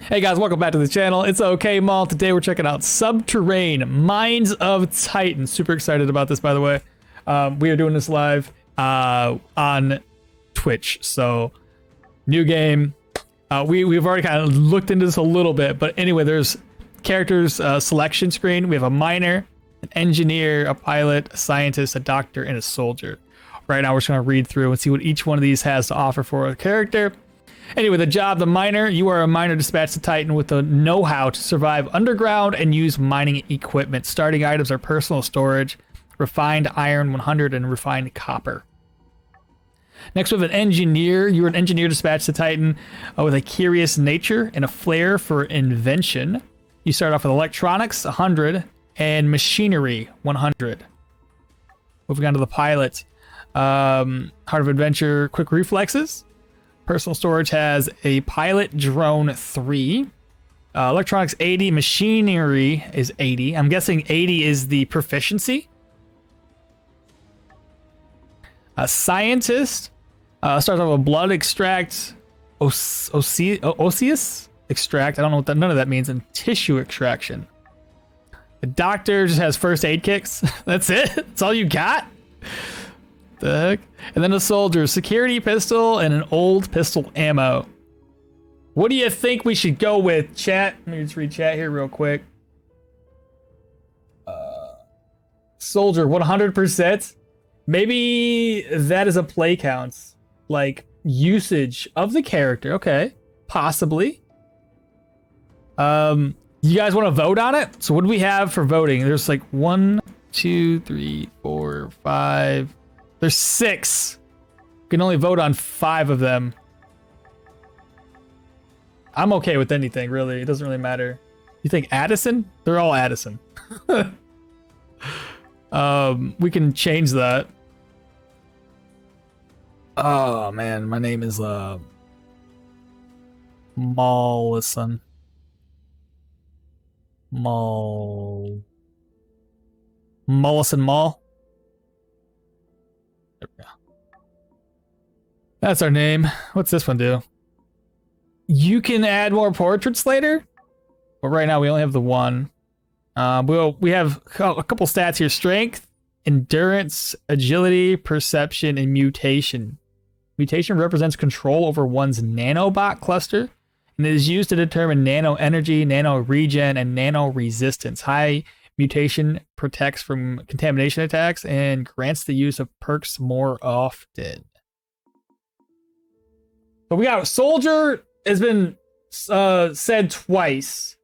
Hey guys, welcome back to the channel. It's okmall. Today we're checking out Subterrain, Mines of Titan. Super excited about this, by the way. We are doing this live on Twitch, so new game. We've already kind of looked into this a little bit, but anyway, there's characters selection screen. We have a miner, an engineer, a pilot, a scientist, a doctor, and a soldier. Right now we're just going to read through and see what each one of these has to offer for a character. Anyway, the job, the miner. You are a miner dispatched to Titan with the know-how to survive underground and use mining equipment. Starting items are personal storage, refined iron 100, and refined copper. Next, we have an engineer. You are an engineer dispatched to Titan with a curious nature and a flair for invention. You start off with electronics, 100, and machinery, 100. Moving on to the pilot. Heart of adventure, quick reflexes. Personal storage has a pilot drone 3. Electronics 80, machinery is 80. I'm guessing 80 is the proficiency. A scientist starts off with blood extract, osseous extract. I don't know what that, none of that means, and tissue extraction. The doctor just has first aid kits. That's it. That's all you got. The heck? And then a soldier, security pistol, and an old pistol ammo. What do you think we should go with, chat? Let me just read chat here real quick. Soldier, 100%. Maybe that is a play counts, like usage of the character. Okay, possibly. You guys want to vote on it? So what do we have for voting? There's like 1, 2, 3, 4, 5. There's 6. You can only vote on 5 of them. I'm okay with anything, really. It doesn't really matter. You think Addison? They're all Addison. We can change that. Oh man, my name is Mollison. Mollison Mall. There we go. That's our name. What's this one do? You can add more portraits later, but right now we only have the one. We have a couple stats here: strength, endurance, agility, perception, and mutation. Mutation represents control over one's nanobot cluster, and it is used to determine nano energy, nano regen, and nano resistance. High mutation protects from contamination attacks and grants the use of perks more often. So we got soldier has been said twice.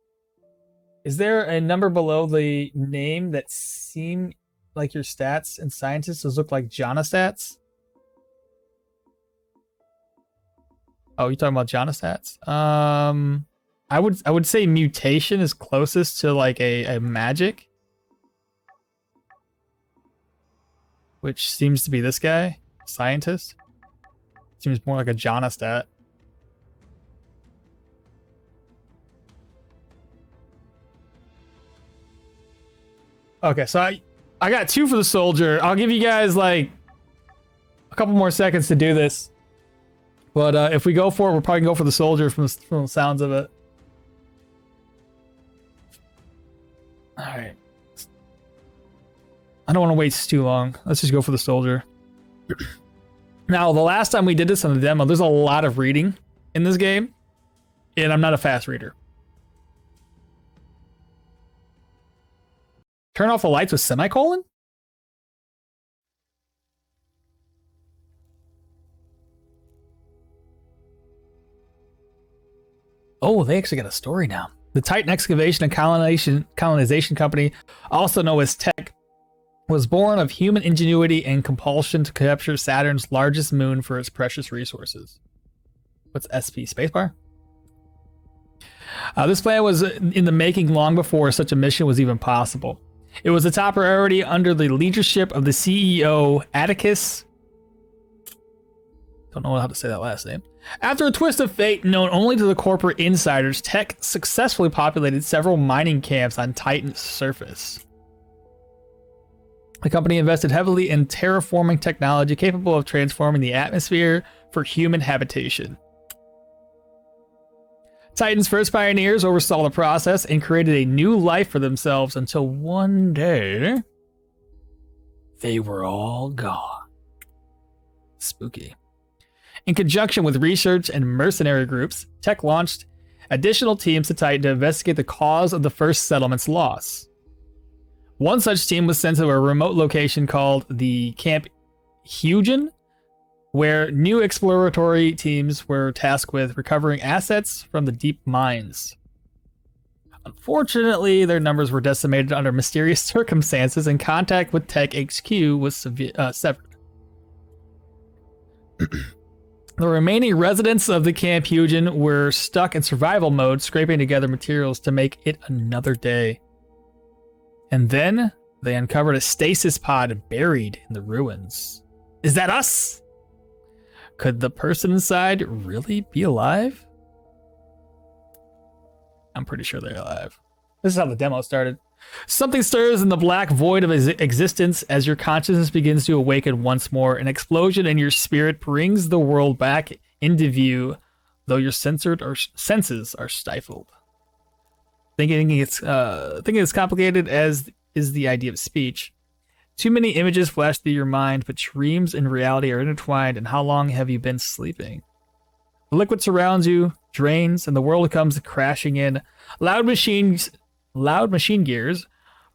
Is there a number below the name that seem like your stats and scientists? Those look like Jana stats. Oh, you're talking about Jana stats? I would say mutation is closest to like a magic, which seems to be this guy, scientist. Seems more like a Jana stat. Okay, so I got 2 for the soldier. I'll give you guys like a couple more seconds to do this. But if we go for it, we'll probably go for the soldier from the sounds of it. All right. I don't want to waste too long. Let's just go for the soldier. Now, the last time we did this on the demo, there's a lot of reading in this game, and I'm not a fast reader. Turn off the lights with semicolon? Oh, they actually got a story now. The Titan Excavation and Colonization Company, also known as Tech, was born of human ingenuity and compulsion to capture Saturn's largest moon for its precious resources. What's SP? Spacebar? This plan was in the making long before such a mission was even possible. It was a top priority under the leadership of the CEO, Atticus. Don't know how to say that last name. After a twist of fate known only to the corporate insiders, Tech successfully populated several mining camps on Titan's surface. The company invested heavily in terraforming technology capable of transforming the atmosphere for human habitation. Titan's first pioneers oversaw the process and created a new life for themselves until one day they were all gone. Spooky. In conjunction with research and mercenary groups, Tech launched additional teams to Titan to investigate the cause of the first settlement's loss. One such team was sent to a remote location called the Camp Hugen, where new exploratory teams were tasked with recovering assets from the deep mines. Unfortunately, their numbers were decimated under mysterious circumstances, and contact with Tech HQ was severed. The remaining residents of the Camp Hugen were stuck in survival mode, scraping together materials to make it another day. And then they uncovered a stasis pod buried in the ruins. Is that us? Could the person inside really be alive? I'm pretty sure they're alive. This is how the demo started. Something stirs in the black void of existence as your consciousness begins to awaken once more. An explosion in your spirit brings the world back into view, though your senses are stifled. Thinking it's complicated as is the idea of speech. Too many images flash through your mind, but dreams and reality are intertwined. And how long have you been sleeping? The liquid surrounds you, drains, and the world comes crashing in. Loud machine gears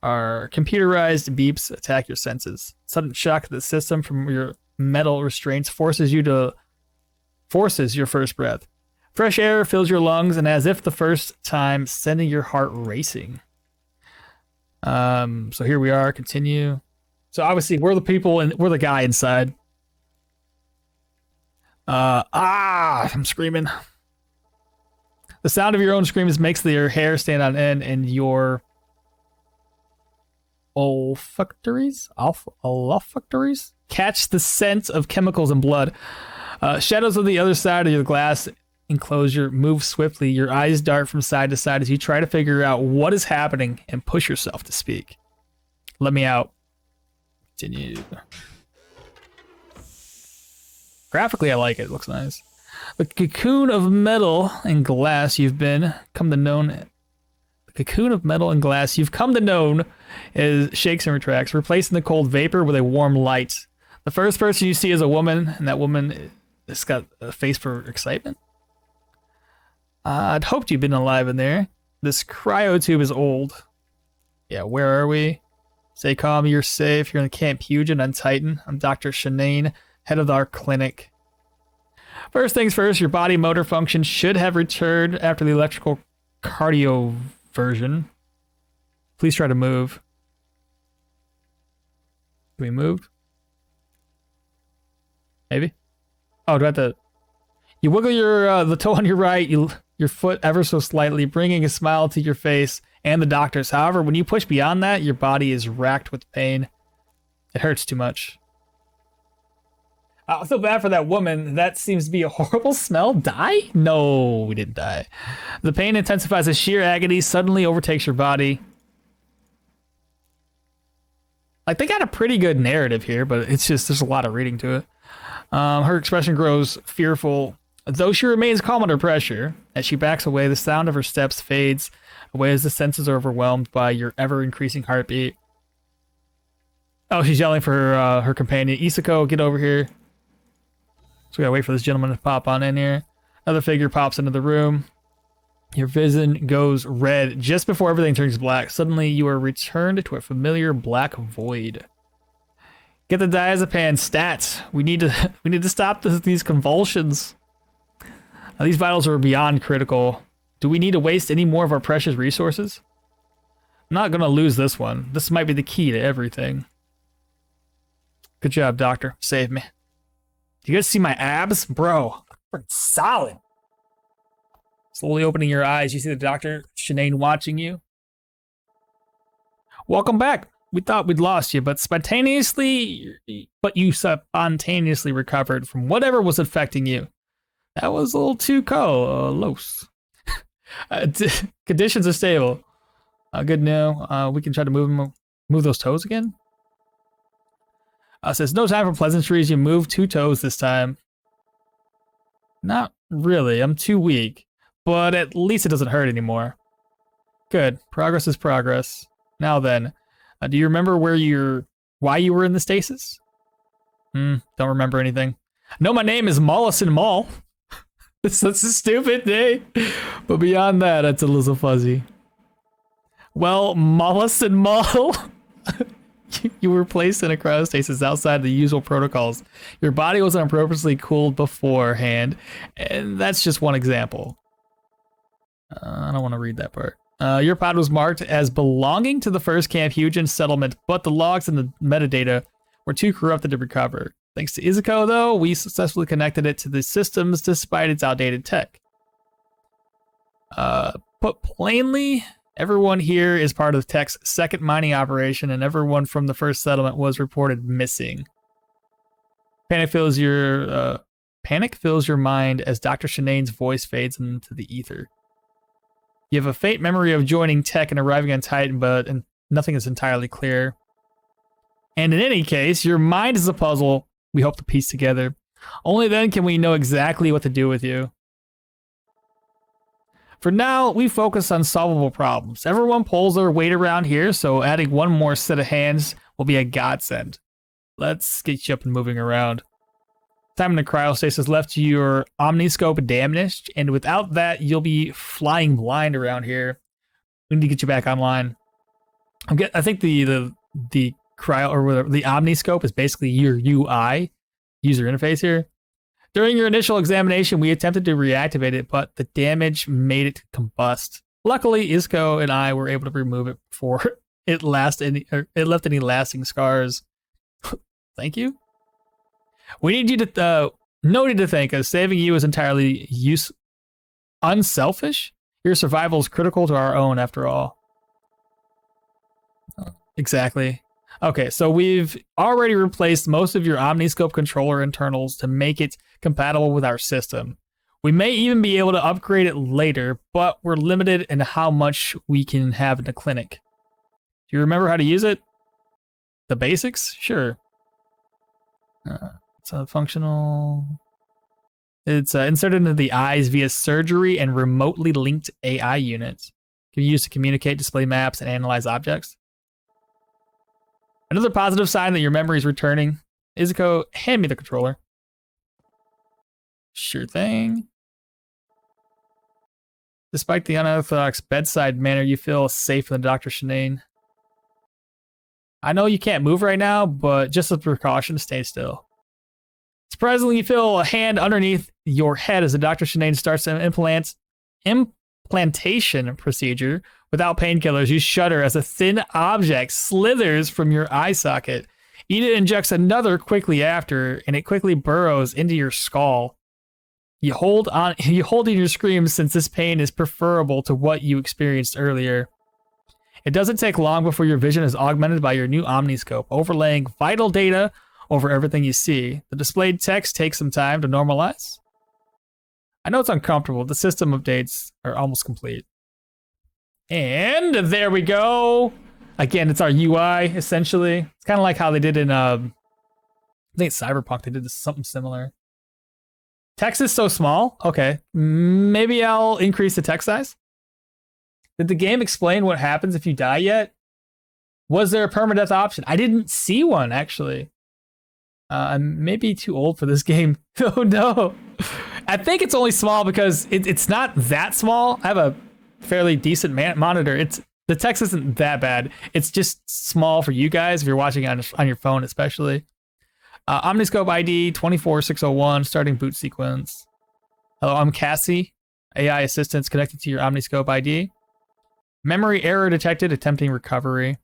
are computerized beeps attack your senses. Sudden shock to the system from your metal restraints forces your first breath. Fresh air fills your lungs, and as if the first time, sending your heart racing. So here we are. Continue. So obviously we're the people and we're the guy inside. I'm screaming. The sound of your own screams makes your hair stand on end, and your olfactories catch the scent of chemicals and blood. Shadows on the other side of your glass enclosure move swiftly. Your eyes dart from side to side as you try to figure out what is happening and push yourself to speak. Let me out. Continue. Graphically, I like it. It looks nice. The cocoon of metal and glass you've come to know as shakes and retracts, replacing the cold vapor with a warm light. The first person you see is a woman, and that woman has got a face for excitement. I'd hoped you'd been alive in there. This cryotube is old. Yeah, where are we? Stay calm, you're safe. You're in the Camp Hugen on Titan. I'm Dr. Shanane, head of our clinic. First things first, your body motor function should have returned after the electrical cardioversion. Please try to move. Can we move? Maybe? Oh, do I have to... You wiggle the toe on your right, your foot ever so slightly, bringing a smile to your face and the doctor's. However, when you push beyond that, your body is racked with pain. It hurts too much. I feel bad for that woman. That seems to be a horrible smell. Die? No, we didn't die. The pain intensifies as sheer agony suddenly overtakes your body. Like, they got a pretty good narrative here, but it's just, there's a lot of reading to it. Her expression grows fearful, though she remains calm under pressure. As she backs away, the sound of her steps fades away as the senses are overwhelmed by your ever-increasing heartbeat. Oh, she's yelling for her companion. Isako, get over here. So we gotta wait for this gentleman to pop on in here. Another figure pops into the room. Your vision goes red just before everything turns black. Suddenly, you are returned to a familiar black void. Get the diazepam stats. We need to stop these convulsions. These vitals are beyond critical. Do we need to waste any more of our precious resources? I'm not gonna lose this one. This might be the key to everything. Good job, doctor. Save me. Do you guys see my abs? Bro, freaking solid. Slowly opening your eyes, you see the doctor, Shanane, watching you. Welcome back. We thought we'd lost you, but you spontaneously recovered from whatever was affecting you. That was a little too close. Conditions are stable. Good now. We can try to move those toes again. Says no time for pleasantries. You move 2 toes this time. Not really. I'm too weak. but at least it doesn't hurt anymore. Good. Progress is progress. Now then, do you remember why you were in the stasis? Don't remember anything. No, my name is Mollison Mall. That's a stupid name. But beyond that, it's a little fuzzy. Well, Mollison Mall, you were placed in a cryostasis outside the usual protocols. Your body was unappropriately cooled beforehand, and that's just one example. I don't want to read that part. Your pod was marked as belonging to the first Camp Hugen settlement, but the logs and the metadata were too corrupted to recover. Thanks to Izuko, though, we successfully connected it to the systems despite its outdated tech. Put plainly, everyone here is part of Tech's second mining operation, and everyone from the first settlement was reported missing. Panic fills your mind as Dr. Shanane's voice fades into the ether. You have a faint memory of joining Tech and arriving on Titan, but nothing is entirely clear. And in any case, your mind is a puzzle we hope to piece together. Only then can we know exactly what to do with you. For now, we focus on solvable problems. Everyone pulls their weight around here, so adding one more set of hands will be a godsend. Let's get you up and moving around. Time in the cryostasis left your omniscope damaged, and without that, you'll be flying blind around here. We need to get you back online. I think the cryo or whatever, the omniscope is basically your UI, user interface here. During your initial examination, we attempted to reactivate it, but the damage made it combust. Luckily, Izuko and I were able to remove it before it left any lasting scars. Thank you. We need you to no need to thank us. Saving you is entirely unselfish. Your survival is critical to our own, after all. Exactly. Okay, so we've already replaced most of your Omniscope controller internals to make it compatible with our system. We may even be able to upgrade it later, but we're limited in how much we can have in the clinic. Do you remember how to use it? The basics? Sure. It's functional. It's inserted into the eyes via surgery and remotely linked AI units. Can be used to communicate, display maps, and analyze objects. Another positive sign that your memory is returning. Izuko, hand me the controller. Sure thing. Despite the unorthodox bedside manner, you feel safe in the Dr. Shanane. I know you can't move right now, but just as a precaution, stay still. Surprisingly, you feel a hand underneath your head as the Dr. Shanane starts an implantation procedure. Without painkillers, you shudder as a thin object slithers from your eye socket. Ida injects another quickly after, and it quickly burrows into your skull. You hold in your screams since this pain is preferable to what you experienced earlier. It doesn't take long before your vision is augmented by your new Omniscope, overlaying vital data over everything you see. The displayed text takes some time to normalize. I know it's uncomfortable. The system updates are almost complete. And there we go. Again, it's our UI, essentially. It's kind of like how they did in, I think it's Cyberpunk. They did something similar. Text is so small. Okay, maybe I'll increase the text size. Did the game explain what happens if you die yet? Was there a permadeath option? I didn't see one, actually. I'm maybe too old for this game. Oh, no. I think it's only small because it's not that small. I have a fairly decent monitor. The text isn't that bad. It's just small for you guys if you're watching on your phone, especially. Omniscope ID 24601, starting boot sequence. Hello, I'm Cassie. AI assistants connected to your Omniscope ID. Memory error detected, attempting recovery.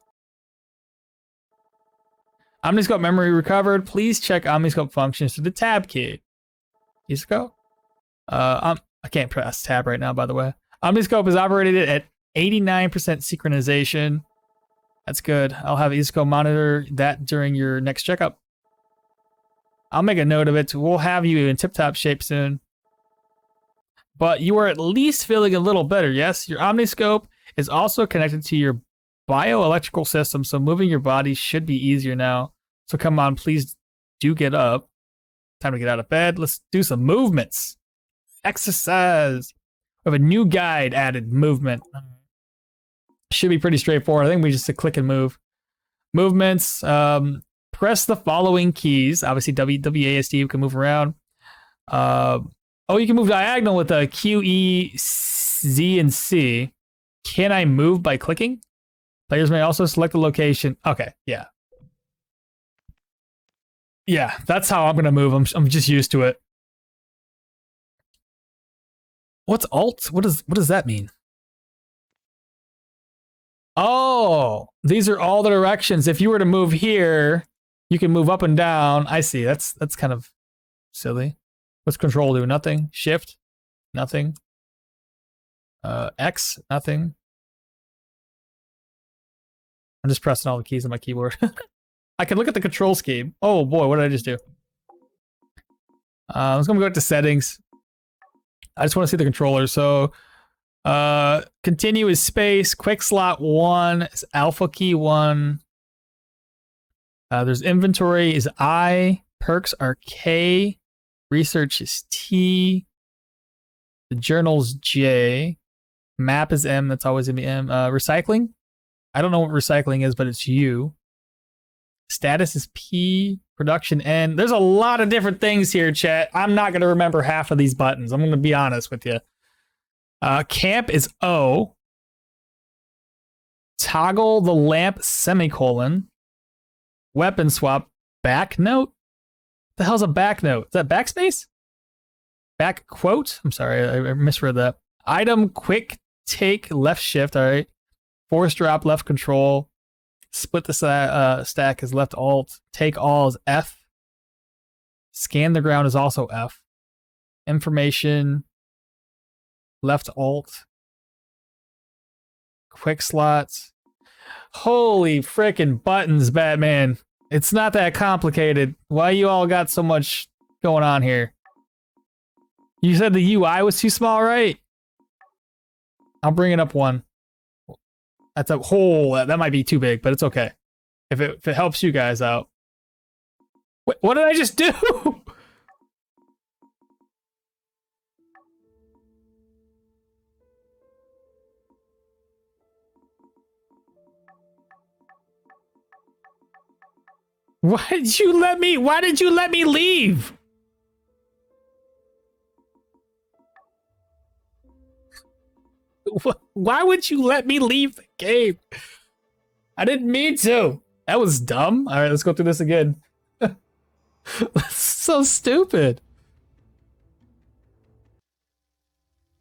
Omniscope memory recovered. Please check Omniscope functions to the tab key. Izuko? I can't press tab right now, by the way. Omniscope is operated at 89% synchronization. That's good. I'll have Izuko monitor that during your next checkup. I'll make a note of it. We'll have you in tip-top shape soon. But you are at least feeling a little better, yes? Your Omniscope is also connected to your bioelectrical system, so moving your body should be easier now. So come on, please do get up. Time to get out of bed. Let's do some movements. Exercise. We have a new guide added, movement. Should be pretty straightforward. I think we just click and move. Movements, press the following keys. Obviously, W, W, A, S, D, we can move around. Oh, you can move diagonal with a Q, E, Z, and C. Can I move by clicking? Players may also select the location. Okay, yeah. Yeah, that's how I'm gonna move. I'm just used to it. What's alt? What does that mean? Oh, these are all the directions. If you were to move here, you can move up and down. I see. That's kind of silly. What's control do? Nothing. Shift? Nothing. X? Nothing. I'm just pressing all the keys on my keyboard. I can look at the control scheme. Oh boy, what did I just do? Let's go to settings. I just want to see the controller. So, continue is space. Quick slot 1 is alpha key 1. There's inventory is I. Perks are K. Research is T. The journal's J. Map is M. That's always gonna be M. Recycling. I don't know what recycling is, but it's U. Status is P. Production N. There's a lot of different things here, chat. I'm not going to remember half of these buttons. I'm going to be honest with you. Camp is O. Toggle the lamp, semicolon. Weapon swap, back note. What the hell's a back note? Is that backspace? Back quote? I'm sorry, I misread that. Item, quick take, left shift, all right. Force drop, left control. Split the stack is left alt. Take all is F. Scan the ground is also F. Information, left alt. Quick slots. Holy frickin' buttons, Batman. It's not that complicated. Why you all got so much going on here? You said the UI was too small, right? I'll bring it up one. That's a whole, that might be too big, but it's okay. If it helps you guys out. Wait, what did I just do? Why did you let me leave? Why would you let me leave the game? I didn't mean to. That was dumb. All right, let's go through this again. That's so stupid.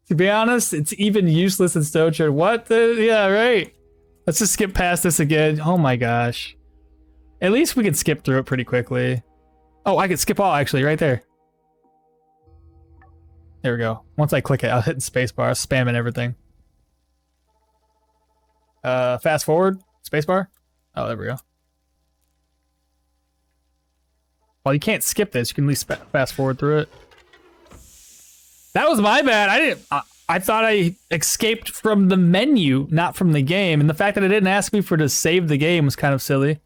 To be honest, it's even useless in Stocher. What the? Yeah, right. Let's just skip past this again. Oh my gosh. At least we can skip through it pretty quickly. Oh, I can skip all actually, right there. There we go. Once I click it, I'll hit the spacebar, spamming everything. Fast forward, spacebar. Oh, there we go. Well, you can't skip this. You can at least fast forward through it. That was my bad. I thought I escaped from the menu, not from the game. And the fact that it didn't ask me to save the game was kind of silly.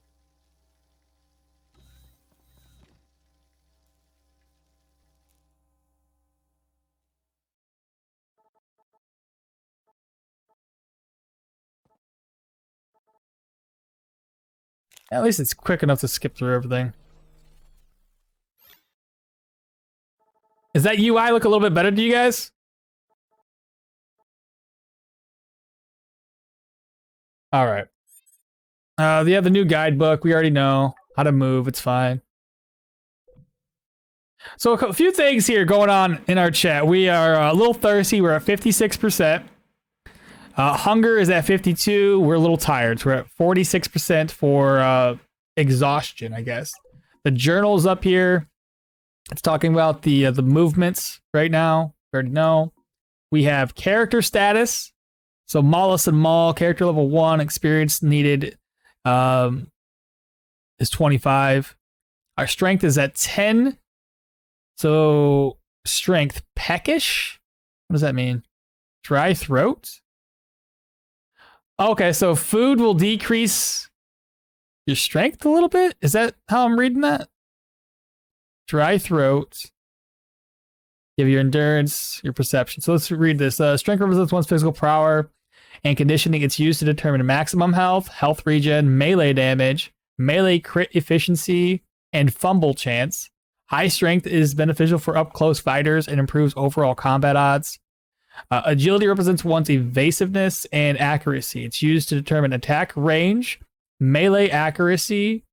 At least it's quick enough to skip through everything. Does that UI look a little bit better to you guys? All right. Yeah, the new guidebook. We already know how to move. It's fine. So a few things here going on in our chat. We are a little thirsty. We're at 56%. Hunger is at 52. We're a little tired. So we're at 46% for exhaustion, I guess. The journal's up here. It's talking about the movements right now. We already know. We have character status. So Mollis and Maul, character level 1, experience needed is 25. Our strength is at 10. So strength peckish. What does that mean? Dry throat? Okay, so food will decrease your strength a little bit? Is that how I'm reading that? Dry throat. You have your endurance, your perception. So let's read this. Strength represents one's physical power and conditioning. It's used to determine maximum health, health regen, melee damage, melee crit efficiency, and fumble chance. High strength is beneficial for up-close fighters and improves overall combat odds. Agility represents one's evasiveness and accuracy. It's used to determine attack range, melee accuracy,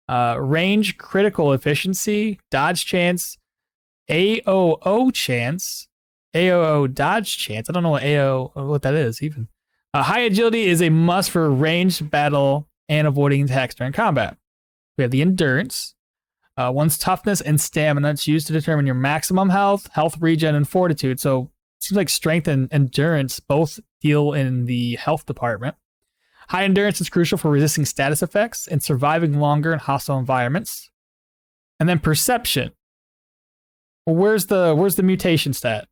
range critical efficiency, dodge chance, AOO chance, AOO dodge chance. I don't know what that is even. High agility is a must for ranged battle and avoiding attacks during combat. We have the endurance. One's toughness and stamina. It's used to determine your maximum health, health regen, and fortitude. So it seems like strength and endurance both deal in the health department. High endurance is crucial for resisting status effects and surviving longer in hostile environments. And then perception. Well, where's the mutation stat?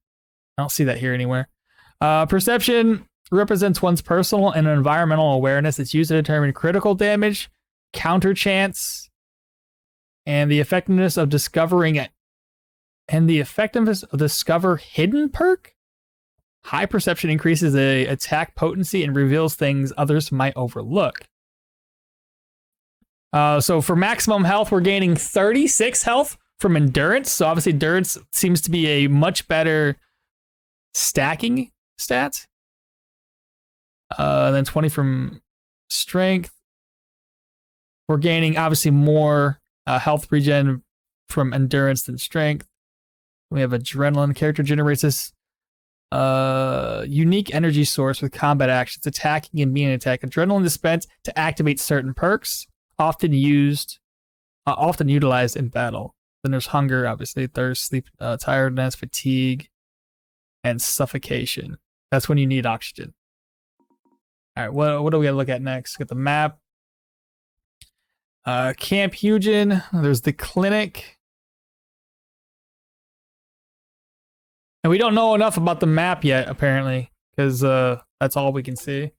I don't see that here anywhere. Perception represents one's personal and environmental awareness. It's used to determine critical damage, counter chance, and the effectiveness of discovering it. And the effectiveness of discover hidden perk? High perception increases the attack potency and reveals things others might overlook. So for maximum health, we're gaining 36 health from endurance. So obviously endurance seems to be a much better stacking stat. Then 20 from strength. We're gaining obviously more health regen from endurance than strength. We have adrenaline. Character generates this unique energy source with combat actions, attacking and being attacked. Adrenaline is spent to activate certain perks, often utilized in battle. Then there's hunger, obviously, thirst, sleep, tiredness, fatigue, and suffocation. That's when you need oxygen. All right, what do we look at next? Get the map. Camp Hugen. There's the clinic. And we don't know enough about the map yet, apparently, because that's all we can see.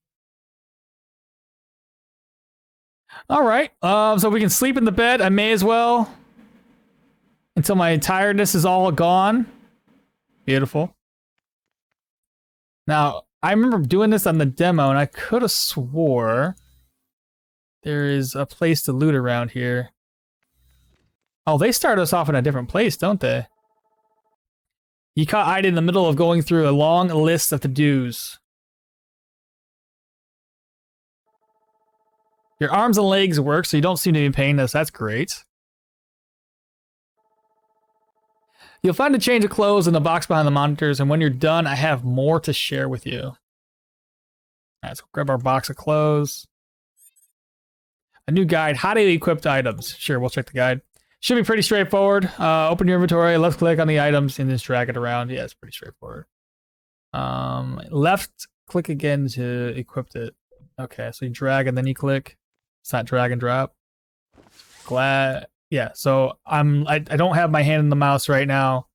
All right, so we can sleep in the bed. I may as well until my tiredness is all gone. Beautiful. Now, I remember doing this on the demo, and I could have swore there is a place to loot around here. Oh, they start us off in a different place, don't they? You caught Ida in the middle of going through a long list of to-dos. Your arms and legs work, so you don't seem to be in pain. That's great. You'll find a change of clothes in the box behind the monitors, and when you're done, I have more to share with you. All right, so grab our box of clothes. A new guide, how to equip eitems. Sure, we'll check the guide. Should be pretty straightforward. Open your inventory, left click on the items, and just drag it around. Yeah, it's pretty straightforward. Left click again to equip it. Okay, so you drag and then you click. It's not drag and drop. Glad. Yeah, so I don't have my hand in the mouse right now.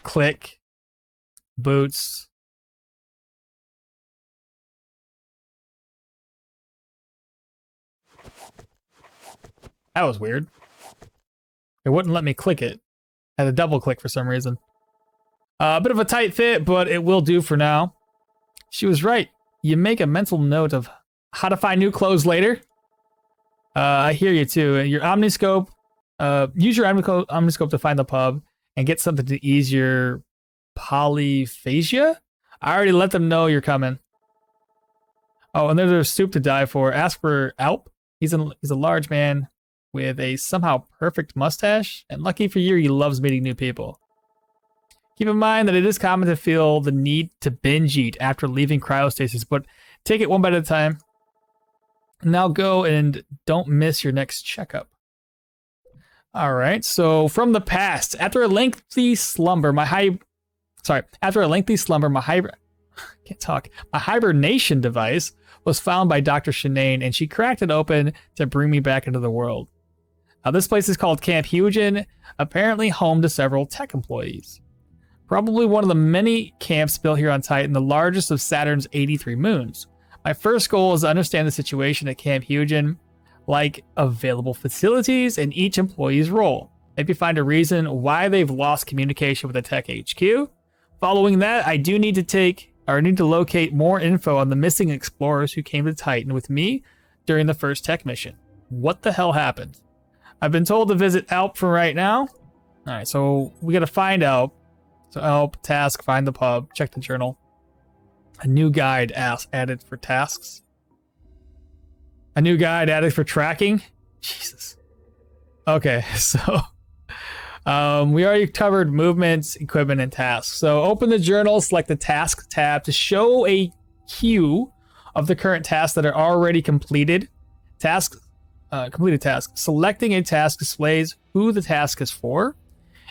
Click. Boots. That was weird. It wouldn't let me click it. I had to double click for some reason. A bit of a tight fit, but it will do for now. She was right. You make a mental note of how to find new clothes later. I hear you too. Your omniscope. Use your omniscope to find the pub and get something to ease your polyphagia. I already let them know you're coming. Oh, and there's a soup to die for. Ask for Alp. He's a large man with a somehow perfect mustache, and lucky for you, he loves meeting new people. Keep in mind that it is common to feel the need to binge eat after leaving cryostasis, but take it one bite at a time. Now go and don't miss your next checkup. All right, so from the past, after a lengthy slumber, my hibernation device was found by Dr. Shanane, and she cracked it open to bring me back into the world. This place is called Camp Hugen, apparently home to several tech employees. Probably one of the many camps built here on Titan, the largest of Saturn's 83 moons. My first goal is to understand the situation at Camp Hugen, like available facilities and each employee's role. Maybe find a reason why they've lost communication with the Tech HQ. Following that, I do need to locate more info on the missing explorers who came to Titan with me during the first tech mission. What the hell happened? I've been told to visit Alp for right now. All right, so we got to find Alp. So Alp, task, find the pub, check the journal. A new guide added for tasks. A new guide added for tracking. Jesus. Okay, so we already covered movements, equipment, and tasks. So open the journal, select the task tab to show a queue of the current tasks that are already completed. Completed tasks. Selecting a task displays who the task is for,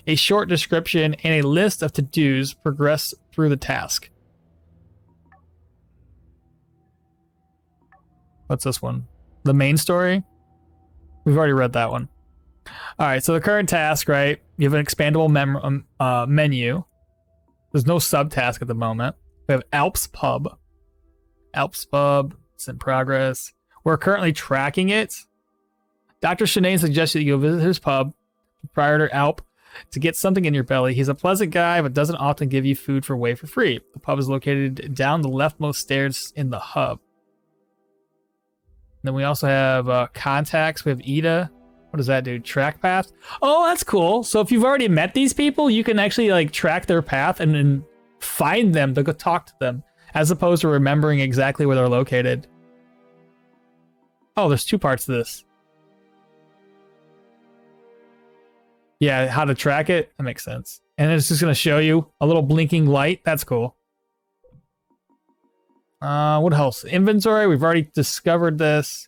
a short description, and a list of to-dos progress through the task. What's this one? The main story? We've already read that one. All right, so the current task, right? You have an expandable menu. There's no subtask at the moment. We have Alp's Pub. Alp's Pub, it's in progress. We're currently tracking it. Dr. Shanae suggested you go visit his pub, proprietor Alp, to get something in your belly. He's a pleasant guy, but doesn't often give you food for free. The pub is located down the leftmost stairs in the hub. Then we also have contacts. We have Ida. What does that do? Track path? Oh, that's cool. So if you've already met these people, you can actually like track their path and then find them to go talk to them, as opposed to remembering exactly where they're located. Oh, there's two parts to this. Yeah, how to track it. That makes sense. And it's just going to show you a little blinking light. That's cool. What else? Inventory. We've already discovered this.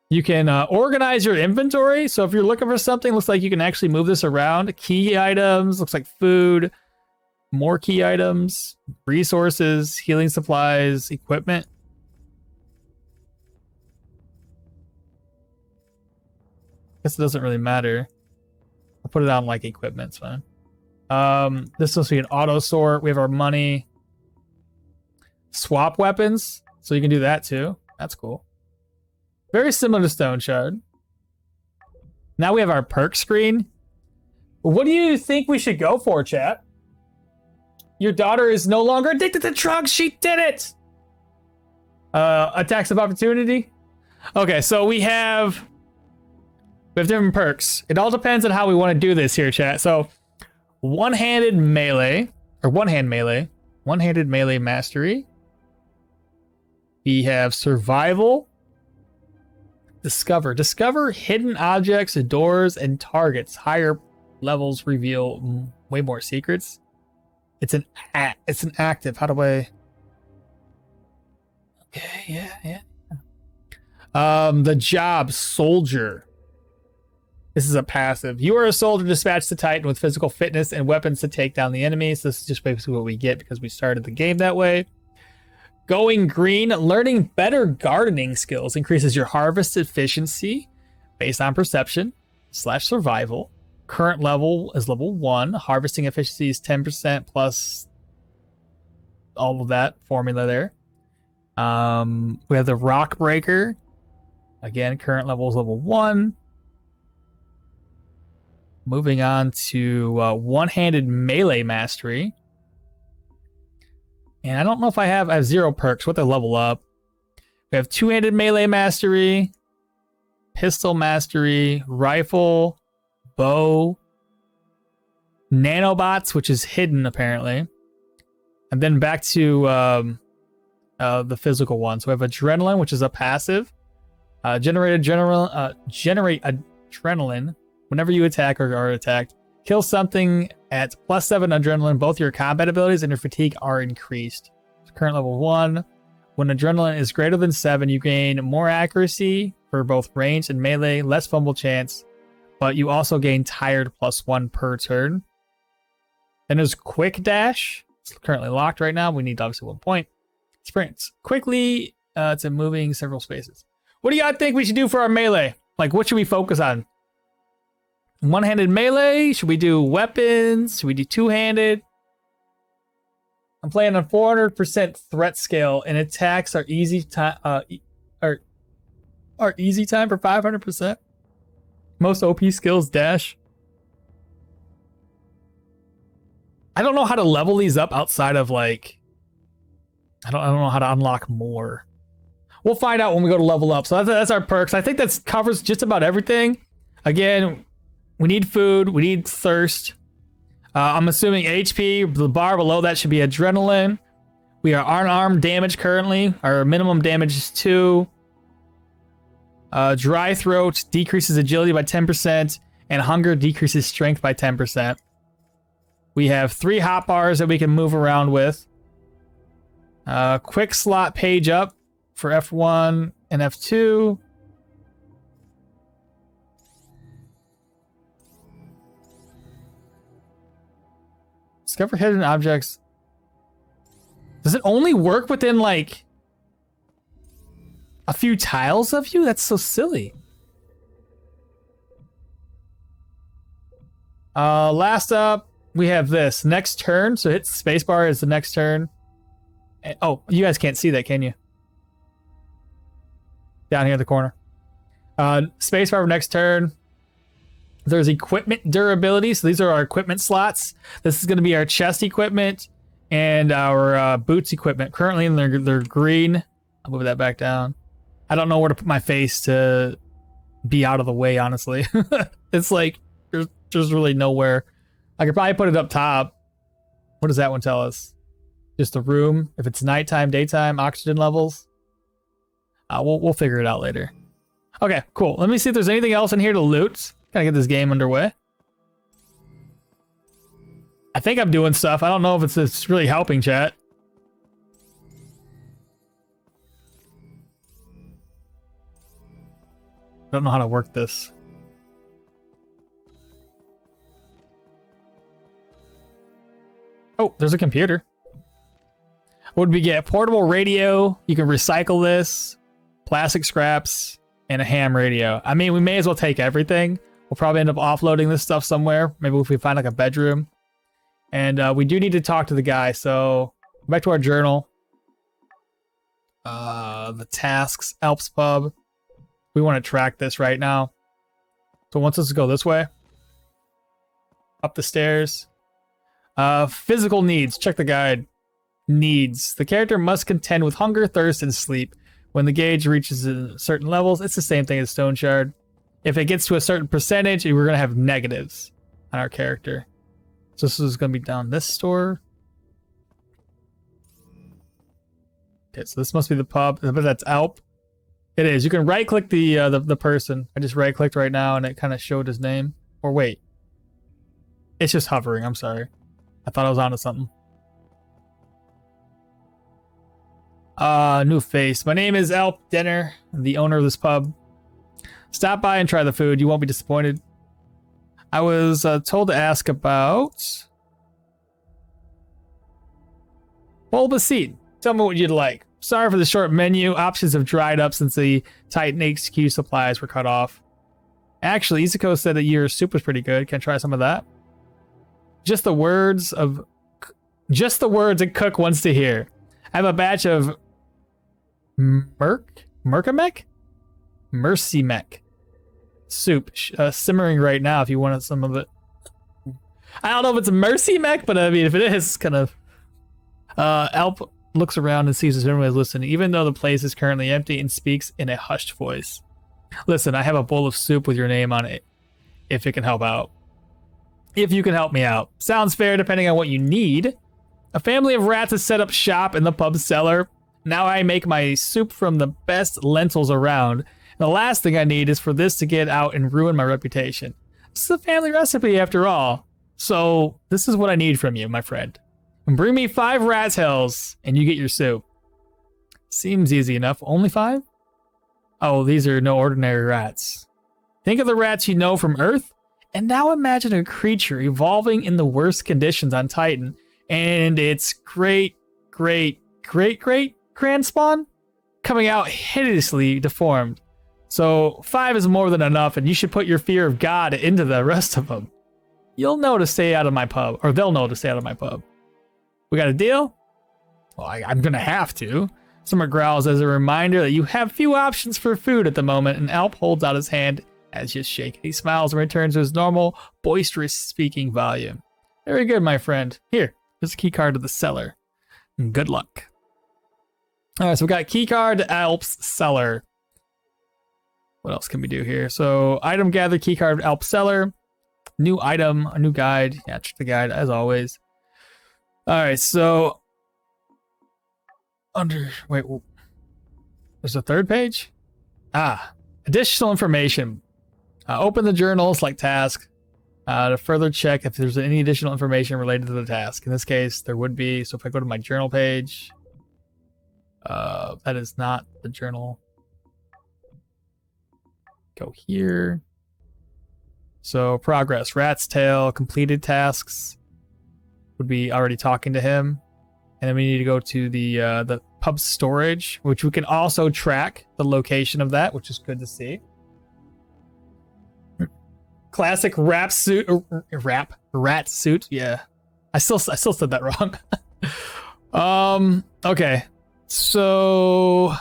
You can organize your inventory. So if you're looking for something, looks like you can actually move this around. Key items, looks like food, more key items, resources, healing supplies, equipment. Guess it doesn't really matter. I'll put it on like equipment, it's fine. This must be an auto sort. We have our money. Swap weapons, so you can do that too. That's cool. Very similar to Stone Shard. Now we have our perk screen. What do you think we should go for, chat? Your daughter is no longer addicted to drugs. She did it. Attacks of opportunity. Okay, so we have different perks. It all depends on how we want to do this here, chat. So one-handed melee, or one-hand melee, one-handed melee mastery. We have survival. Discover hidden objects, doors, and targets. Higher levels reveal way more secrets. It's an active. How do I? Okay, yeah. The job soldier. This is a passive. You are a soldier dispatched to Titan with physical fitness and weapons to take down the enemies. This is just basically what we get because we started the game that way. Going green, learning better gardening skills increases your harvest efficiency based on perception / survival. Current level is level 1. Harvesting efficiency is 10% plus all of that formula there. We have the rock breaker. Again, current level is level 1. Moving on to one-handed melee mastery. And I don't know if I have 0 perks. What to level up? We have two-handed melee mastery, pistol mastery, rifle, bow, nanobots, which is hidden apparently, and then back to the physical one. So we have adrenaline, which is a passive. Generate adrenaline whenever you attack or are attacked. Kill something at +7 adrenaline. Both your combat abilities and your fatigue are increased. Current level 1. When adrenaline is greater than 7, you gain more accuracy for both range and melee, less fumble chance, but you also gain tired +1 per turn. Then there's quick dash. It's currently locked right now. We need obviously 1 point. Sprints quickly to moving several spaces. What do you guys think we should do for our melee? Like, what should we focus on? One-handed melee? Should we do weapons? Should we do two-handed? I'm playing on 400% threat scale, and attacks are easy time. Are easy time for 500%. Most OP skills dash. I don't know how to level these up outside of like, I don't know how to unlock more. We'll find out when we go to level up. So that's our perks. I think that covers just about everything. Again, we need food. We need thirst. I'm assuming HP. The bar below that should be adrenaline. We are unarmed damage currently. Our minimum damage is 2. Dry throat decreases agility by 10%. And hunger decreases strength by 10%. We have 3 hot bars that we can move around with. Quick slot page up for F1 and F2. Discover hidden objects. Does it only work within like a few tiles of you? That's so silly. Last up, we have this next turn. So hit spacebar is the next turn. Oh, you guys can't see that, can you? Down here in the corner. Spacebar for next turn. There's equipment durability. So these are our equipment slots. This is going to be our chest equipment and our boots equipment. Currently, they're green. I'll move that back down. I don't know where to put my face to be out of the way, honestly. It's like there's really nowhere. I could probably put it up top. What does that one tell us? Just the room. If it's nighttime, daytime, oxygen levels. We'll figure it out later. Okay, cool. Let me see if there's anything else in here to loot. Gotta get this game underway. I think I'm doing stuff. I don't know if it's really helping, chat. I don't know how to work this. Oh, there's a computer. What did we get? Portable radio. You can recycle this. Plastic scraps. And a ham radio. I mean, we may as well take everything. We'll probably end up offloading this stuff somewhere. Maybe if we find like a bedroom. And we do need to talk to the guy. So back to our journal. The tasks. Alps Pub. We want to track this right now. So once let's go this way. Up the stairs. Physical needs. Check the guide. Needs. The character must contend with hunger, thirst, and sleep. When the gauge reaches certain levels, it's the same thing as Stone Shard. If it gets to a certain percentage, we're going to have negatives on our character. So this is going to be down this store. Okay, so this must be the pub. I bet that's Alp. It is. You can right-click the person. I just right-clicked right now, and it kind of showed his name. Or wait. It's just hovering. I'm sorry. I thought I was onto something. New face. My name is Alp Denner, the owner of this pub. Stop by and try the food. You won't be disappointed. I was told to ask about bulba seed. Tell me what you'd like. Sorry for the short menu. Options have dried up since the Titan HQ supplies were cut off. Actually, Izuko said that your soup was pretty good. Can I try some of that? Just the words a cook wants to hear. I have a batch of Mercy Mech soup simmering right now if you wanted some of it. I don't know if it's Mercy Mech, but I mean, if it is, it's kind of... Alp looks around and sees if everyone is listening, even though the place is currently empty, and speaks in a hushed voice. Listen, I have a bowl of soup with your name on it, if it can help out. If you can help me out. Sounds fair depending on what you need. A family of rats has set up shop in the pub cellar. Now I make my soup from the best lentils around. And the last thing I need is for this to get out and ruin my reputation. This is a family recipe after all. So this is what I need from you, my friend. And bring me 5 rat tails and you get your soup. Seems easy enough. Only 5? Oh, these are no ordinary rats. Think of the rats you know from Earth. And now imagine a creature evolving in the worst conditions on Titan. And its great grand spawn coming out hideously deformed. So 5 is more than enough, and you should put your fear of God into the rest of them. You'll know to stay out of my pub, or they'll know to stay out of my pub. We got a deal? Well, I'm gonna have to. Summer growls as a reminder that you have few options for food at the moment, and Alp holds out his hand as you shake. He smiles and returns to his normal, boisterous speaking volume. Very good, my friend. Here, here's a key card to the cellar. Good luck. All right, so we got key card to Alps cellar. What else can we do here? So item gather, key card Alps cellar. New item, a new guide. Yeah, check the guide as always. All right, so wait, there's a third page. Additional information. Open the journal, select task to further check if there's any additional information related to the task. In this case, there would be. So if I go to my journal page, that is not the journal. Go here. So progress, rat's tail, completed tasks would be already talking to him. And then we need to go to the pub storage, which we can also track the location of that, which is good to see. Classic rat suit. Yeah, I still said that wrong. Okay, so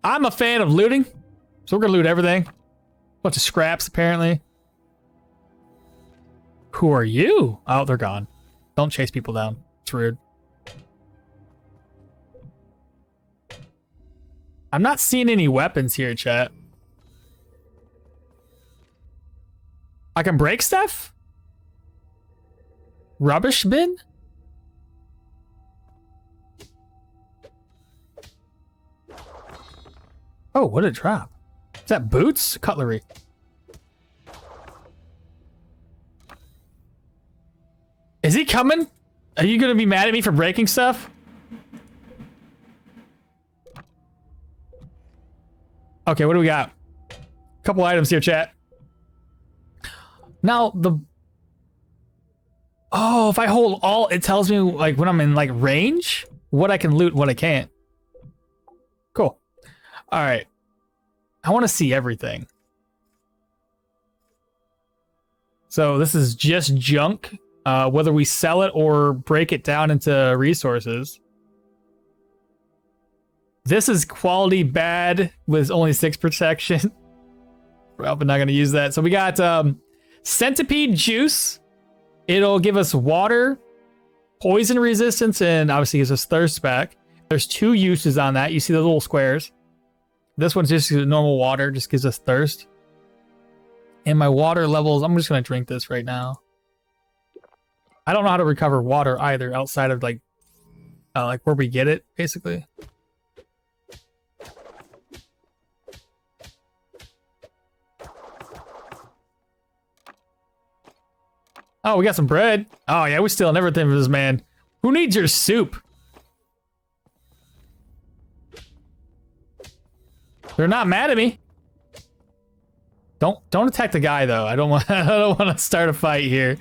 I'm a fan of looting, so we're gonna loot everything. Bunch of scraps, apparently. Who are you? Oh, they're gone. Don't chase people down. It's rude. I'm not seeing any weapons here, chat. I can break stuff? Rubbish bin? Oh, what did it drop? Is that boots? Cutlery. Is he coming? Are you gonna be mad at me for breaking stuff? Okay, what do we got? A couple items here, chat. Now, oh, if I hold alt, it tells me like when I'm in like range, what I can loot, what I can't. Cool. All right. I want to see everything. So this is just junk, whether we sell it or break it down into resources. This is quality bad with only 6 protection. Well, but not going to use that. So we got centipede juice. It'll give us water, poison resistance, and obviously gives us thirst back. There's 2 uses on that. You see the little squares. This one's just normal water, just gives us thirst. And my water levels, I'm just going to drink this right now. I don't know how to recover water either outside of like where we get it, basically. Oh, we got some bread. Oh, yeah, we're stealing everything from this man. Who needs your soup? They're not mad at me. Don't attack the guy though. I don't want to start a fight here.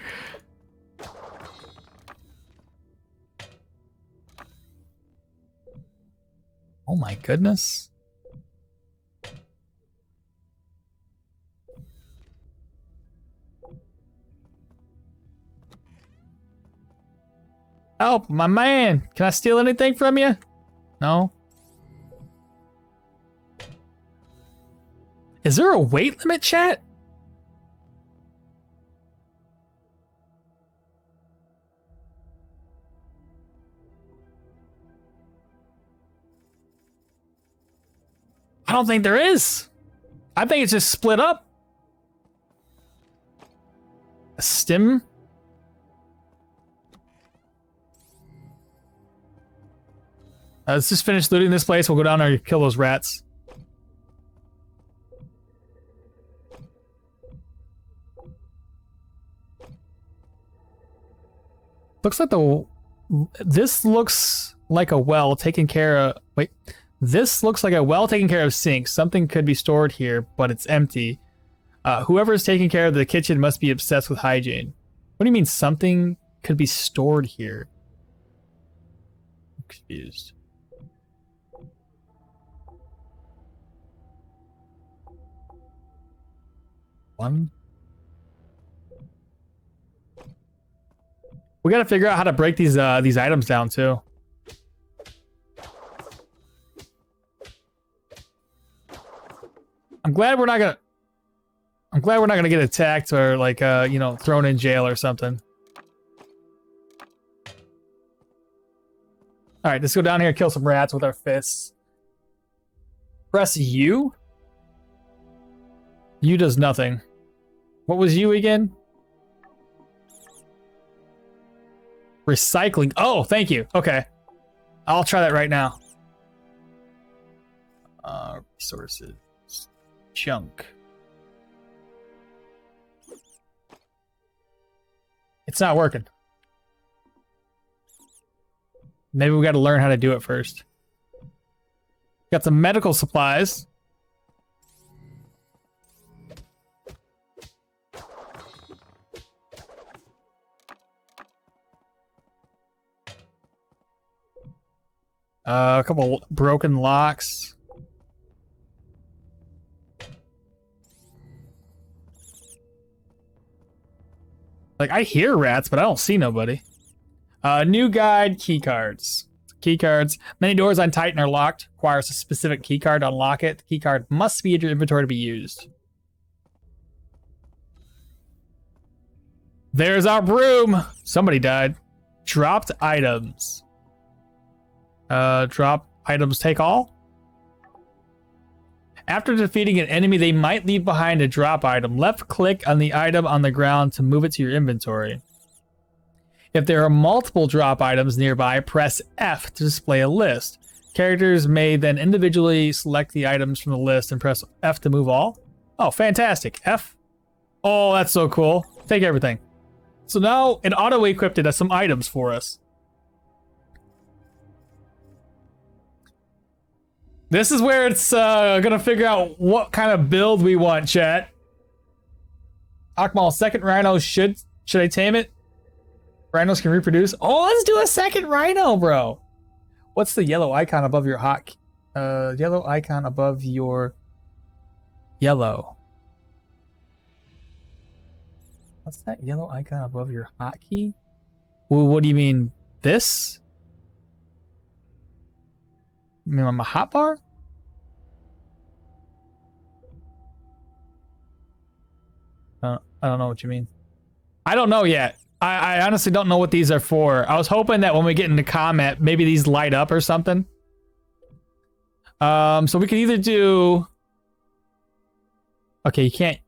Oh my goodness. Help, my man. Can I steal anything from you? No. Is there a weight limit, chat? I don't think there is. I think it's just split up. A stim? Let's just finish looting this place. We'll go down there and kill those rats. Looks like this looks like a well taken care of. Wait, this looks like a well taken care of sink. Something could be stored here, but it's empty. Whoever is taking care of the kitchen must be obsessed with hygiene. What do you mean something could be stored here? I'm confused. One. We gotta figure out how to break these items down too. I'm glad we're not gonna get attacked or like you know, thrown in jail or something. All right, let's go down here and kill some rats with our fists. Press U. U does nothing. What was U again? Recycling. Oh, thank you. Okay. I'll try that right now. Resources. Junk. It's not working. Maybe we got to learn how to do it first. Got some medical supplies. A couple broken locks. Like, I hear rats, but I don't see nobody. New guide, key cards. Key cards. Many doors on Titan are locked. Requires a specific key card to unlock it. The key card must be in your inventory to be used. There's our broom. Somebody died. Dropped items. Drop items, take all. After defeating an enemy, they might leave behind a drop item. Left click on the item on the ground to move it to your inventory. If there are multiple drop items nearby, press F to display a list. Characters may then individually select the items from the list and press F to move all. Oh, fantastic. F. Oh, that's so cool. Take everything. So now it auto-equipped it as some items for us. This is where it's gonna figure out what kind of build we want, chat. Okmall, second rhino, should I tame it? Rhinos can reproduce. Oh, let's do a second rhino, bro. What's the yellow icon above your yellow icon above your yellow? What's that yellow icon above your hotkey? Well, what do you mean? This? You mean on my hotbar? I don't know what you mean. I don't know yet. I honestly don't know what these are for. I was hoping that when we get into comment, maybe these light up or something. So we can either do... Okay, you can't...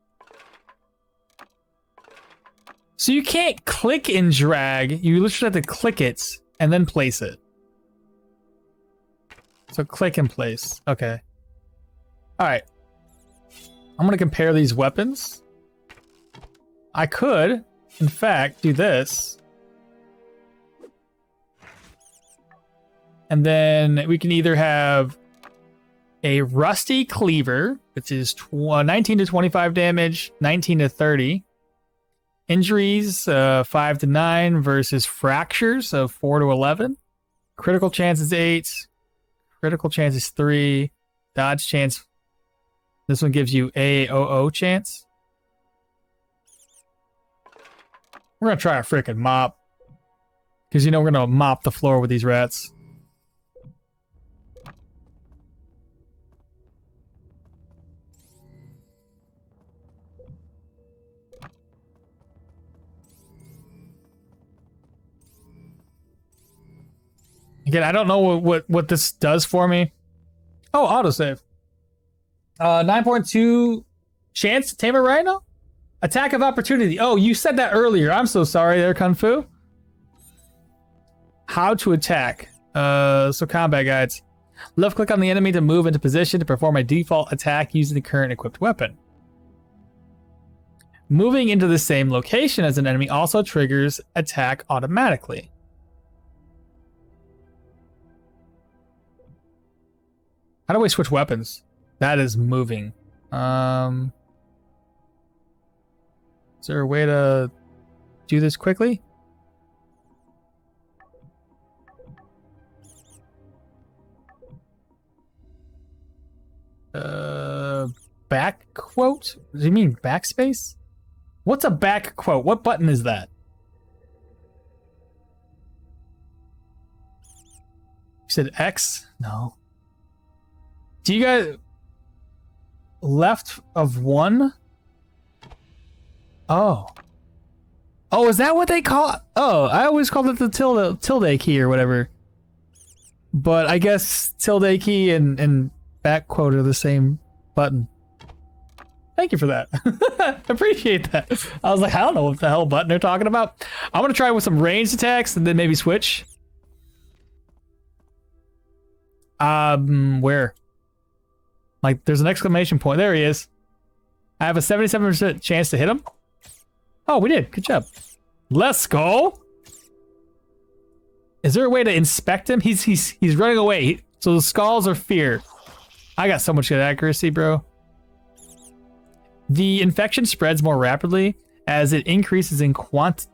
So you can't click and drag. You literally have to click it and then place it. So click and place. Okay. Alright. I'm going to compare these weapons. I could, in fact, do this. And then we can either have a rusty cleaver, which is 19 to 25 damage, 19 to 30. Injuries, 5 to 9 versus fractures of 4 to 11. Critical chance is 8. Critical chance is 3. Dodge chance. This one gives you AOO chance. We're going to try a freaking mop. Because, you know, we're going to mop the floor with these rats. Again, I don't know what this does for me. Oh, autosave. 9.2 chance to tame a rhino? Attack of opportunity. Oh, you said that earlier. I'm so sorry there, Kung Fu. How to attack. So combat guides. Left click on the enemy to move into position to perform a default attack using the current equipped weapon. Moving into the same location as an enemy also triggers attack automatically. How do we switch weapons? That is moving. Is there a way to do this quickly? Back quote? Do you mean backspace? What's a back quote? What button is that? You said X? No. Do you guys... Left of 1? Oh. Oh, is that what they call it? Oh, I always called it the tilde key or whatever. But I guess tilde key and back quote are the same button. Thank you for that. Appreciate that. I was like, I don't know what the hell button they're talking about. I'm gonna try with some ranged attacks and then maybe switch. Where? Like, there's an exclamation point. There he is. I have a 77% chance to hit him. Oh, we did. Good job. Let's go. Is there a way to inspect him? He's running away. So the skulls are fear. I got so much good accuracy, bro. The infection spreads more rapidly as it increases in quant.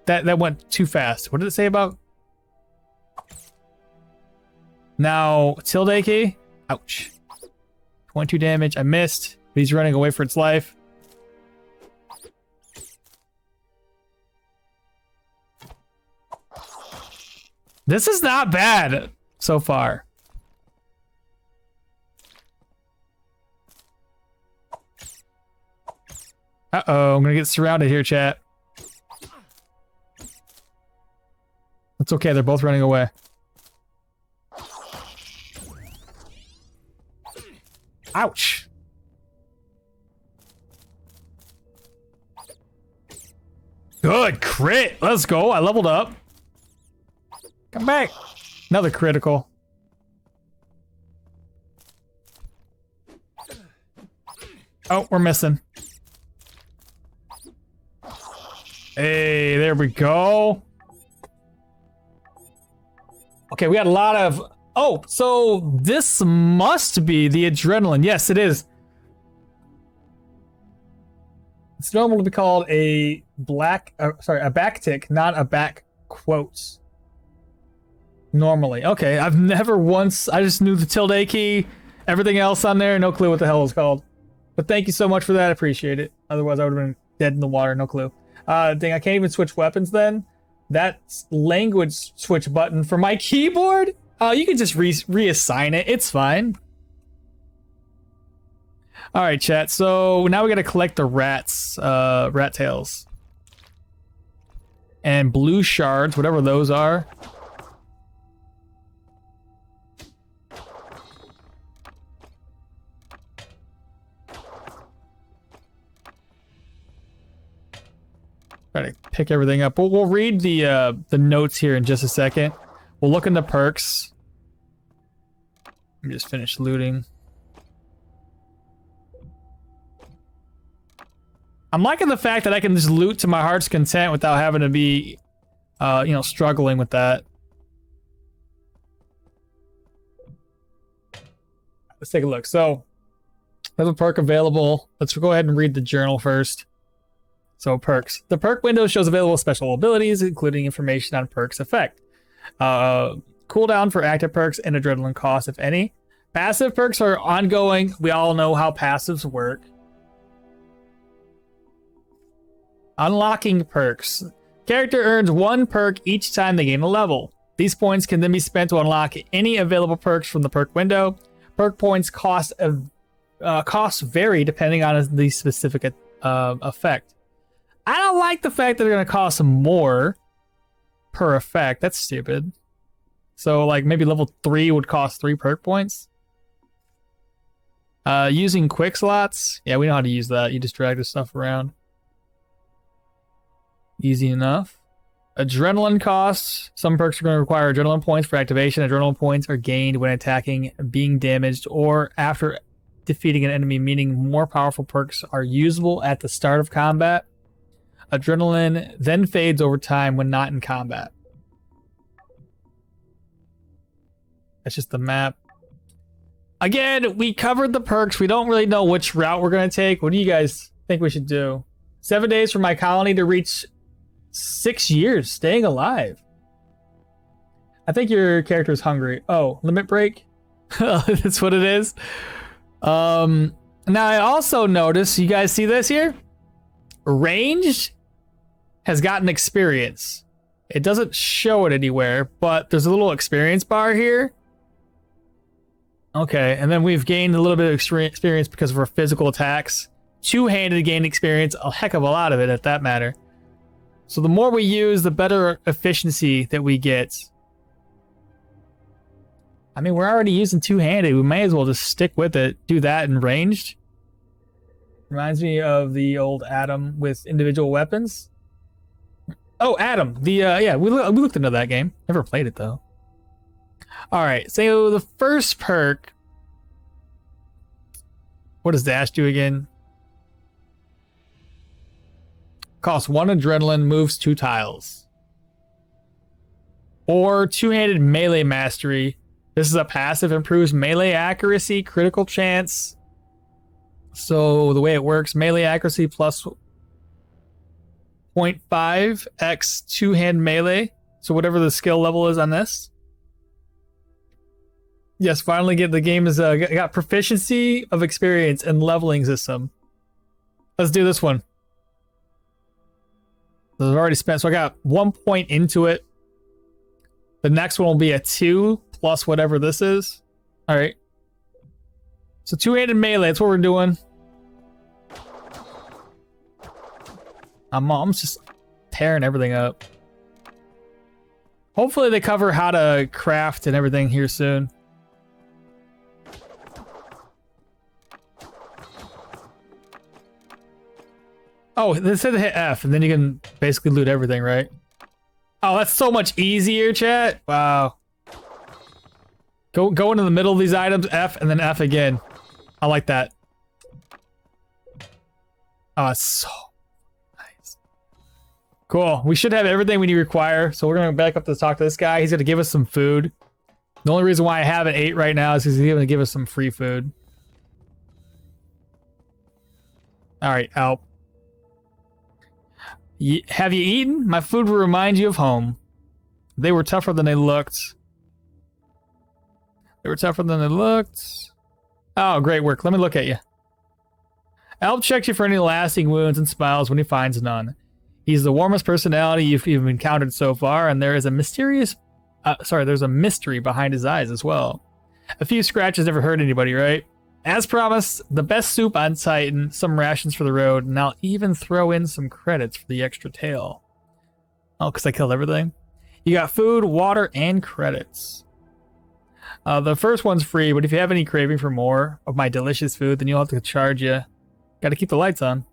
That went too fast. What did it say about? Now, tilde key. Ouch. 22 damage. I missed. But he's running away for its life. This is not bad so far. Uh-oh, I'm gonna get surrounded here, chat. It's okay, they're both running away. Ouch. Good crit. Let's go. I leveled up. Come back. Another critical. Oh, we're missing. Hey, there we go. Okay, we got a lot of... Oh, so this must be the adrenaline. Yes, it is. It's normal to be called a a backtick, not a back quotes. Normally. Okay, I've never once... I just knew the tilde key, everything else on there, no clue what the hell it's called. But thank you so much for that, I appreciate it. Otherwise I would have been dead in the water, no clue. Dang, I can't even switch weapons then? That's language switch button for my keyboard? You can just reassign it, it's fine. Alright, chat, so now we gotta collect the rats, rat tails. And blue shards, whatever those are. Try to pick everything up. We'll read the notes here in just a second. We'll look in the perks. Let me just finish looting. I'm liking the fact that I can just loot to my heart's content without having to be, struggling with that. Let's take a look. So, there's a perk available. Let's go ahead and read the journal first. So perks. The perk window shows available special abilities, including information on perks effect. Cooldown for active perks and adrenaline cost, if any. Passive perks are ongoing. We all know how passives work. Unlocking perks. Character earns 1 perk each time they gain a level. These points can then be spent to unlock any available perks from the perk window. Perk points costs vary depending on the specific effect. I don't like the fact that they're going to cost more per effect. That's stupid. So, like, maybe level 3 would cost 3 perk points. Using quick slots. Yeah, we know how to use that. You just drag this stuff around. Easy enough. Adrenaline costs. Some perks are going to require adrenaline points for activation. Adrenaline points are gained when attacking, being damaged, or after defeating an enemy, meaning more powerful perks are usable at the start of combat. Adrenaline then fades over time when not in combat. That's just the map. Again, we covered the perks. We don't really know which route we're going to take. What do you guys think we should do? 7 days for my colony to reach 6 years staying alive. I think your character is hungry. Oh, limit break? That's what it is. Now I also noticed, you guys see this here? Ranged has gotten experience. It doesn't show it anywhere, but there's a little experience bar here. Okay, and then we've gained a little bit of experience because of our physical attacks. Two-handed gain experience, a heck of a lot of it at that matter. So the more we use, the better efficiency that we get. I mean, we're already using two-handed. We may as well just stick with it. Do that in ranged. Reminds me of the old Adam with individual weapons. Oh, Adam. Yeah, we looked into that game. Never played it though. All right, so the first perk. What does dash do again? Costs 1 adrenaline, moves 2 tiles. Or two-handed melee mastery. This is a passive, improves melee accuracy, critical chance. So the way it works, melee accuracy plus 0.5x two-hand melee. So whatever the skill level is on this. Yes, finally the game is got proficiency of experience and leveling system. Let's do this one. So I've already spent, so I got 1 point into it. The next one will be a 2 plus whatever this is. All right. So two-handed melee, that's what we're doing. I'm just tearing everything up. Hopefully they cover how to craft and everything here soon. Oh, they said to hit F, and then you can basically loot everything, right? Oh, that's so much easier, chat. Wow. Go into the middle of these items, F, and then F again. I like that. Oh, it's so nice. Cool. We should have everything we need to require, so we're going to back up to talk to this guy. He's going to give us some food. The only reason why I have an 8 right now is because he's going to give us some free food. All right, Alp. Have you eaten? My food will remind you of home. They were tougher than they looked. They were tougher than they looked. Oh, great work. Let me look at you. Alp checks you for any lasting wounds and smiles when he finds none. He's the warmest personality you've encountered so far, and there is a there's a mystery behind his eyes as well. A few scratches never hurt anybody, right? As promised, the best soup on Titan, some rations for the road, and I'll even throw in some credits for the extra tail. Oh, because I killed everything? You got food, water, and credits. The first one's free, but if you have any craving for more of my delicious food, then you'll have to charge you. Gotta keep the lights on.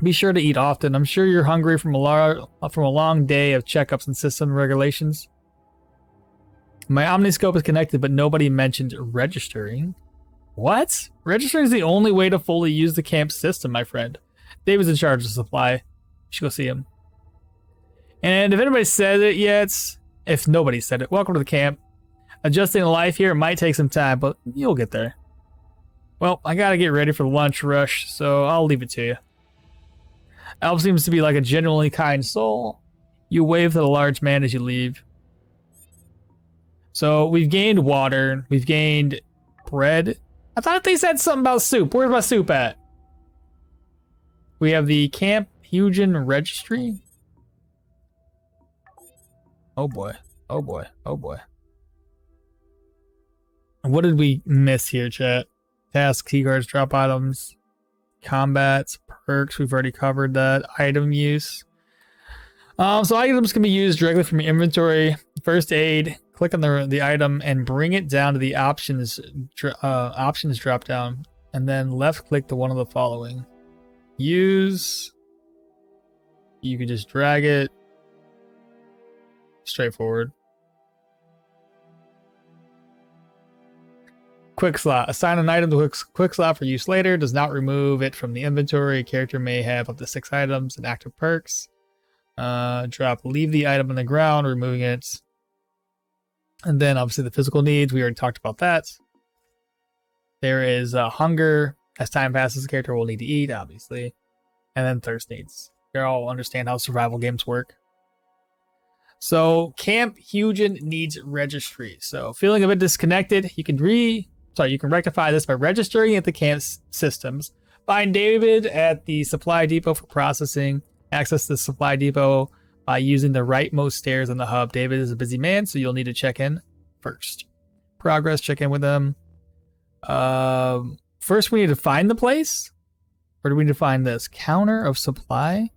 Be sure to eat often. I'm sure you're hungry from a long day of checkups and system regulations. My omniscope is connected, but nobody mentioned registering. What? Registering is the only way to fully use the camp system, my friend. David's in charge of the supply. You should go see him. And if anybody said it yet, if nobody said it, welcome to the camp. Adjusting to life here might take some time, but you'll get there. Well, I gotta get ready for the lunch rush, so I'll leave it to you. Alp seems to be like a genuinely kind soul. You wave to the large man as you leave. So we've gained water, we've gained bread. I thought they said something about soup. Where's my soup at? We have the Camp Hugen Registry. Oh boy. Oh boy. Oh boy. What did we miss here, chat? Tasks, keycards, drop items, combats, perks. We've already covered that. Item use. So items can be used directly from your inventory. First aid. Click on the item and bring it down to the options drop down, and then left click to one of the following. Use. You can just drag it. Straightforward. Quick slot. Assign an item to quick slot for use later. Does not remove it from the inventory. A character may have up to 6 items and active perks. Leave the item on the ground, removing it. And then obviously the physical needs, we already talked about that. There is hunger. As time passes, the character will need to eat, obviously. And then thirst needs. You all understand how survival games work. So Camp Hugen needs registry. So feeling a bit disconnected, you can rectify this by registering at the camp systems. Find David at the supply depot for processing. Access the supply depot by using the rightmost stairs in the hub. David is a busy man, so you'll need to check in first. Progress, check in with him. First we need to find the place. Or do we need to find this? Counter of supply?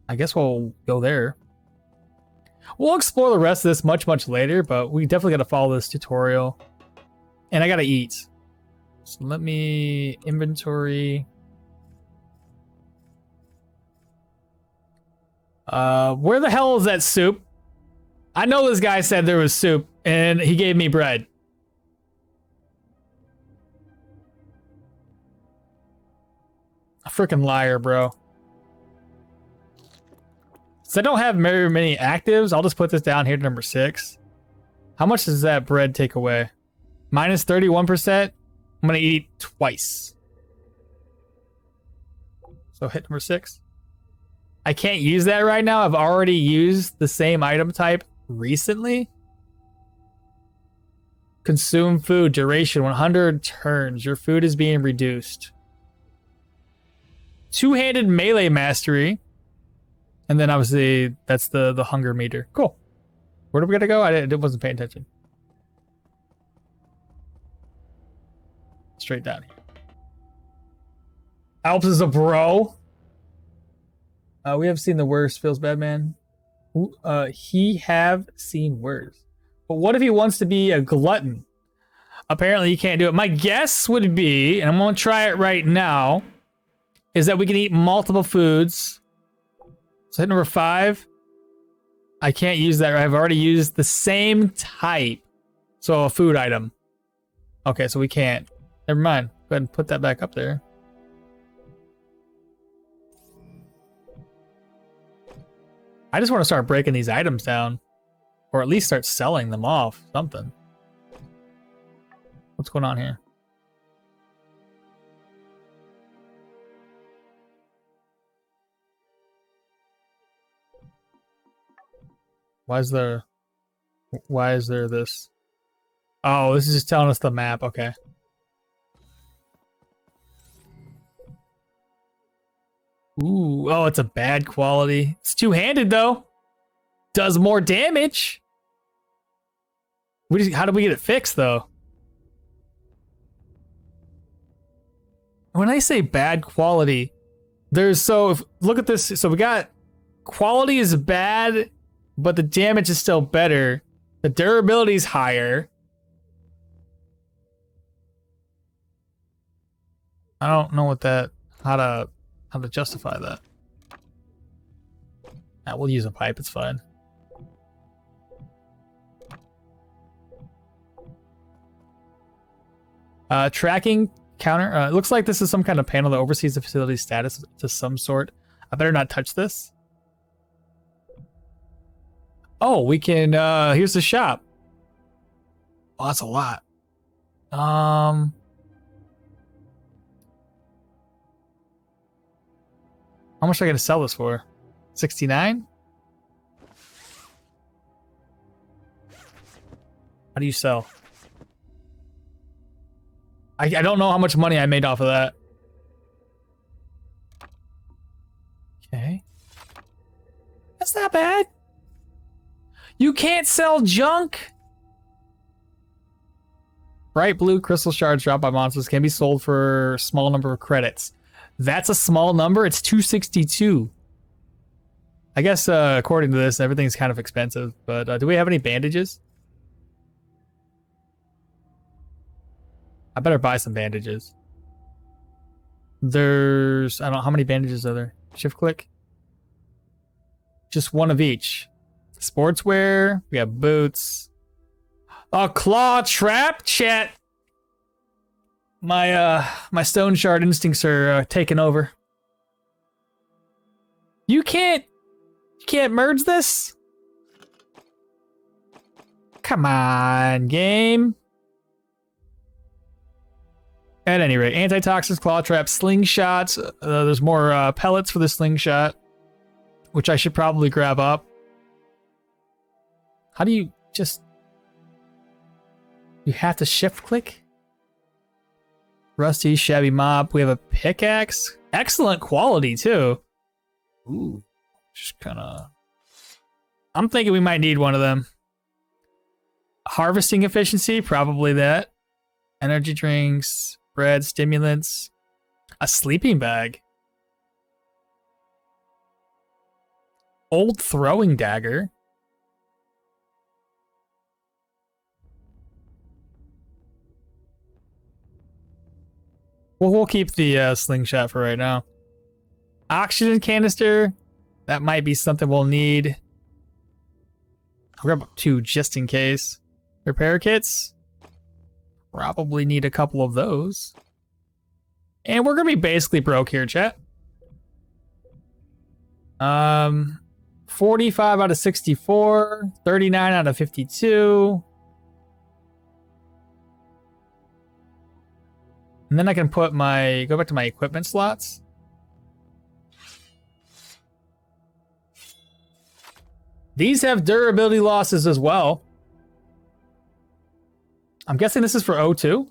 I guess we'll go there. We'll explore the rest of this much later, but we definitely got to follow this tutorial. And I got to eat. So let me inventory. Where the hell is that soup? I know this guy said there was soup and he gave me bread. A freaking liar, bro. Since I don't have very many actives, I'll just put this down here to number 6. How much does that bread take away? Minus 31%. I'm gonna eat twice. So hit number 6. I can't use that right now. I've already used the same item type recently. Consume food, duration 100 turns. Your food is being reduced. Two-handed melee mastery. And then obviously that's the hunger meter. Cool. Where do we gotta go? I wasn't paying attention. Straight down here. Alps is a bro. We have seen the worst. Feels bad, man. He have seen worse. But what if he wants to be a glutton? Apparently he can't do it. My guess would be, and I'm gonna try it right now, is that we can eat multiple foods. So hit number 5. I can't use that. I've already used the same type. So a food item. Okay, so we can't. Never mind. Go ahead and put that back up there. I just want to start breaking these items down. Or at least start selling them off. Something. What's going on here? Why is there this? Oh, this is just telling us the map. Okay. Ooh, oh, it's a bad quality. It's two-handed though. Does more damage. How do we get it fixed though? When I say bad quality, look at this. So we got quality is bad, but the damage is still better. The durability is higher. I don't know how to justify that. We'll use a pipe, it's fine. Tracking counter. It looks like this is some kind of panel that oversees the facility's status to some sort. I better not touch this. Oh, we can, here's the shop. Oh, that's a lot. How much am I gonna sell this for? 69? How do you sell? I don't know how much money I made off of that. Okay. That's not bad. You can't sell junk. Bright blue crystal shards dropped by monsters can be sold for a small number of credits. That's a small number. It's 262. I guess according to this, everything's kind of expensive. But do we have any bandages? I better buy some bandages. I don't know, how many bandages are there? Shift click. Just one of each. Sportswear. We have boots. A claw trap, chat. My stone shard instincts are taking over. You can't merge this? Come on, game. At any rate, antitoxins, claw traps, slingshots. There's more pellets for the slingshot, which I should probably grab up. How do you just... You have to shift click? Rusty, shabby mop. We have a pickaxe. Excellent quality, too. Ooh. Just kind of... I'm thinking we might need one of them. Harvesting efficiency, probably that. Energy drinks, bread, stimulants. A sleeping bag. Old throwing dagger. We'll keep the slingshot for right now. Oxygen canister. That might be something we'll need. I'll grab 2 just in case. Repair kits. Probably need a couple of those. And we're gonna be basically broke here, chat. 45 out of 64, 39 out of 52. And then I can put go back to my equipment slots. These have durability losses as well. I'm guessing this is for O2.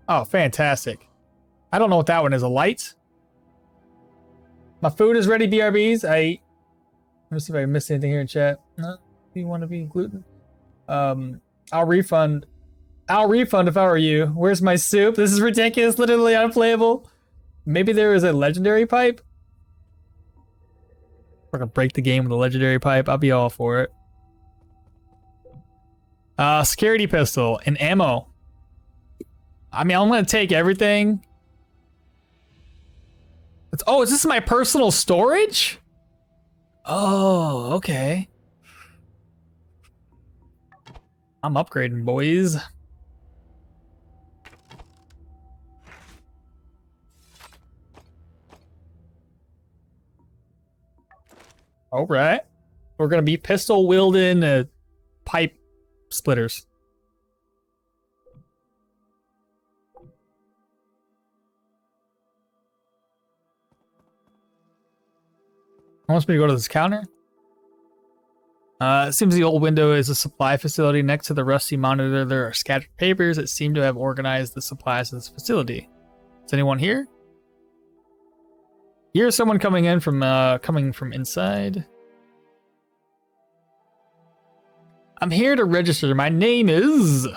Oh, fantastic. I don't know what that one is. A light? My food is ready, BRBs. I ate. Let me see if I missed anything here in chat. No, do you want to be gluten? I'll refund. I'll refund if I were you. Where's my soup? This is ridiculous. Literally unplayable. Maybe there is a legendary pipe. We're gonna break the game with a legendary pipe. I'll be all for it. Security pistol and ammo. I mean, I'm gonna take everything. Oh, is this my personal storage? Oh, okay. I'm upgrading, boys. All right. We're gonna be pistol wielding pipe splitters. Wants me to go to this counter? It seems the old window is a supply facility. Next to the rusty monitor, there are scattered papers that seem to have organized the supplies of this facility. Is anyone here? Here's someone coming in from inside. I'm here to register. My name is...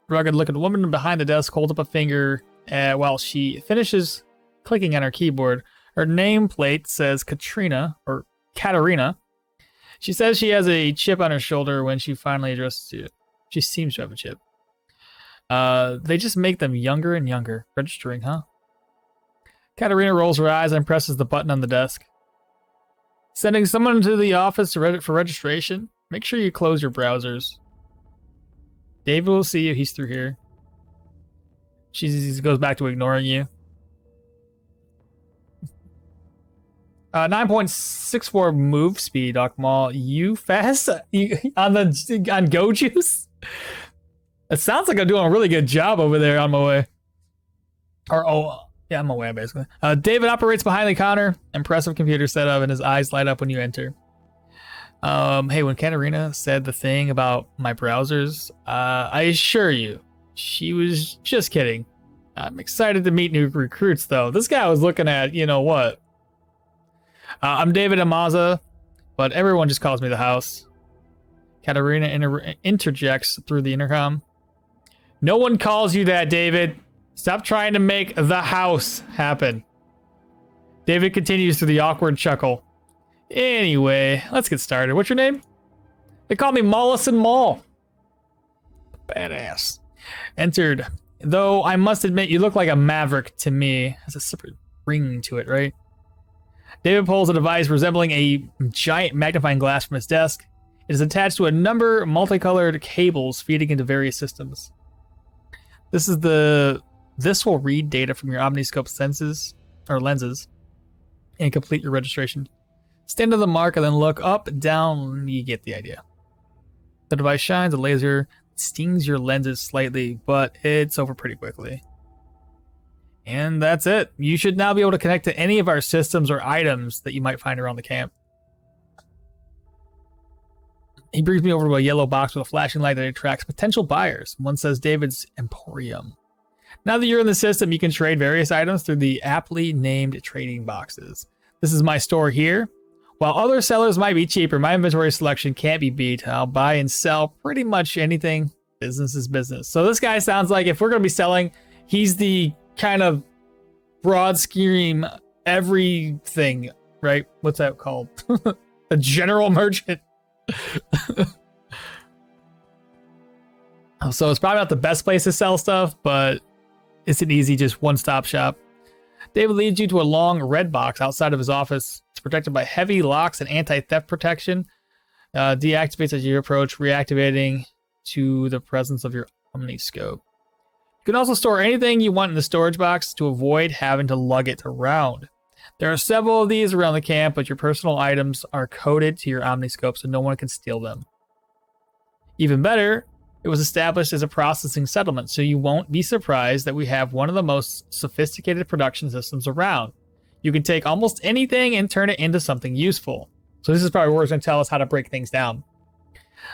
Rugged-looking woman behind the desk holds up a finger while she finishes clicking on her keyboard. Her nameplate says Katrina, or Katarina. She says she has a chip on her shoulder when she finally addresses you. She seems to have a chip. They just make them younger and younger. Registering, huh? Katarina rolls her eyes and presses the button on the desk. Sending someone to the office for registration? Make sure you close your browsers. David will see you. He's through here. She goes back to ignoring you. 9.64 move speed, okmall. You fast? On Go Juice? It sounds like I'm doing a really good job over there on my way. Yeah, I'm away, basically. David operates behind the counter. Impressive computer setup, and his eyes light up when you enter. Hey, when Katarina said the thing about my browsers, I assure you, she was just kidding. I'm excited to meet new recruits, though. This guy was looking at, you know what? I'm David Amaza, but everyone just calls me the house. Katarina interjects through the intercom. No one calls you that, David. Stop trying to make the house happen. David continues through the awkward chuckle. Anyway, let's get started. What's your name? They call me Mollison Mall. Badass. Entered. Though I must admit, you look like a maverick to me. Has a separate ring to it, right? David pulls a device resembling a giant magnifying glass from his desk. It is attached to a number of multicolored cables feeding into various systems. This will read data from your omniscope lenses and complete your registration. Stand on the mark and then look up, down, you get the idea. The device shines, a laser stings your lenses slightly, but it's over pretty quickly. And that's it. You should now be able to connect to any of our systems or items that you might find around the camp. He brings me over to a yellow box with a flashing light that attracts potential buyers. One says David's Emporium. Now that you're in the system, you can trade various items through the aptly named trading boxes. This is my store here. While other sellers might be cheaper, my inventory selection can't be beat. I'll buy and sell pretty much anything. Business is business. So this guy sounds like if we're going to be selling, he's the kind of broad scheme everything, right? What's that called? A general merchant. So it's probably not the best place to sell stuff, but it's an easy, just one-stop shop. David leads you to a long red box outside of his office. It's protected by heavy locks and anti-theft protection. Deactivates as you approach, reactivating to the presence of your omniscope. You can also store anything you want in the storage box to avoid having to lug it around. There are several of these around the camp, but your personal items are coded to your omniscope so no one can steal them. Even better, it was established as a processing settlement, so you won't be surprised that we have one of the most sophisticated production systems around. You can take almost anything and turn it into something useful. So this is probably where it's going to tell us how to break things down.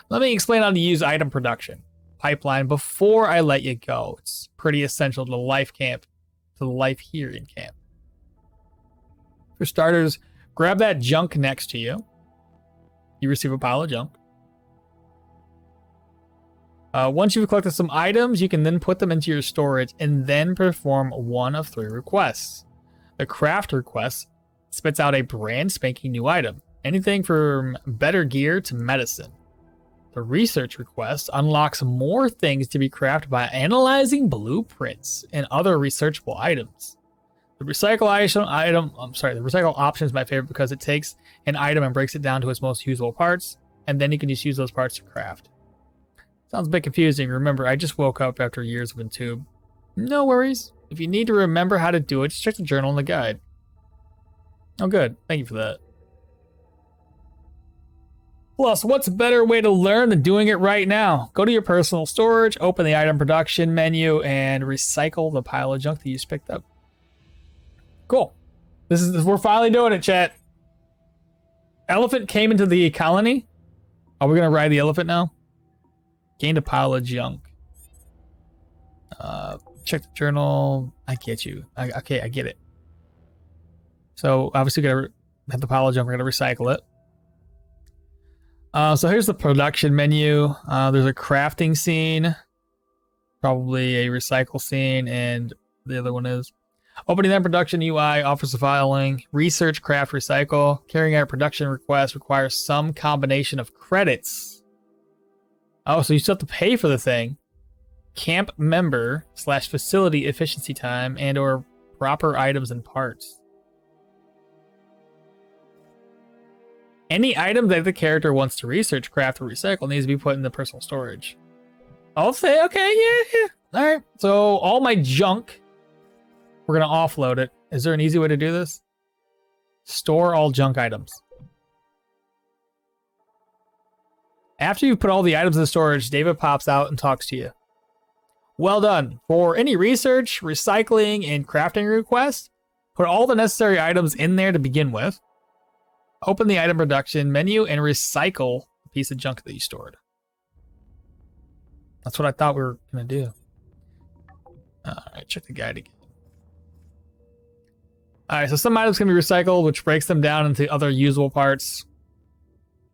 Let me explain how to use item production pipeline before I let you go. It's pretty essential to the life camp, to the life here in camp. For starters, grab that junk next to you. You receive a pile of junk. Once you've collected some items, you can then put them into your storage and then perform one of 3 requests. The craft request spits out a brand spanking new item, anything from better gear to medicine. The research request unlocks more things to be crafted by analyzing blueprints and other researchable items. The recycle option is my favorite because it takes an item and breaks it down to its most usable parts, and then you can just use those parts to craft. Sounds a bit confusing. Remember, I just woke up after years of Entube. No worries. If you need to remember how to do it, just check the journal and the guide. Oh, good. Thank you for that. Plus, what's a better way to learn than doing it right now? Go to your personal storage, open the item production menu, and recycle the pile of junk that you just picked up. Cool. We're finally doing it, chat. Elephant came into the colony. Are we gonna ride the elephant now? Gained a pile of junk. Check the journal. I get you. Okay, I get it. So obviously, we're gonna have the pile of junk. We're gonna recycle it. So here's the production menu. There's a crafting scene, probably a recycle scene, and the other one is opening that production UI offers the following: research, craft, recycle. Carrying out production request requires some combination of credits. Oh, so you still have to pay for the thing. Camp member / facility efficiency time and or proper items and parts. Any item that the character wants to research, craft, or recycle needs to be put in the personal storage. I'll say, okay, yeah. All right, so all my junk, we're going to offload it. Is there an easy way to do this? Store all junk items. After you put all the items in storage, David pops out and talks to you. Well done. For any research, recycling, and crafting requests, put all the necessary items in there to begin with. Open the item production menu and recycle the piece of junk that you stored. That's what I thought we were going to do. Alright, check the guide again. Alright, so some items can be recycled, which breaks them down into other usable parts.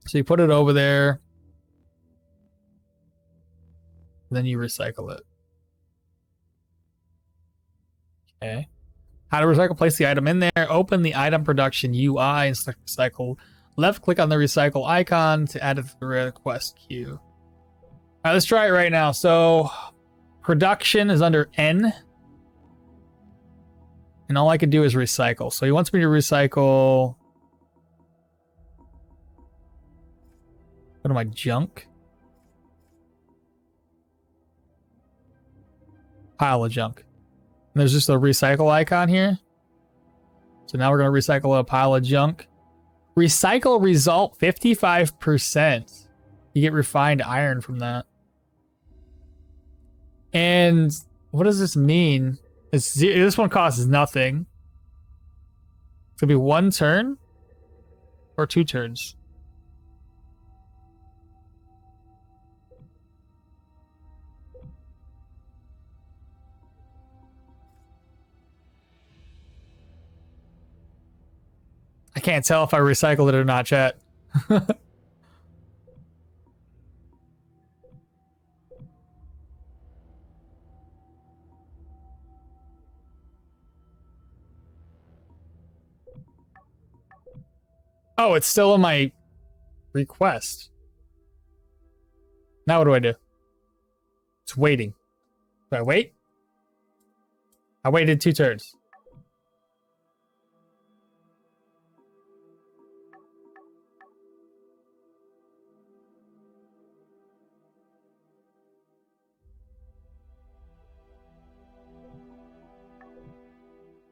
So you put it over there. Then you recycle it. Okay. How to recycle? Place the item in there. Open the item production UI and select recycle. Left click on the recycle icon to add it to the request queue. Alright, let's try it right now. So production is under N. And all I can do is recycle. So he wants me to recycle. Go to my junk. Pile of junk. And there's just a recycle icon here. So now we're going to recycle a pile of junk. Recycle result 55%. You get refined iron from that. And what does this mean? This one costs nothing. It's going to be 1 turn or 2 turns. I can't tell if I recycled it or not, chat. Oh, it's still in my request. Now what do I do? It's waiting. Do I wait? I waited 2 turns.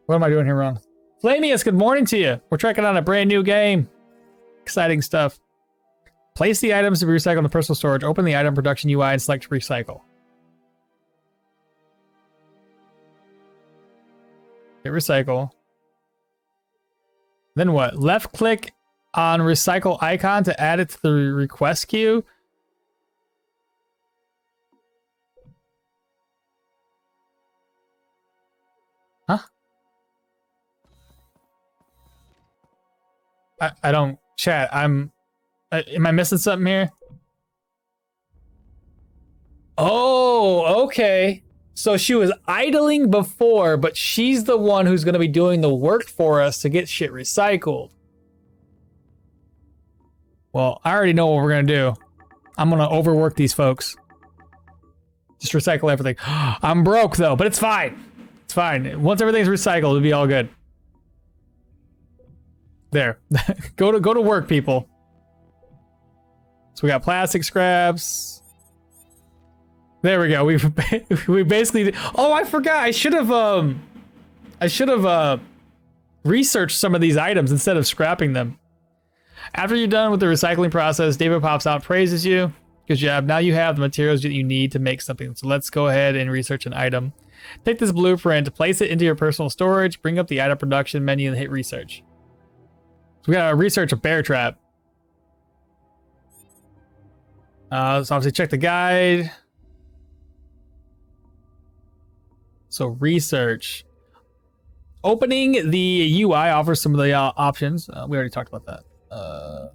What am I doing here wrong? Flamius, good morning to you. We're checking out a brand new game. Exciting stuff. Place the items to be recycled in the personal storage. Open the item production UI and select recycle. Hit recycle. Then what? Left click on recycle icon to add it to the request queue. Huh? I don't chat. Am I missing something here? Oh, okay. So she was idling before, but she's the one who's going to be doing the work for us to get shit recycled. Well, I already know what we're going to do. I'm going to overwork these folks. Just recycle everything. I'm broke though, but it's fine. It's fine. Once everything's recycled, it'll be all good. There. go to work, people. So we got plastic scraps. There we go. We basically. Oh, I forgot. I should have researched some of these items instead of scrapping them. After you're done with the recycling process, David pops out, praises you. Good job. Now you have the materials that you need to make something. So let's go ahead and research an item. Take this blueprint, place it into your personal storage, bring up the item production menu, and hit research. So we gotta research a bear trap. So obviously check the guide. So research. Opening the UI offers some of the options. We already talked about that.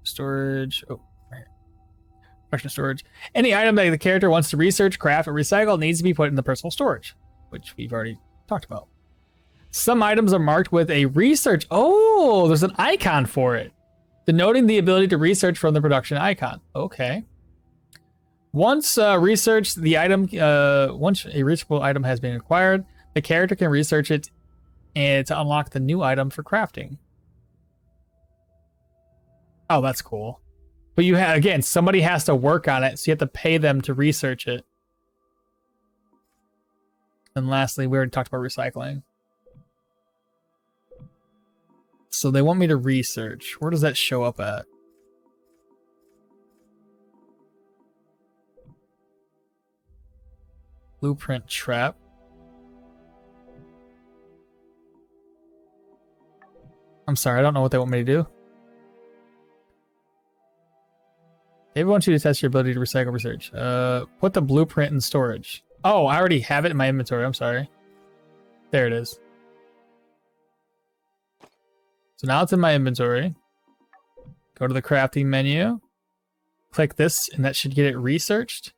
Storage. Oh, right here. Production storage. Any item that the character wants to research, craft, or recycle needs to be put in the personal storage, which we've already talked about. Some items are marked with a research. Oh, there's an icon for it, denoting the ability to research from the production icon. Okay. Once researched the item, once a reachable item has been acquired, the character can research it and to unlock the new item for crafting. Oh, that's cool. But you have, again, somebody has to work on it, so you have to pay them to research it. And lastly, we already talked about recycling. So they want me to research. Where does that show up at? Blueprint trap. I'm sorry, I don't know what they want me to do. David wants you to test your ability to recycle research. Put the blueprint in storage. Oh, I already have it in my inventory. I'm sorry. There it is. So now it's in my inventory. Go to the crafting menu. Click this, and that should get it researched.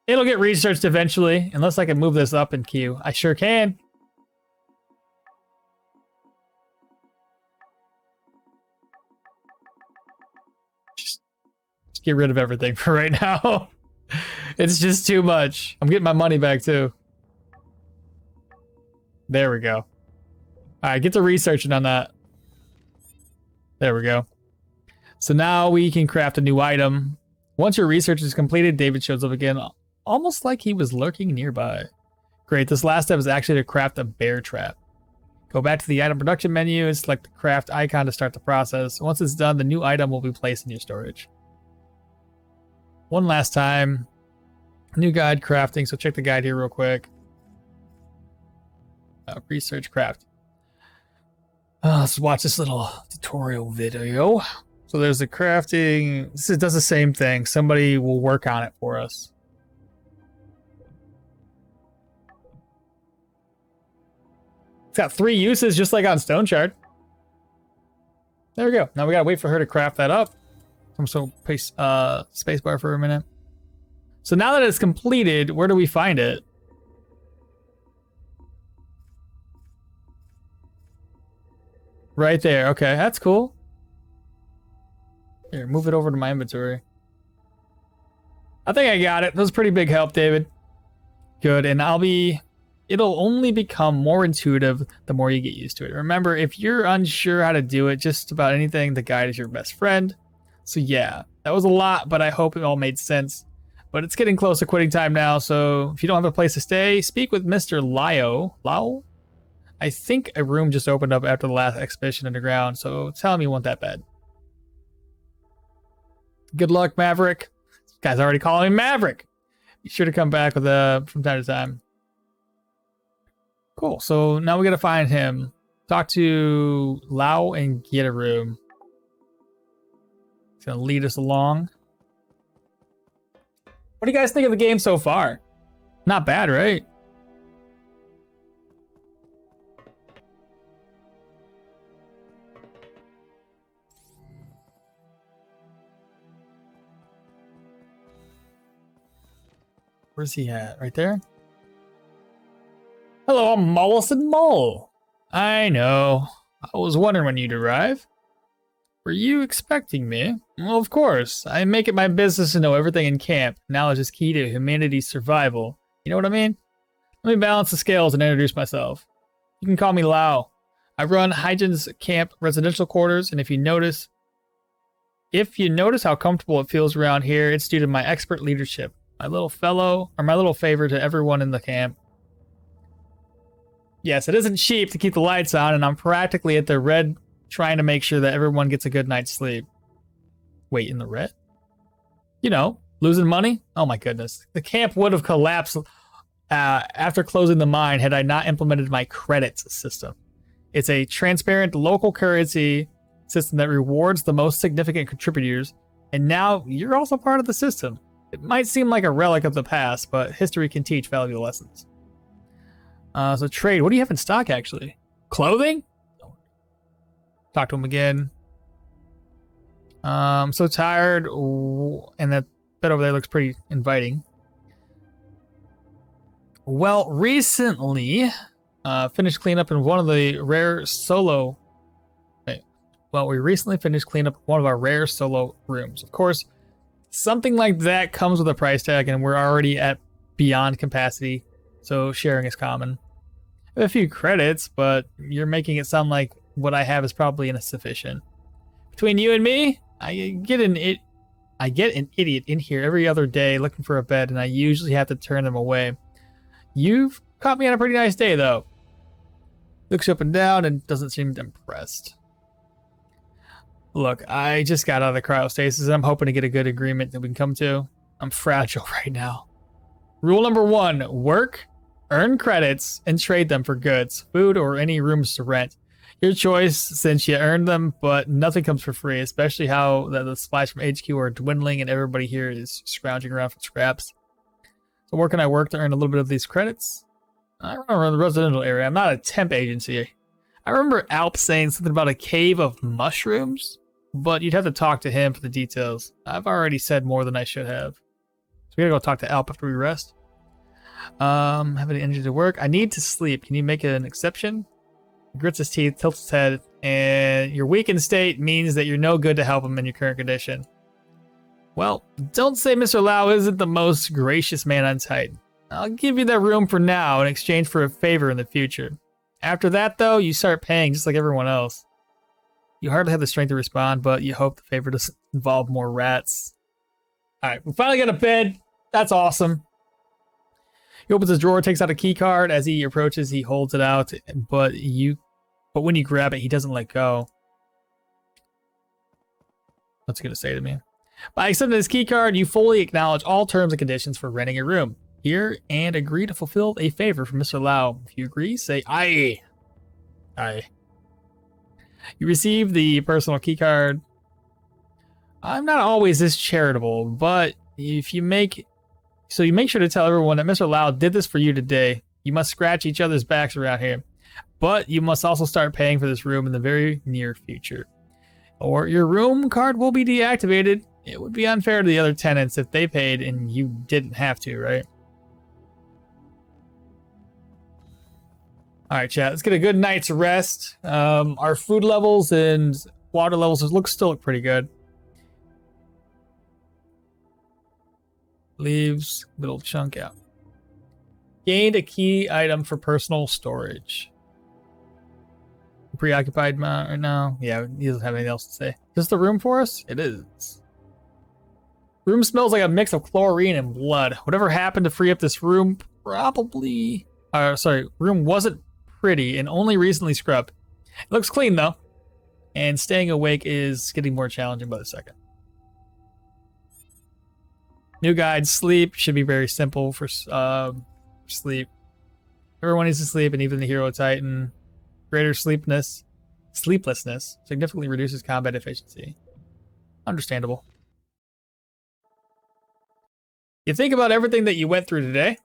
It'll get researched eventually, unless I can move this up in queue. I sure can. Just get rid of everything for right now. It's just too much. I'm getting my money back too. There we go. All right, get to researching on that. There we go. So now we can craft a new item. Once your research is completed, David shows up again, almost like he was lurking nearby. Great, this last step is actually to craft a bear trap. Go back to the item production menu and select the craft icon to start the process. Once it's done, the new item will be placed in your storage. One last time. New guide crafting, so check the guide here real quick. Research craft. Let's watch this little tutorial video. So there's the crafting. This does the same thing. Somebody will work on it for us. It's got 3 uses, just like on Stone Shard. There we go. Now we gotta wait for her to craft that up. I'm so paste spacebar for a minute. So now that it's completed, where do we find it? Right there. Okay, that's cool. Here, move it over to my inventory. I think I got it. That was pretty big help, David. good, and it'll only become more intuitive the more you get used to it. Remember, if you're unsure how to do it, just about anything, the guide is your best friend. So yeah, that was a lot, but I hope it all made sense. But it's getting close to quitting time now, so if you don't have a place to stay, speak with Mr. Lau? I think a room just opened up after the last expedition underground, so tell him you want that bed. Good luck, Maverick. This guy's already calling me Maverick. Be sure to come back with from time to time. Cool, so now we gotta find him. Talk to Lau and get a room. He's gonna lead us along. What do you guys think of the game so far? Not bad, right? Where's he at? Right there? Hello, I'm Mollison Mole. I know. I was wondering when you'd arrive. Were you expecting me? Well, of course. I make it my business to know everything in camp. Knowledge is key to humanity's survival. You know what I mean? Let me balance the scales and introduce myself. You can call me Lau. I run Hygen's camp residential quarters, and if you notice how comfortable it feels around here, it's due to my expert leadership. My little favor to everyone in the camp. Yes, it isn't cheap to keep the lights on, and I'm practically at the red trying to make sure that everyone gets a good night's sleep. Wait, in the red? You know, losing money? Oh my goodness. The camp would have collapsed after closing the mine had I not implemented my credits system. It's a transparent local currency system that rewards the most significant contributors, and now you're also part of the system. It might seem like a relic of the past, but history can teach valuable lessons. So trade, what do you have in stock actually? Clothing? Talk to him again. So tired, and that bed over there looks pretty inviting. Well, recently, finished cleanup in one of the rare solo. We recently finished cleanup one of our rare solo rooms. Of course, something like that comes with a price tag, and we're already at beyond capacity, so sharing is common. I have a few credits, but you're making it sound like what I have is probably insufficient. Between you and me, I get an idiot in here every other day looking for a bed, and I usually have to turn them away. You've caught me on a pretty nice day, though. Looks up and down and doesn't seem impressed. Look, I just got out of the cryostasis, and I'm hoping to get a good agreement that we can come to. I'm fragile right now. Rule number 1, work, earn credits, and trade them for goods, food, or any rooms to rent. Your choice since you earned them, but nothing comes for free, especially how the supplies from HQ are dwindling and everybody here is scrounging around for scraps. So where can I work to earn a little bit of these credits? I remember in the residential area. I'm not a temp agency. I remember Alp saying something about a cave of mushrooms, but you'd have to talk to him for the details. I've already said more than I should have. So we gotta go talk to Alp after we rest. Have any energy to work? I need to sleep. Can you make an exception? He grits his teeth, tilts his head, and your weakened state means that you're no good to help him in your current condition. Well, don't say Mr. Lau isn't the most gracious man on Titan. I'll give you that room for now in exchange for a favor in the future. After that, though, you start paying just like everyone else. You hardly have the strength to respond, but you hope the favor doesn't involve more rats. Alright, we finally got a bed. That's awesome. He opens his drawer, takes out a key card. As he approaches, he holds it out, but when you grab it, he doesn't let go. What's he gonna say to me? By accepting this key card, you fully acknowledge all terms and conditions for renting a room here and agree to fulfill a favor from Mr. Lau. If you agree, say aye. Aye. You receive the personal key card. I'm not always this charitable, but if you make sure to tell everyone that Mr. Lau did this for you today. You must scratch each other's backs around here, but you must also start paying for this room in the very near future, or your room card will be deactivated. It would be unfair to the other tenants if they paid and you didn't have to, right? All right, chat. Let's get a good night's rest. Our food levels and water levels still look pretty good. Leaves little chunk out. Gained a key item for personal storage. Preoccupied right now? Yeah, he doesn't have anything else to say. Is this the room for us? It is. Room smells like a mix of chlorine and blood. Whatever happened to free up this room probably... room wasn't pretty and only recently scrubbed. It looks clean though. And staying awake is getting more challenging by the second. New guide, sleep. Should be very simple for sleep. Everyone needs to sleep, and even the hero titan. Greater sleeplessness significantly reduces combat efficiency. Understandable. You think about everything that you went through today.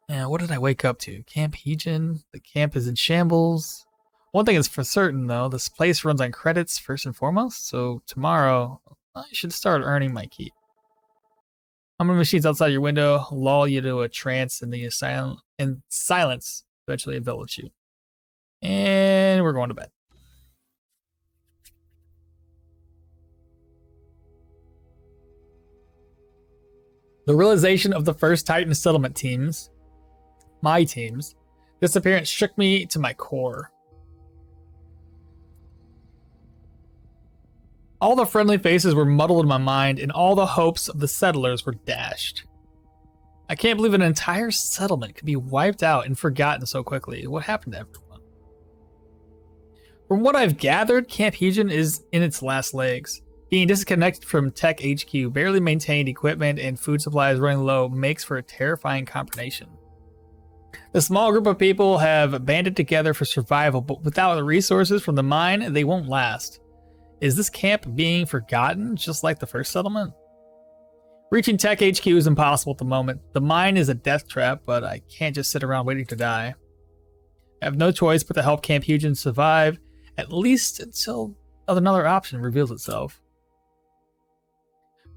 Yeah, what did I wake up to? Camp Heejin. The camp is in shambles. One thing is for certain, though. This place runs on credits first and foremost. So tomorrow, I should start earning my keep. How many machines outside your window lull you to a trance in the silence eventually envelops you. And we're going to bed. The realization of the first Titan settlement teams, my team's disappearance shook me to my core. All the friendly faces were muddled in my mind, and all the hopes of the settlers were dashed. I can't believe an entire settlement could be wiped out and forgotten so quickly. What happened to everyone? From what I've gathered, Camp Heejin is in its last legs. Being disconnected from Tech HQ, barely maintained equipment, and food supplies running low makes for a terrifying combination. The small group of people have banded together for survival, but without the resources from the mine, they won't last. Is this camp being forgotten, just like the first settlement? Reaching Tech HQ is impossible at the moment. The mine is a death trap, but I can't just sit around waiting to die. I have no choice but to help Camp Heejin survive, at least until another option reveals itself.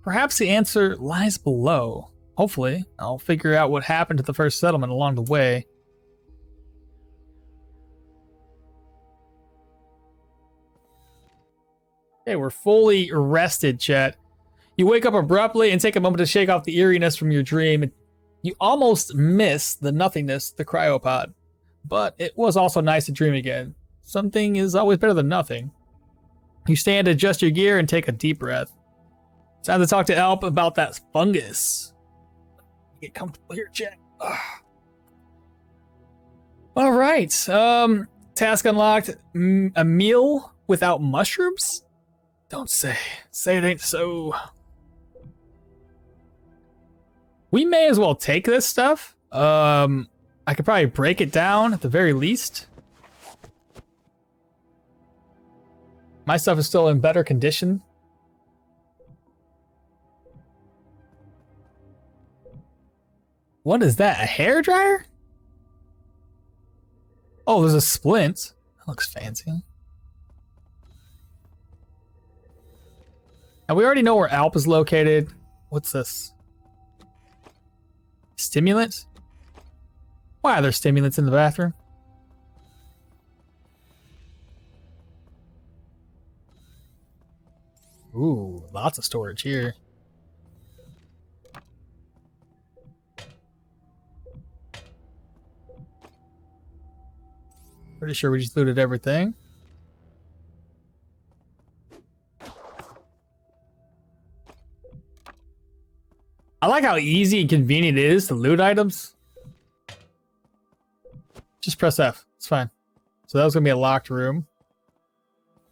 Perhaps the answer lies below. Hopefully, I'll figure out what happened to the first settlement along the way. Okay, we're fully rested, chat. You wake up abruptly and take a moment to shake off the eeriness from your dream. You almost miss the nothingness, the cryopod. But it was also nice to dream again. Something is always better than nothing. You stand to adjust your gear and take a deep breath. Time to talk to Alp about that fungus. Get comfortable here, chat. All right. Task unlocked. A meal without mushrooms? Don't say. Say it ain't so. We may as well take this stuff. I could probably break it down at the very least. My stuff is still in better condition. What is that? A hairdryer? Oh, there's a splint. That looks fancy. And we already know where Alp is located. What's this? Stimulant? Why are there stimulants in the bathroom? Ooh, lots of storage here. Pretty sure we just looted everything. I like how easy and convenient it is to loot items. Just press F. It's fine. So that was going to be a locked room.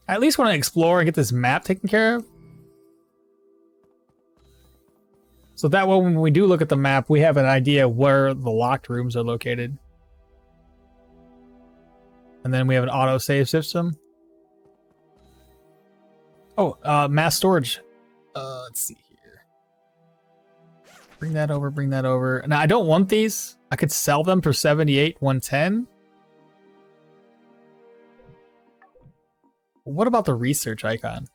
I at least want to explore and get this map taken care of. So that way when we do look at the map, we have an idea where the locked rooms are located. And then we have an auto-save system. Oh, mass storage. Let's see here. Bring that over, bring that over. Now, I don't want these. I could sell them for 78, 110. What about the research icon?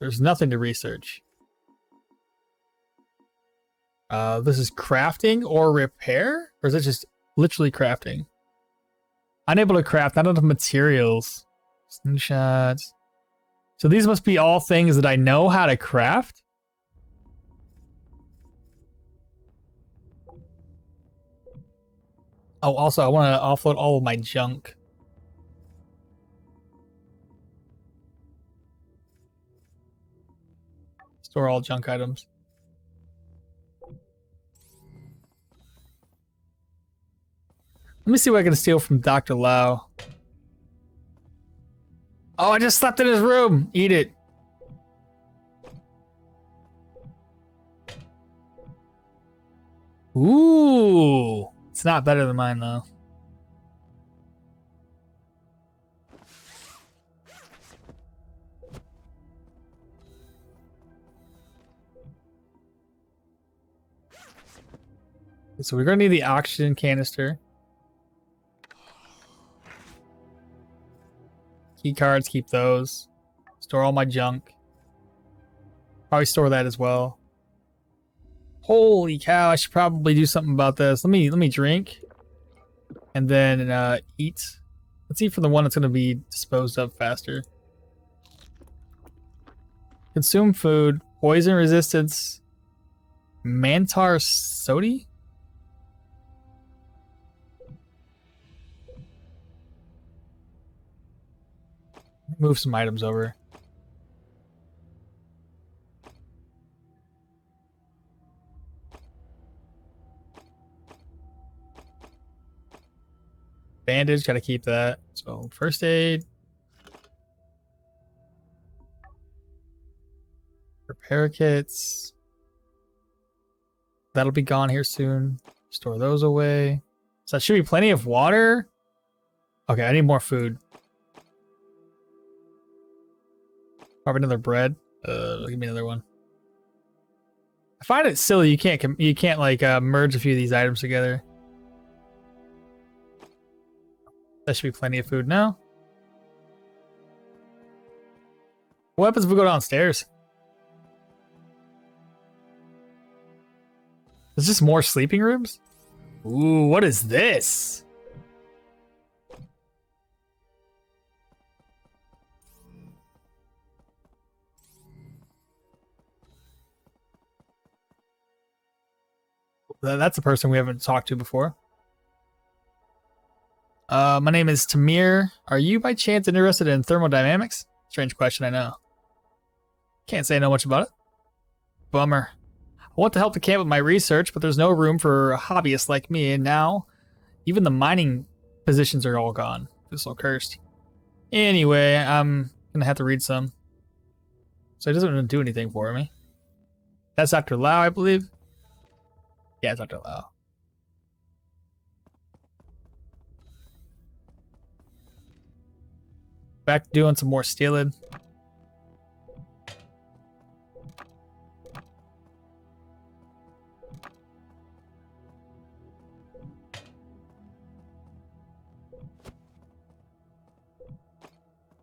There's nothing to research. This is crafting or repair? Or is it just literally crafting? Unable to craft, not enough materials. Snapshots. So these must be all things that I know how to craft? Oh, also, I want to offload all of my junk. Store all junk items. Let me see what I can steal from Dr. Lau. Oh, I just slept in his room. Eat it. Ooh. It's not better than mine, though. So we're going to need the oxygen canister. Key cards, keep those. Store all my junk. Probably store that as well. Holy cow, I should probably do something about this. Let me drink. And then eat. Let's eat for the one that's going to be disposed of faster. Consume food. Poison resistance. Mantar sodi? Move some items over. Bandage, gotta keep that. So first aid. Repair kits. That'll be gone here soon. Store those away. So that should be plenty of water. Okay, I need more food. Probably another bread. Give me another one. I find it silly you can't like merge a few of these items together. That should be plenty of food now. What happens if we go downstairs? There's just more sleeping rooms? Ooh, what is this? That's a person we haven't talked to before. My name is Tamir. Are you by chance interested in thermodynamics? Strange question, I know. Can't say I know much about it. Bummer. I want to help the camp with my research, but there's no room for hobbyists like me, and now even the mining positions are all gone. It's so cursed. Anyway, I'm gonna have to read some. So it doesn't really do anything for me. That's Dr. Lau, I believe. Yeah, it's Dr. Lau. Back to doing some more stealing.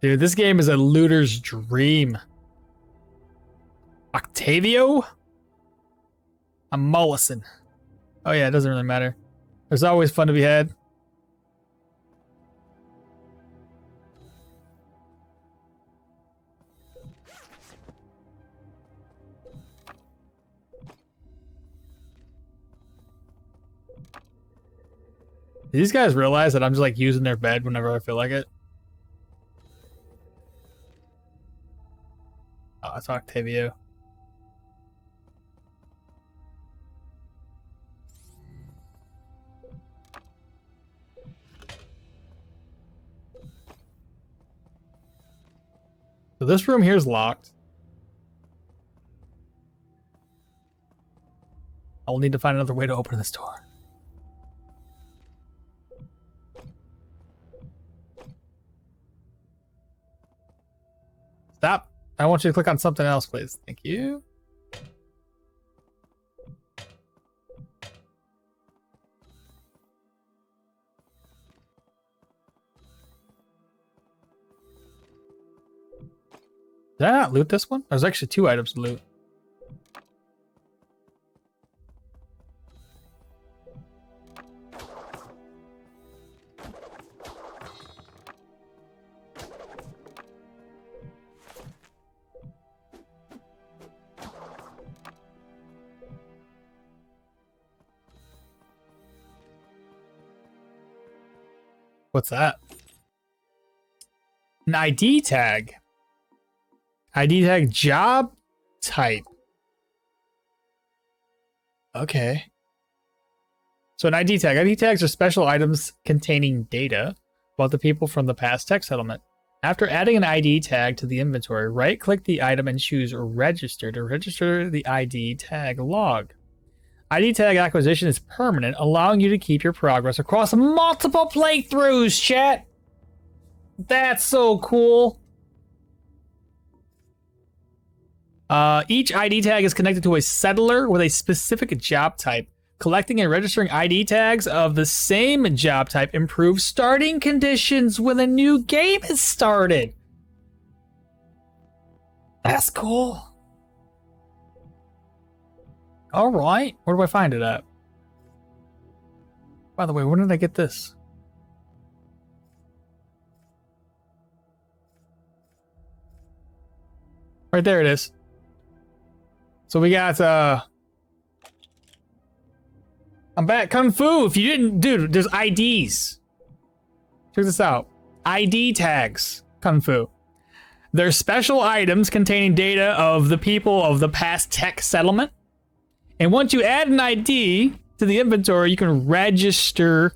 Dude, this game is a looter's dream. Octavio? I'm Mollison. Oh yeah, it doesn't really matter. There's always fun to be had. Do these guys realize that I'm just like using their bed whenever I feel like it? Oh, it's Octavio. So this room here is locked. I will need to find another way to open this door. Stop. I want you to click on something else, please. Thank you. Did I not loot this one? There's actually 2 items to loot. What's that? An ID tag. ID tag job type. Okay. So an ID tag. ID tags are special items containing data about the people from the past tech settlement. After adding an ID tag to the inventory, right-click the item and choose Register to register the ID tag log. ID tag acquisition is permanent, allowing you to keep your progress across multiple playthroughs, chat. That's so cool. Each ID tag is connected to a settler with a specific job type. Collecting and registering ID tags of the same job type improves starting conditions when a new game is started. That's cool. All right, where do I find it at? By the way, when did I get this? Right there it is. So we got I'm back. Kung Fu, if you didn't, dude, there's IDs. Check this out. ID tags, Kung Fu. They're special items containing data of the people of the past tech settlement. And once you add an ID to the inventory, you can register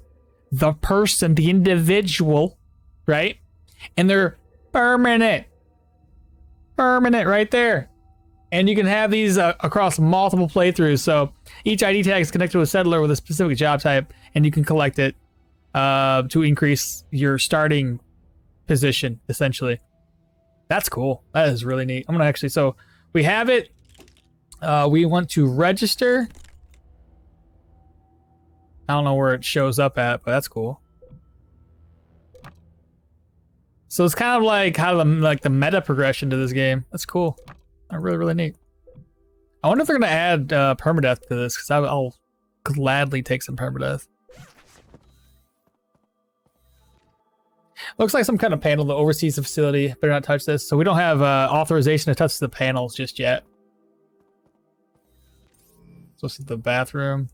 the person, the individual, right? And they're permanent. Permanent right there. And you can have these across multiple playthroughs. So each ID tag is connected to a settler with a specific job type, and you can collect it to increase your starting position, essentially. That's cool. That is really neat. I'm gonna actually, so we have it. We want to register. I don't know where it shows up at, but that's cool. So it's kind of like how the meta progression to this game. That's cool. Really, really neat. I wonder if they're gonna add permadeath to this, because I'll gladly take some permadeath. Looks like some kind of panel that oversees the facility. Better not touch this. So we don't have authorization to touch the panels just yet. So this is the bathroom.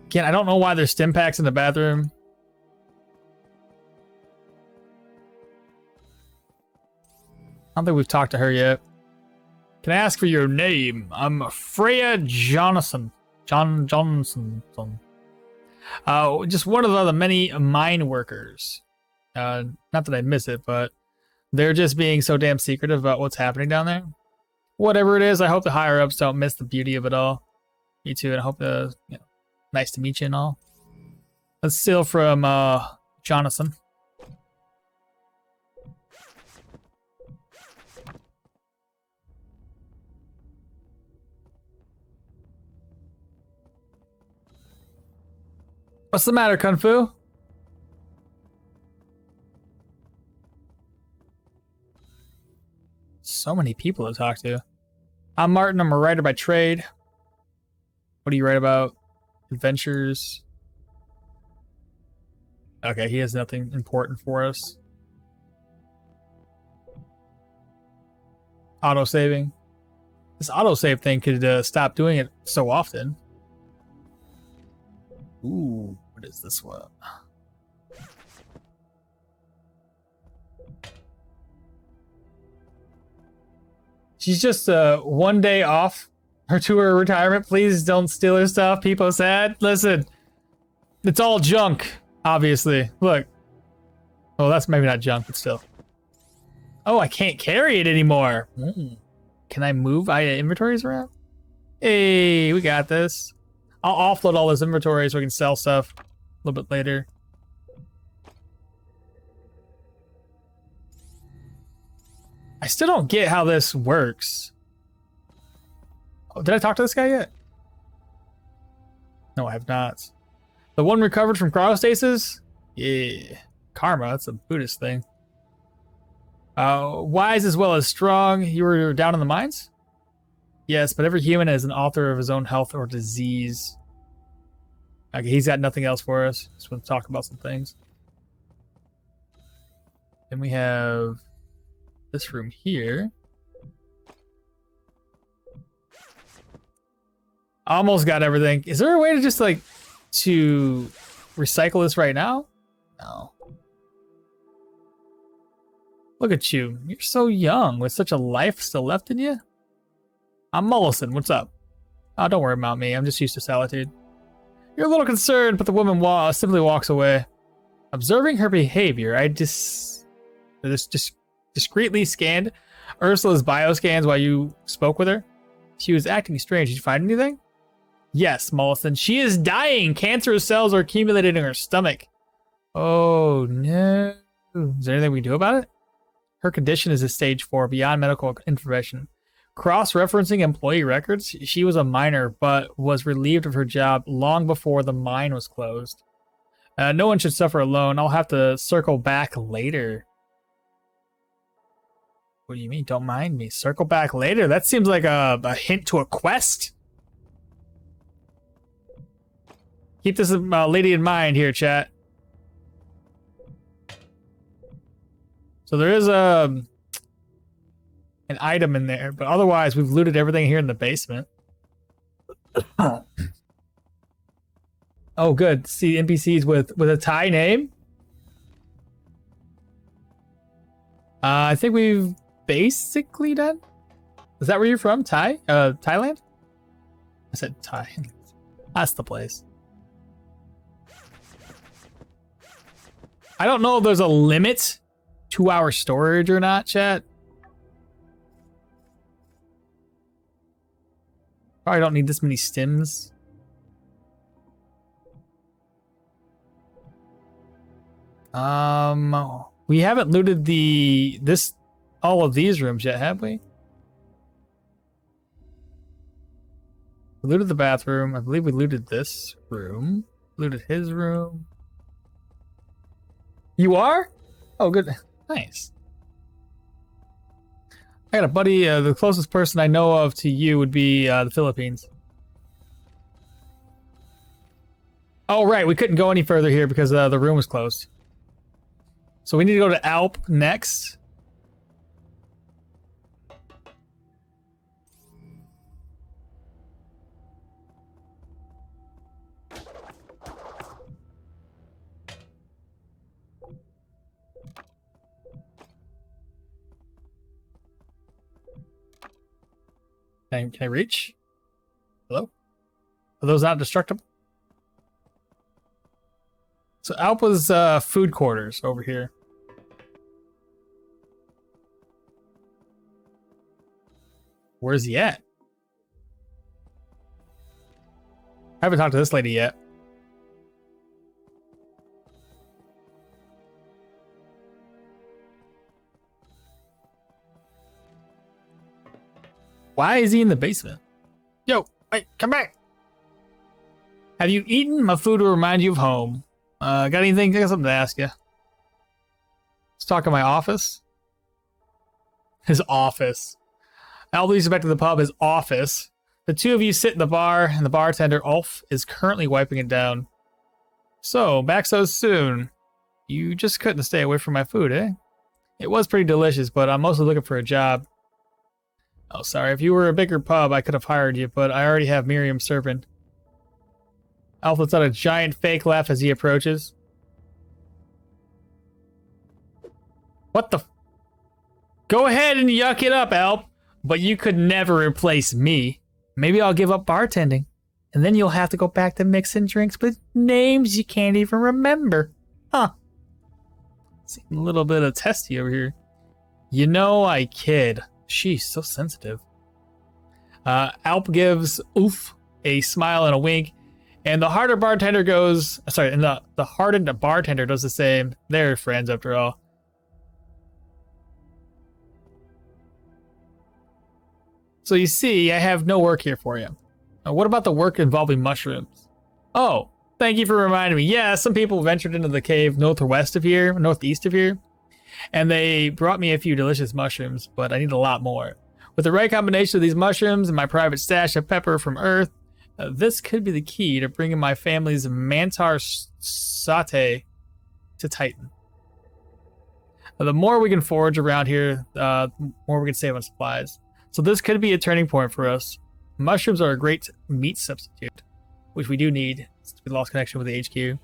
Again, I don't know why there's stim packs in the bathroom. I don't think we've talked to her yet. Can I ask for your name? I'm Freya Johnson. Johnson. Just one of the many mine workers. Not that I miss it, but they're just being so damn secretive about what's happening down there. Whatever it is, I hope the higher ups don't miss the beauty of it all. Me too, and I hope nice to meet you and all. Let's steal from Jonathan. What's the matter, Kung Fu? So many people to talk to. I'm Martin. I'm a writer by trade. What do you write about? Adventures. Okay, he has nothing important for us. Auto-saving. This autosave thing could stop doing it so often. Ooh, what is this one? She's just one day off her tour retirement. Please don't steal her stuff. People said, listen, it's all junk, obviously. Look. Oh, that's maybe not junk, but still. Oh, I can't carry it anymore. Can I move inventories around? Hey, we got this. I'll offload all this inventory so we can sell stuff a little bit later. I still don't get how this works. Oh, did I talk to this guy yet? No, I have not. The one recovered from cryostasis? Yeah. Karma, that's a Buddhist thing. Wise as well as strong. You were down in the mines? Yes, but every human is an author of his own health or disease. Okay, he's got nothing else for us. Just want to talk about some things. Then we have this room here. Almost got everything. Is there a way to just like to recycle this right now? No. Look at you. You're so young with such a life still left in you. I'm Mollison. What's up? Oh, don't worry about me. I'm just used to solitude. You're a little concerned, but the woman simply walks away. Observing her behavior, I just discreetly scanned Ursula's bioscans while you spoke with her. She was acting strange. Did you find anything? Yes, Mollison. She is dying. Cancerous cells are accumulated in her stomach. Oh, no. Is there anything we can do about it? Her condition is a stage 4, beyond medical information. Cross-referencing employee records, she was a minor, but was relieved of her job long before the mine was closed. No one should suffer alone. I'll have to circle back later. What do you mean? Don't mind me. Circle back later? That seems like a hint to a quest. Keep this lady in mind here, chat. So there is an item in there, but otherwise we've looted everything here in the basement. Oh, good. See NPCs with a Thai name. I think we've basically done. Is that where you're from? Thailand? I said Thai. That's the place. I don't know if there's a limit to our storage or not, chat. Probably don't need this many stims. We haven't looted all of these rooms yet, have we? We looted the bathroom. I believe we looted this room. Looted his room. You are? Oh, good. Nice. I got a buddy. The closest person I know of to you would be the Philippines. Oh, right. We couldn't go any further here because the room was closed. So we need to go to Alp next. Can I reach? Hello? Are those not destructible? So Alp was food quarters over here. Where's he at? I haven't talked to this lady yet. Why is he in the basement? Yo, wait, come back. Have you eaten? My food will remind you of home. Got anything? I got something to ask you. Let's talk in my office. His office. Al leads you back to the pub, his office. The two of you sit in the bar, and the bartender, Ulf, is currently wiping it down. So, back so soon. You just couldn't stay away from my food, eh? It was pretty delicious, but I'm mostly looking for a job. Oh, sorry. If you were a bigger pub, I could have hired you, but I already have Miriam serving. Alf lets out a giant fake laugh as he approaches. What the? Go ahead and yuck it up, Alp. But you could never replace me. Maybe I'll give up bartending. And then you'll have to go back to mixing drinks with names you can't even remember. Huh. Seem a little bit of testy over here. You know I kid. She's so sensitive. Alp gives Oof a smile and a wink. And the hardened bartender goes... Sorry, and the hardened bartender does the same. They're friends after all. So you see, I have no work here for you. What about the work involving mushrooms? Oh, thank you for reminding me. Yeah, some people ventured into the cave northwest of here, northeast of here. And they brought me a few delicious mushrooms, but I need a lot more. With the right combination of these mushrooms and my private stash of pepper from Earth, this could be the key to bringing my family's mantar satay to Titan. The more we can forage around here, the more we can save on supplies. So this could be a turning point for us. Mushrooms are a great meat substitute, which we do need since we lost connection with the HQ.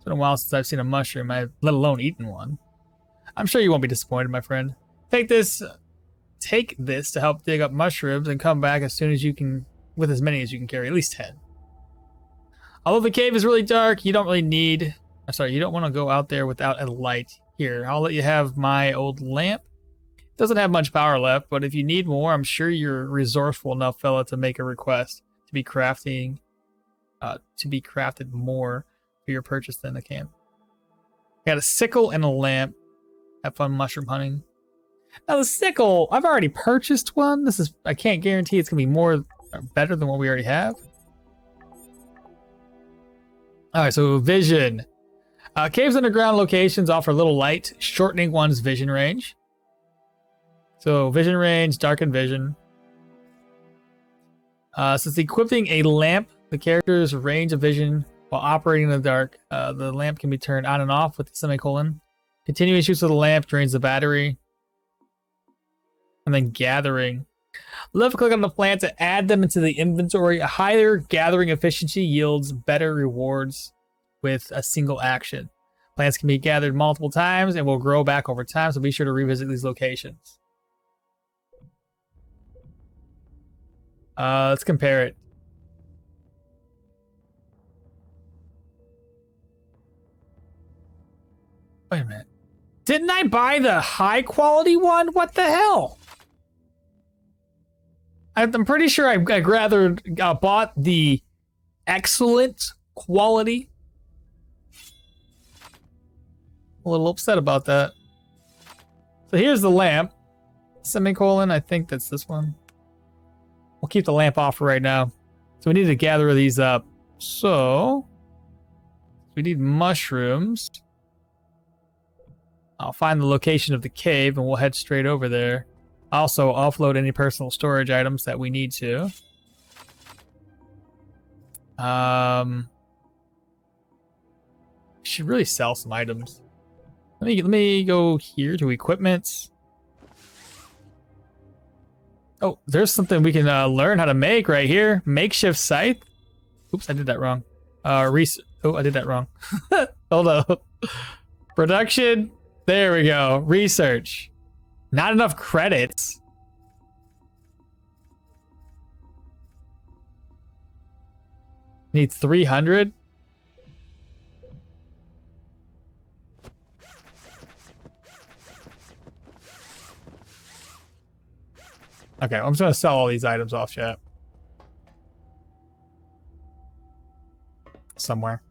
been a while since I've seen a mushroom, let alone eaten one. I'm sure you won't be disappointed, my friend. Take this to help dig up mushrooms and come back as soon as you can, with as many as you can carry, at least 10. Although the cave is really dark, you don't want to go out there without a light. Here, I'll let you have my old lamp. It doesn't have much power left, but if you need more, I'm sure you're resourceful enough, fella, to make a request to be crafted more for your purchase than a can. I got a sickle and a lamp. Have fun mushroom hunting. Now the sickle, I've already purchased one. I can't guarantee it's gonna be more or better than what we already have. All right, so vision. Caves underground locations offer little light, shortening one's vision range. So vision range, darkened vision. Since equipping a lamp, the character's range of vision while operating in the dark, the lamp can be turned on and off with the semicolon. Continuous use of the lamp drains the battery. And then gathering. Left click on the plant to add them into the inventory. A higher gathering efficiency yields better rewards with a single action. Plants can be gathered multiple times and will grow back over time, so be sure to revisit these locations. Let's compare it. Wait a minute. Didn't I buy the high quality one? What the hell? I'm pretty sure I rather bought the excellent quality. A little upset about that. So here's the lamp. Semicolon, I think that's this one. We'll keep the lamp off for right now. So we need to gather these up. So we need mushrooms. I'll find the location of the cave and we'll head straight over there. Also, offload any personal storage items that we need to. Should really sell some items. Let me go here to equipment. Oh, there's something we can learn how to make right here. Makeshift scythe. Oops, I did that wrong. I did that wrong. Hold up. Production. There we go. Research. Not enough credits. Need 300. Okay, I'm just gonna sell all these items off, chat. Somewhere.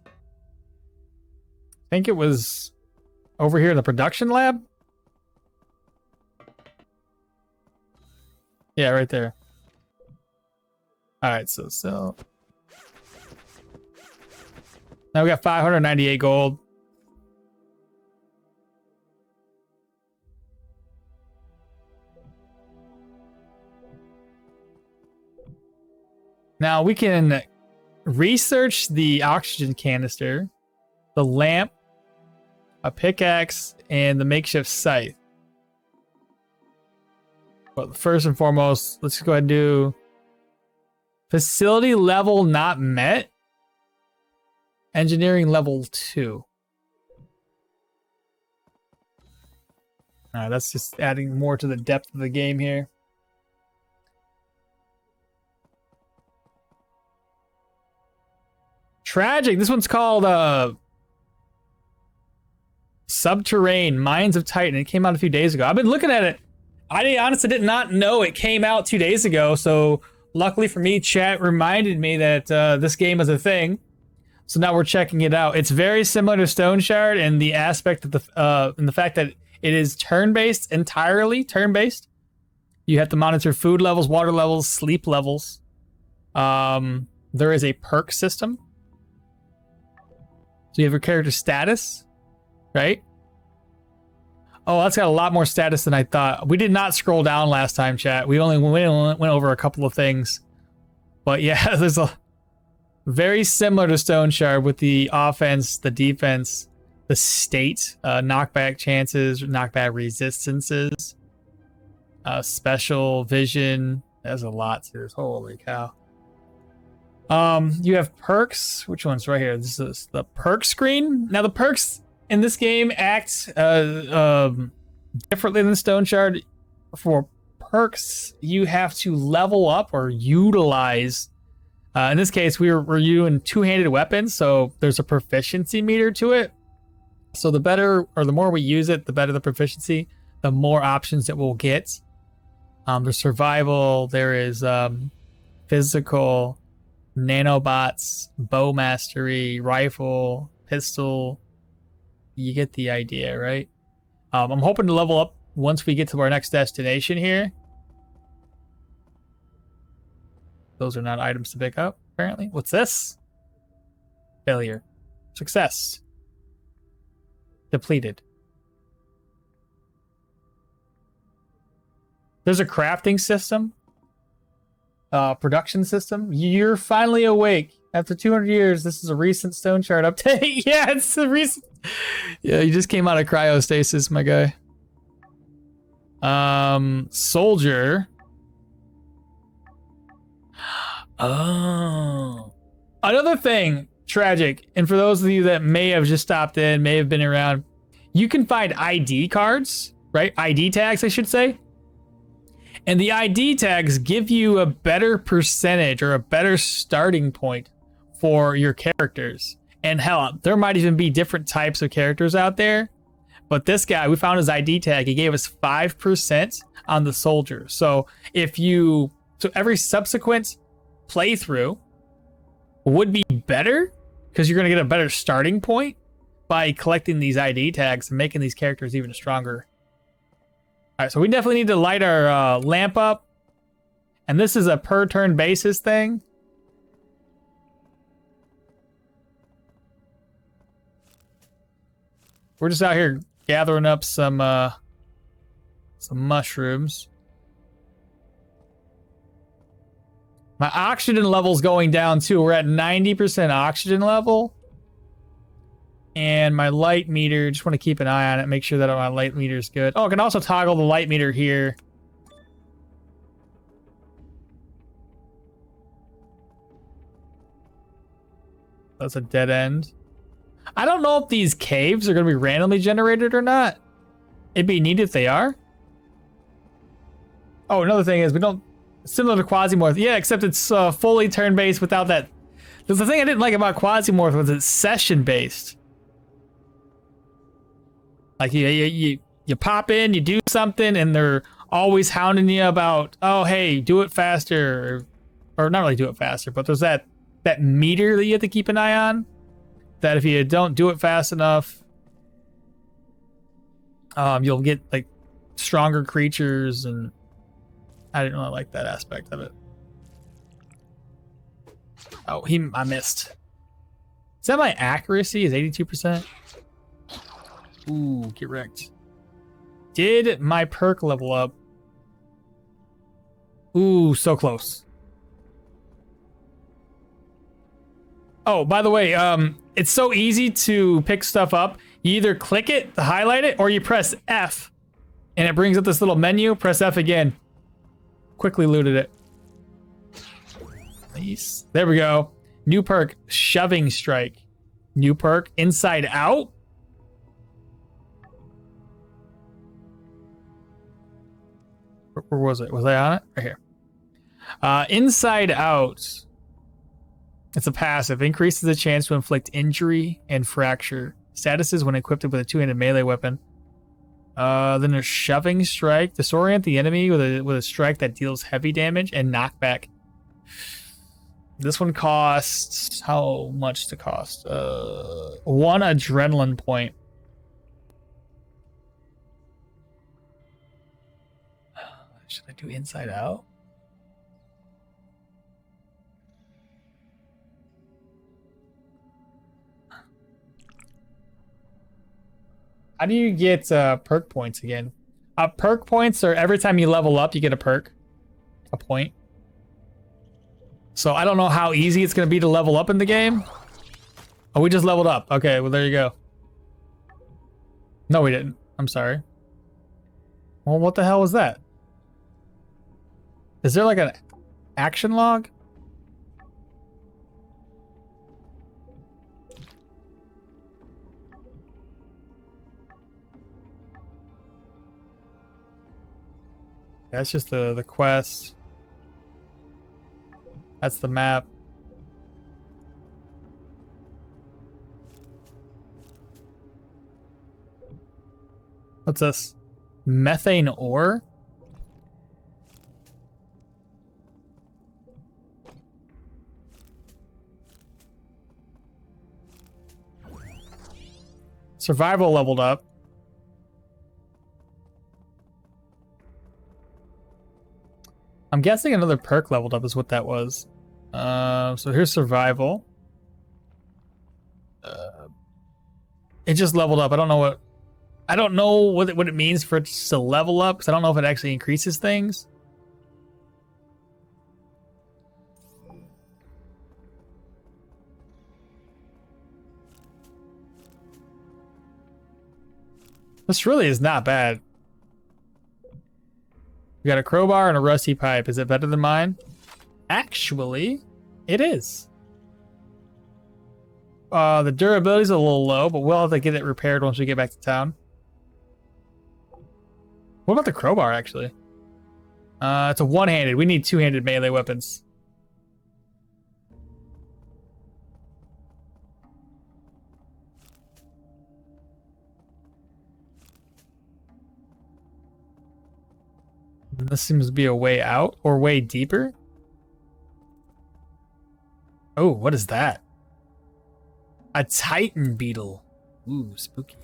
I think it was over here in the production lab. Yeah, right there. All right, so sell. Now we got 598 gold. Now we can research the oxygen canister, the lamp, a pickaxe, and the makeshift scythe. But first and foremost, let's go ahead and do facility level not met. Engineering level 2. Alright, that's just adding more to the depth of the game here. Tragic. This one's called Subterrain, Mines of Titan. It came out a few days ago. I've been looking at it. I honestly did not know it came out 2 days ago. So luckily for me, chat reminded me that this game is a thing. So now we're checking it out. It's very similar to Stone Shard in the aspect of the fact that it is turn-based, entirely turn-based. You have to monitor food levels, water levels, sleep levels. There is a perk system. So you have your character status, right? Oh, that's got a lot more status than I thought. We did not scroll down last time, chat. We only went over a couple of things. But yeah, there's a very similar to Stone Shard with the offense, the defense, the state, knockback chances, knockback resistances, special vision. There's a lot to this. Holy cow. You have perks. Which one's right here? This is the perk screen. Now the perks in this game act differently than Stone Shard. For perks, you have to level up or utilize. In this case, we're using two-handed weapons, so there's a proficiency meter to it. So the better or the more we use it, the better the proficiency, the more options it will get. There's survival. There is physical, nanobots, bow mastery, rifle, pistol. You get the idea, right? I'm hoping to level up once we get to our next destination here. Those are not items to pick up, apparently. What's this? Failure. Success. Depleted. There's a crafting system. Production system. You're finally awake. After 200 years, this is a recent Stone Shard update. Yeah, it's a recent... Yeah, you just came out of cryostasis, my guy. Soldier... Oh. Another thing, tragic, and for those of you that may have just stopped in, may have been around, you can find ID cards, right? ID tags, I should say. And the ID tags give you a better percentage or a better starting point for your characters. And hell, there might even be different types of characters out there. But this guy, we found his ID tag. He gave us 5% on the soldier. So every subsequent playthrough would be better because you're going to get a better starting point by collecting these ID tags and making these characters even stronger. All right, so we definitely need to light our lamp up, and this is a per turn basis thing. We're just out here gathering up some mushrooms. My oxygen level's going down too. We're at 90% oxygen level. And my light meter, just want to keep an eye on it, make sure that my light meter is good. Oh, I can also toggle the light meter here. That's a dead end. I don't know if these caves are going to be randomly generated or not. It'd be neat if they are. Oh, another thing is we don't... Similar to Quasimorph. Yeah, except it's fully turn-based without that. The thing I didn't like about Quasimorph was it's session-based. Like you pop in, you do something, and they're always hounding you about, oh, hey, do it faster. Or not really do it faster, but there's that meter that you have to keep an eye on. That if you don't do it fast enough, you'll get like stronger creatures, and I didn't really like that aspect of it. Oh, I missed. Is that my accuracy is 82%? Ooh, get wrecked. Did my perk level up? Ooh, so close. Oh, by the way, it's so easy to pick stuff up. You either click it to highlight it, or you press F, and it brings up this little menu. Press F again. Quickly looted it. Nice. There we go. New perk, Shoving Strike. New perk, Inside Out. Where was it? Was I on it? Right here. Inside Out. It's a passive. Increases the chance to inflict injury and fracture. Statuses when equipped with a two-handed melee weapon. Then there's Shoving Strike. Disorient the enemy with a strike that deals heavy damage and knockback. This one costs... How much to cost? 1 adrenaline point. Should I do Inside Out? How do you get perk points again? Perk points are every time you level up, you get a perk. A point. So I don't know how easy it's going to be to level up in the game. Oh, we just leveled up. Okay, well, there you go. No, we didn't. I'm sorry. Well, what the hell was that? Is there like an action log? That's just the quest. That's the map. What's this? Methane ore? Survival leveled up. I'm guessing another perk leveled up is what that was. So here's survival. It just leveled up. I don't know what it means for it to level up, because I don't know if it actually increases things. This really is not bad. We got a crowbar and a rusty pipe. Is it better than mine? Actually, it is. The durability's a little low, but we'll have to get it repaired once we get back to town. What about the crowbar, actually? It's a one-handed. We need two-handed melee weapons. This seems to be a way out or way deeper. Oh, what is that? A Titan beetle. Ooh, spooky.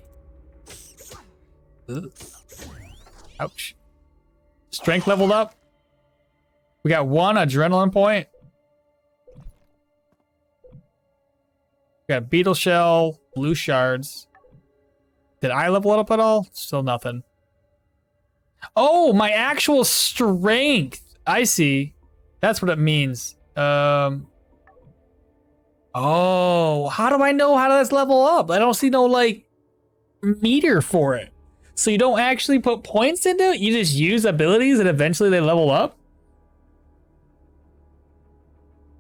Ugh. Ouch. Strength leveled up. We got 1 adrenaline point. We got beetle shell, blue shards. Did I level it up at all? Still nothing. Oh, my actual strength. I see. That's what it means. Oh, how do I know how does level up? I don't see no like meter for it. So you don't actually put points into it? You just use abilities and eventually they level up?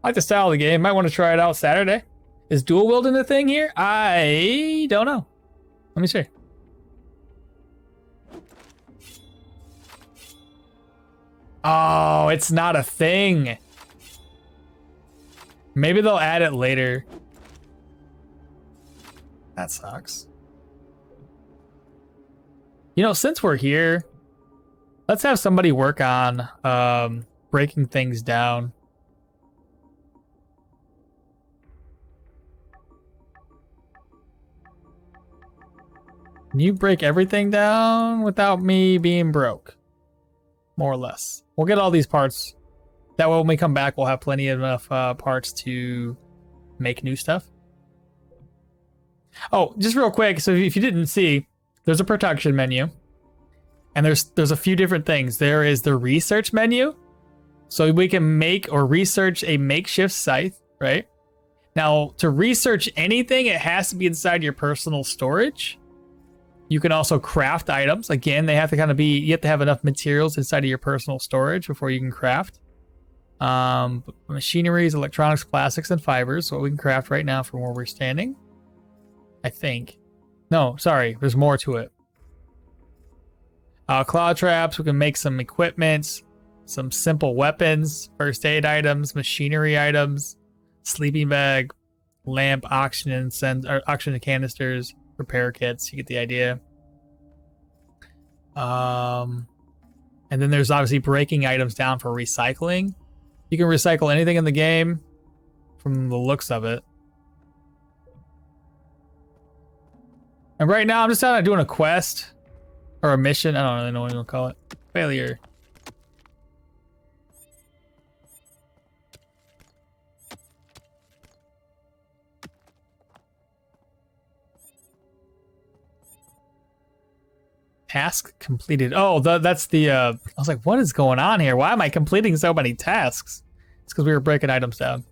I like the style of the game. Might want to try it out Saturday. Is dual wielding the thing here? I don't know. Let me see. Oh, it's not a thing. Maybe they'll add it later. That sucks. You know, since we're here, let's have somebody work on breaking things down. Can you break everything down without me being broke? More or less. We'll get all these parts. That way when we come back, we'll have plenty of enough parts to make new stuff. Oh, just real quick. So if you didn't see, there's a production menu. And there's a few different things. There is the research menu. So we can make or research a makeshift scythe, right? Now, to research anything, it has to be inside your personal storage. You can also craft items. Again, they have to kind of be, you have to have enough materials inside of your personal storage before you can craft. Machineries, electronics, plastics, and fibers. So we can craft right now from where we're standing. I think. No, sorry, there's more to it. Claw traps, we can make some equipment, some simple weapons, first aid items, machinery items, sleeping bag, lamp, oxygen canisters, repair kits. You get the idea. And then there's obviously breaking items down for recycling. You can recycle anything in the game from the looks of it. And right now I'm just kind of doing a quest or a mission. I don't really know what you want to call it. Failure. Task completed. Oh, that's the, I was like, what is going on here? Why am I completing so many tasks? It's because we were breaking items down.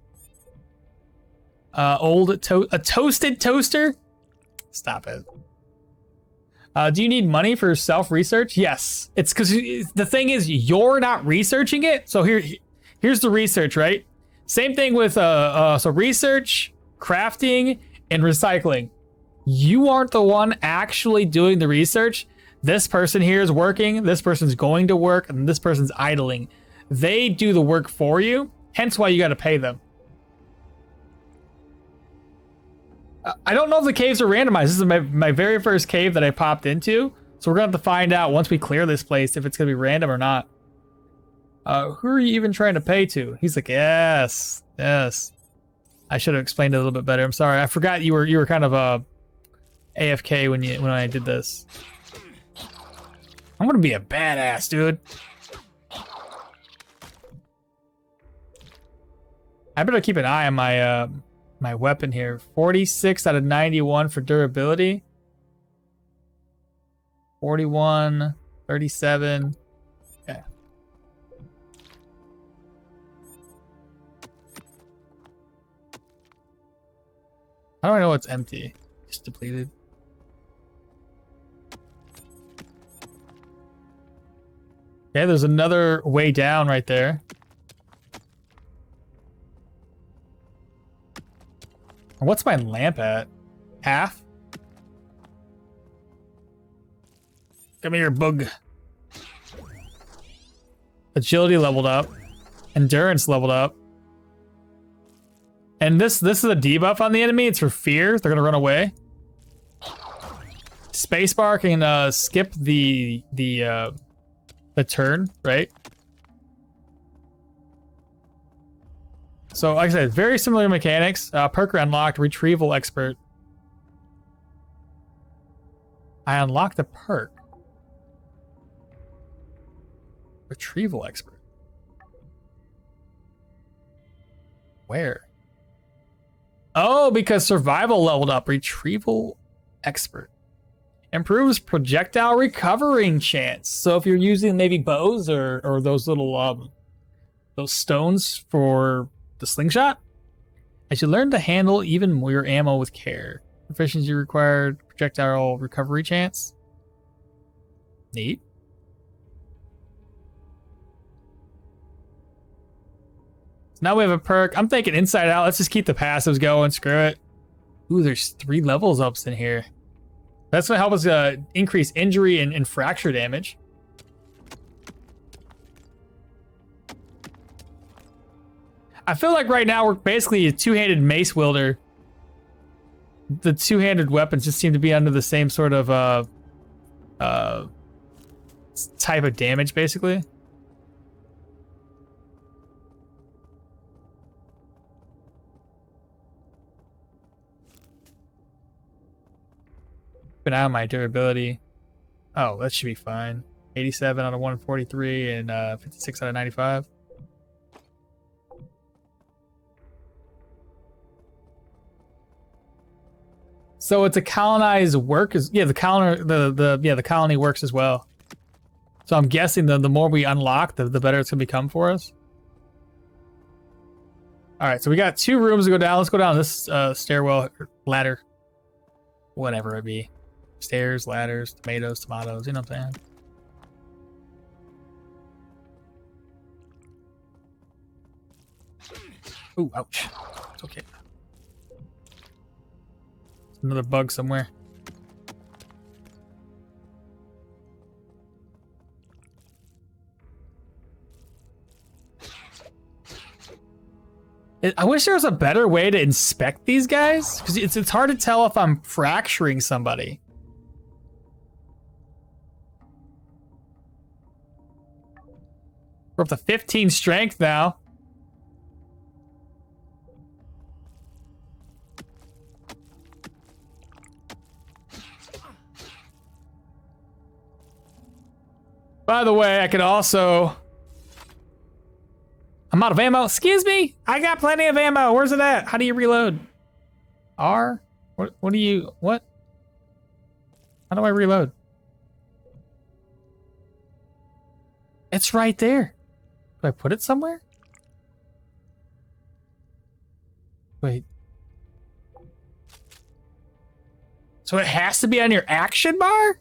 A toasted toaster? Stop it. Do you need money for self-research? Yes. It's because the thing is, you're not researching it. So here's the research, right? Same thing with, so research, crafting, and recycling. You aren't the one actually doing the research. This person here is working, this person's going to work, and this person's idling. They do the work for you, hence why you got to pay them. I don't know if the caves are randomized. This is my very first cave that I popped into, so we're gonna have to find out once we clear this place if it's gonna be random or not. Who are you even trying to pay to? He's like, yes. I should have explained it a little bit better. I'm sorry. I forgot you were kind of AFK when I did this. I'm gonna be a badass, dude. I better keep an eye on my my weapon here. 46 out of 91 for durability. 41, 37. Okay. How do I know it's empty? Just depleted. Okay, there's another way down right there. What's my lamp at? Half? Come here, bug. Agility leveled up. Endurance leveled up. And this is a debuff on the enemy. It's for fear. They're gonna run away. Spacebar can skip the turn, right? So, like I said, very similar mechanics. Perk unlocked, retrieval expert. I unlocked a perk. Retrieval expert. Where? Oh, because survival leveled up. Retrieval expert. Improves projectile recovering chance. So if you're using maybe bows or those little those stones for the slingshot, as you learn to handle even more ammo with care. Proficiency required, projectile recovery chance. Neat. So now we have a perk. I'm thinking inside out. Let's just keep the passives going. Screw it. Ooh, there's 3 levels ups in here. That's gonna help us increase injury and fracture damage. I feel like right now we're basically a two-handed mace wielder. The two-handed weapons just seem to be under the same sort of type of damage, basically. Keep an eye on my durability. Oh, that should be fine. 87 out of 143 and 56 out of 95. So it's a colonized work is the colony works as well. So I'm guessing the more we unlock, the better it's gonna become for us. All right, so we got 2 rooms to go down. Let's go down this stairwell ladder, whatever it be. Stairs, ladders, tomatoes, you know what I'm saying? Ooh, ouch. It's okay. Another bug somewhere. I wish there was a better way to inspect these guys, because it's hard to tell if I'm fracturing somebody. We're up to 15 strength now. By the way, I could also... I'm out of ammo. Excuse me? I got plenty of ammo. Where's it at? How do you reload? R? What do you... What? How do I reload? It's right there. Do I put it somewhere? Wait. So it has to be on your action bar?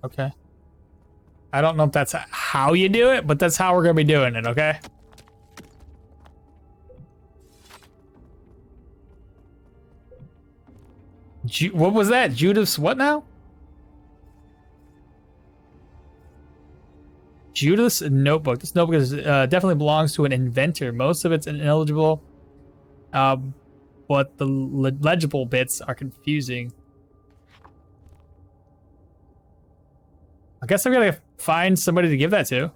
Okay. I don't know if that's how you do it, but that's how we're gonna be doing it, okay? What was that? Judith's what now? Judith's notebook. This notebook is, definitely belongs to an inventor. Most of it's ineligible, but the legible bits are confusing. I guess I'm gonna find somebody to give that to.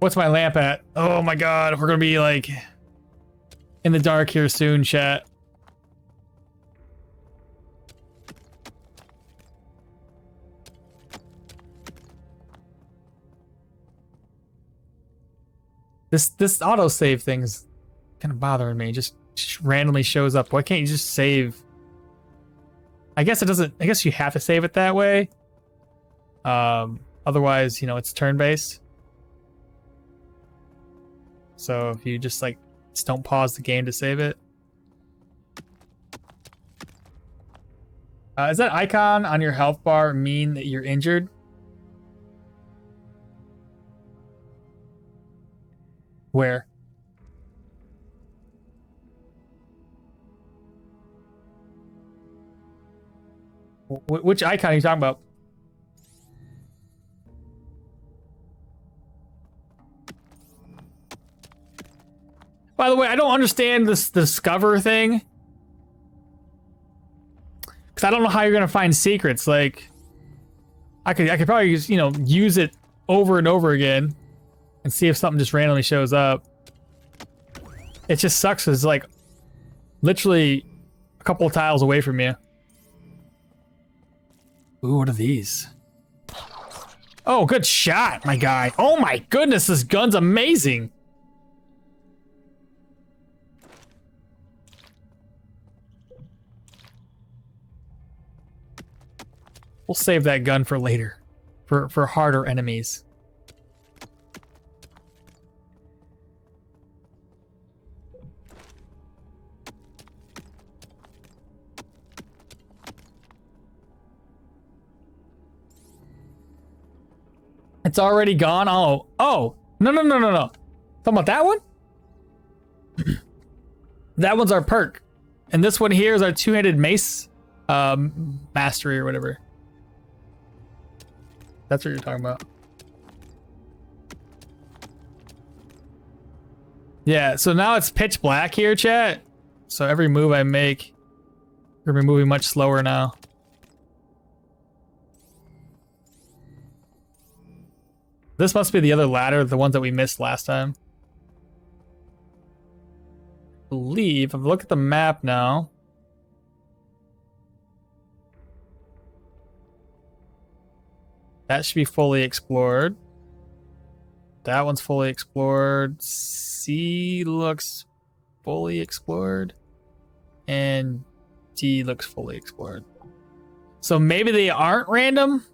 What's my lamp at? Oh my god, we're gonna be like in the dark here soon, chat. This autosave thing is kind of bothering me. Just randomly shows up. Why can't you just save? I guess it doesn't. I guess you have to save it that way. Otherwise, you know, it's turn-based. So if you just don't pause the game to save it. Is that icon on your health bar mean that you're injured? Where? Which icon are you talking about? By the way, I don't understand this discover thing. Because I don't know how you're gonna find secrets. Like, I could probably just, use it over and over again and see if something just randomly shows up. It just sucks. It's like literally a couple of tiles away from you. Ooh, what are these? Oh, good shot, my guy. Oh my goodness, this gun's amazing. We'll save that gun for later. For harder enemies. It's already gone? Oh. No. Talking about that one? That one's our perk. And this one here is our two-handed mace mastery or whatever. That's what you're talking about. Yeah, so now it's pitch black here, chat. So every move I make, we're gonna be moving much slower now. This must be the other ladder, the ones that we missed last time. I believe, if I look at the map now. That should be fully explored. That one's fully explored. C looks fully explored. And D looks fully explored. So maybe they aren't random.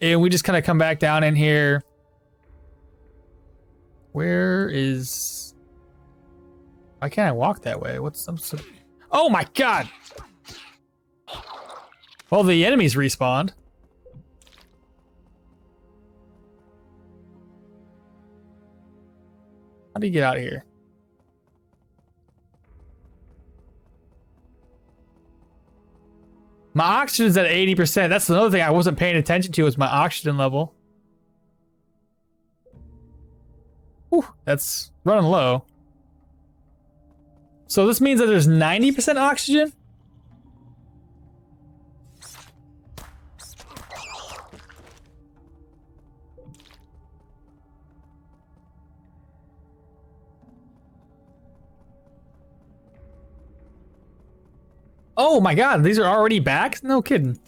And we just kind of come back down in here. Where is... Why can't I walk that way? What's some... Oh my god! Well, the enemies respawned. How do you get out of here? My oxygen's at 80%. That's another thing I wasn't paying attention to, is my oxygen level. Whew, that's running low. So this means that there's 90% oxygen? Oh my god, these are already back? No kidding.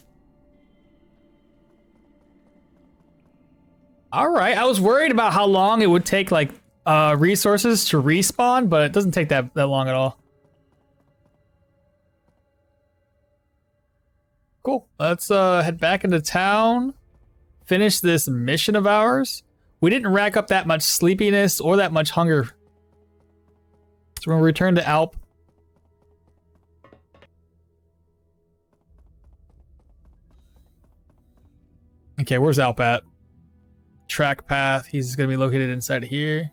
Alright, I was worried about how long it would take, like, resources to respawn, but it doesn't take that long at all. Cool, let's head back into town. Finish this mission of ours. We didn't rack up that much sleepiness or that much hunger. So we'll return to Alp. Okay, where's Alp at? Track path. He's gonna be located inside of here.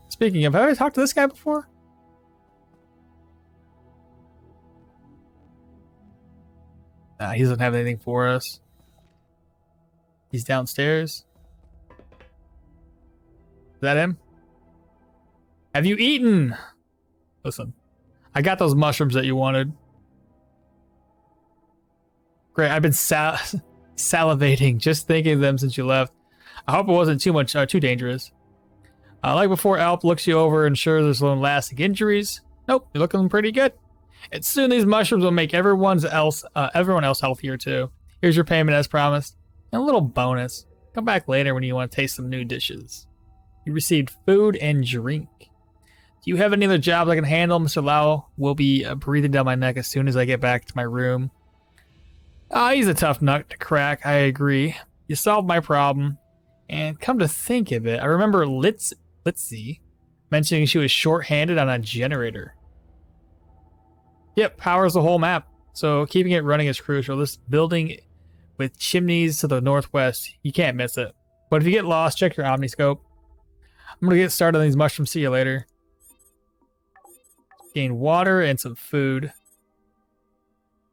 Speaking of, have I talked to this guy before? Nah, he doesn't have anything for us. He's downstairs. Is that him? Have you eaten? Listen, I got those mushrooms that you wanted. Great, I've been salivating just thinking of them since you left. I hope it wasn't too dangerous. Like before, Alp looks you over and sure there's no lasting injuries. Nope, you're looking pretty good. And soon these mushrooms will make everyone else healthier too. Here's your payment as promised. And a little bonus. Come back later when you want to taste some new dishes. You received food and drink. Do you have any other jobs I can handle? Mr. Lau will be breathing down my neck as soon as I get back to my room. He's a tough nut to crack, I agree. You solved my problem. And come to think of it, I remember Litzy mentioning she was short-handed on a generator. Yep, powers the whole map. So keeping it running is crucial. This building with chimneys to the northwest, you can't miss it. But if you get lost, check your Omniscope. I'm gonna get started on these mushrooms. See you later. Gain water and some food.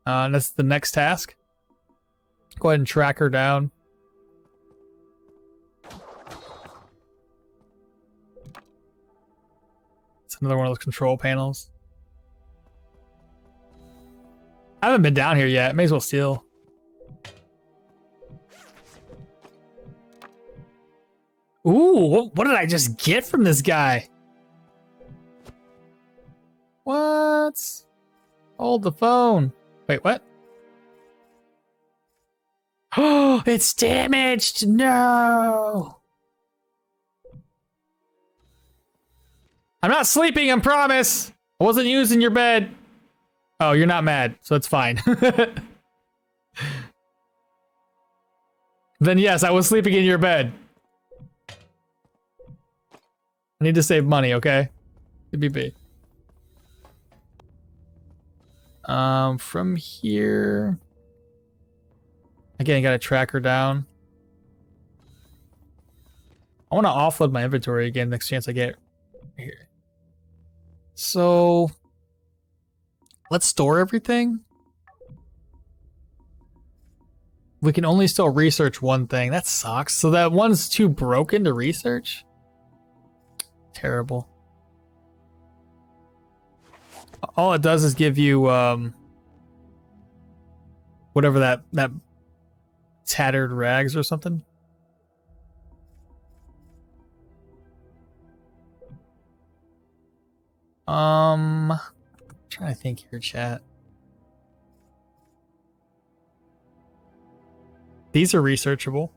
That's the next task. Go ahead and track her down. It's another one of those control panels. I haven't been down here yet. May as well steal. Ooh, what did I just get from this guy? What? Hold the phone. Wait, what? Oh, it's damaged. No. I'm not sleeping, I promise. I wasn't using your bed. Oh, you're not mad, so it's fine. Then yes, I was sleeping in your bed. I need to save money, okay? BB. From here. Again, I gotta track her down. I want to offload my inventory again next chance I get here. So let's store everything. We can only still research one thing. That sucks. So that one's too broken to research? Terrible. All it does is give you whatever that tattered rags or something. I'm trying to think here, chat. These are researchable.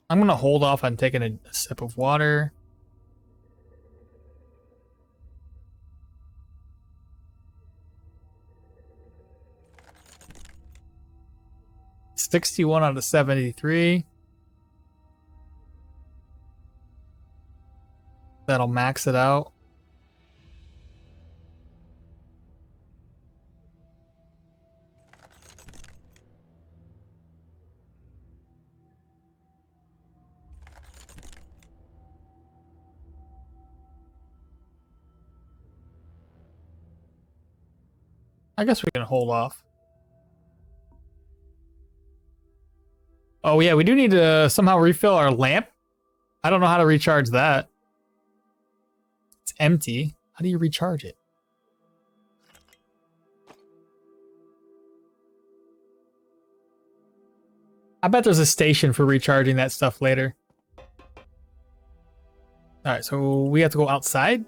I'm gonna hold off on taking a sip of water. $61 out of 73. That'll max it out. I guess we can hold off. Oh yeah, we do need to somehow refill our lamp. I don't know how to recharge that. It's empty. How do you recharge it? I bet there's a station for recharging that stuff later. Alright, so we have to go outside?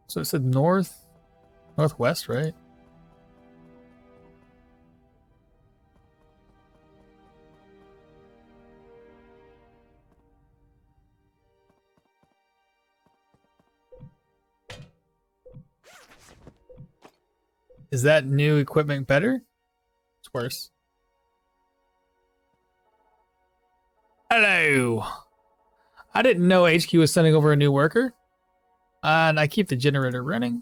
So it said northwest, right? Is that new equipment better? It's worse. Hello. I didn't know HQ was sending over a new worker. And I keep the generator running.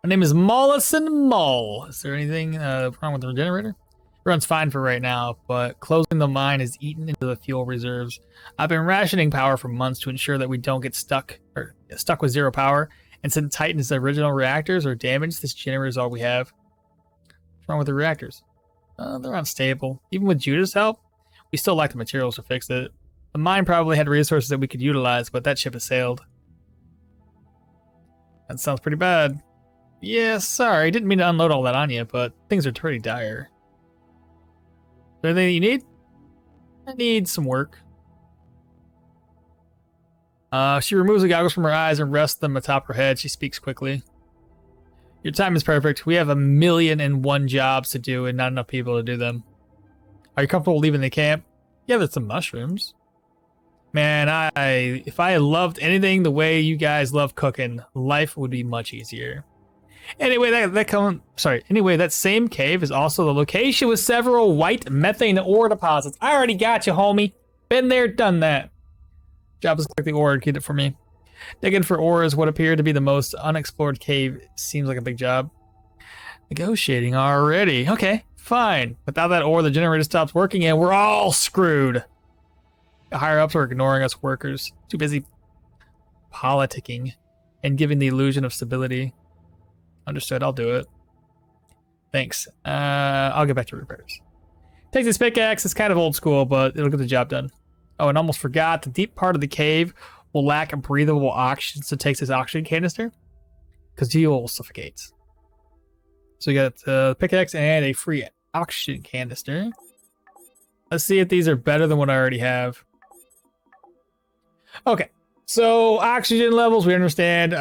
My name is Mollison Mull. Is there anything wrong with the generator? It runs fine for right now, but closing the mine is eaten into the fuel reserves. I've been rationing power for months to ensure that we don't get stuck with zero power. And since Titan's original reactors are damaged, this generator is all we have. What's wrong with the reactors? They're unstable. Even with Judah's help, we still lack the materials to fix it. The mine probably had resources that we could utilize, but that ship has sailed. That sounds pretty bad. Yeah, sorry. Didn't mean to unload all that on you, but things are pretty dire. Is there anything you need? I need some work. She removes the goggles from her eyes and rests them atop her head. She speaks quickly. Your time is perfect. We have 1,000,001 jobs to do and not enough people to do them. Are you comfortable leaving the camp? Yeah, there's some mushrooms. Man, if I loved anything the way you guys love cooking, life would be much easier. Anyway, that same cave is also the location with several white methane ore deposits. I already got you, homie. Been there, done that. Job is collect the ore and keep it for me. Digging for ore is what appeared to be the most unexplored cave. Seems like a big job. Negotiating already. Okay, fine. Without that ore, the generator stops working and we're all screwed. The higher ups are ignoring us workers. Too busy politicking and giving the illusion of stability. Understood, I'll do it. Thanks. I'll get back to repairs. Takes this pickaxe. It's kind of old school, but it'll get the job done. Oh, and almost forgot, the deep part of the cave will lack a breathable oxygen, so it takes this oxygen canister, because you'll suffocate. So you got a pickaxe and a free oxygen canister. Let's see if these are better than what I already have. Okay, so oxygen levels, we understand.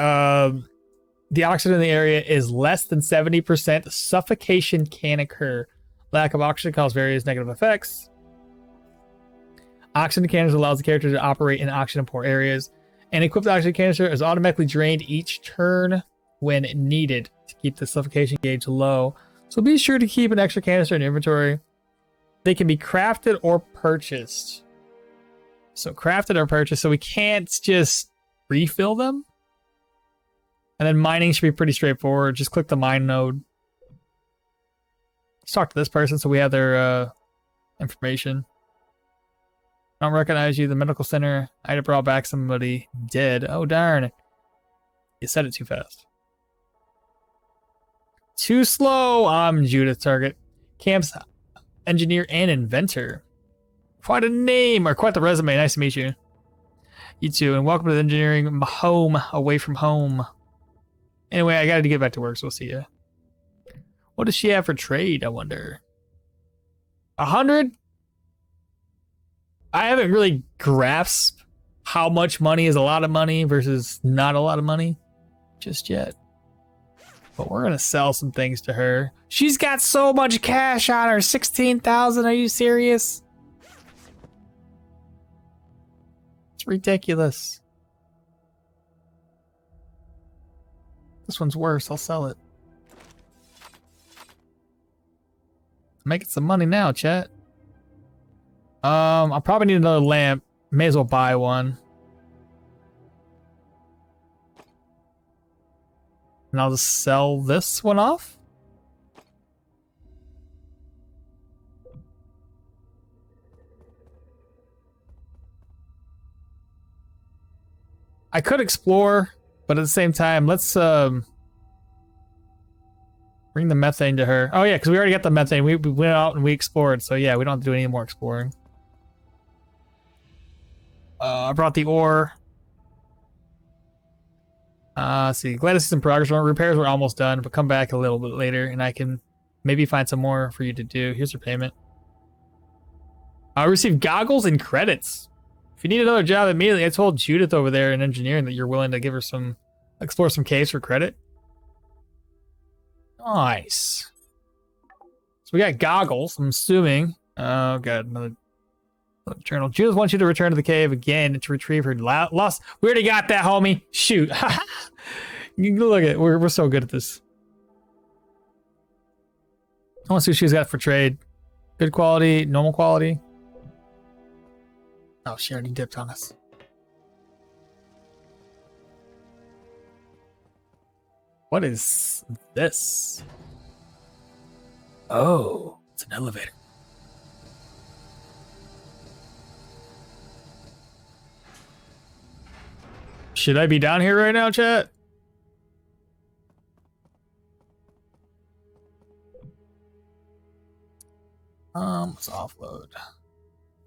The oxygen in the area is less than 70%. Suffocation can occur. Lack of oxygen causes various negative effects. Oxygen canister allows the character to operate in oxygen-poor areas. An equipped oxygen canister is automatically drained each turn when needed to keep the suffocation gauge low. So be sure to keep an extra canister in your inventory. They can be crafted or purchased. So crafted or purchased, so we can't just refill them. And then mining should be pretty straightforward. Just click the mine node. Let's talk to this person so we have their information. I don't recognize you. The medical center. I had brought back somebody dead. Oh, darn. You said it too fast. Too slow. I'm Judith Target. Camp's engineer and inventor. Quite a name, or quite the resume. Nice to meet you. You too, and welcome to the engineering home away from home. Anyway, I gotta get back to work, so we'll see ya. What does she have for trade, I wonder? 100? I haven't really grasped how much money is a lot of money versus not a lot of money just yet. But we're gonna sell some things to her. She's got so much cash on her, 16,000, are you serious? It's ridiculous. This one's worse, I'll sell it. I'm making some money now, chat. I'll probably need another lamp. May as well buy one. And I'll just sell this one off. I could explore, but at the same time, let's bring the methane to her. Oh yeah, because we already got the methane. We went out and we explored, so yeah, we don't have to do any more exploring. I brought the ore. Let's see. Glad to see some progress. Repairs were almost done, but come back a little bit later and I can maybe find some more for you to do. Here's your payment. I received goggles and credits. If you need another job immediately, I told Judith over there in engineering that you're willing to give her some, explore some caves for credit. Nice. So we got goggles, I'm assuming. Oh, God, another journal. Judith wants you to return to the cave again to retrieve her lost. We already got that, homie. Shoot. Look at it. We're so good at this. I want to see what she's got for trade. Good quality, normal quality. Oh, she already dipped on us. What is this? Oh, it's an elevator. Should I be down here right now, chat? Let's offload.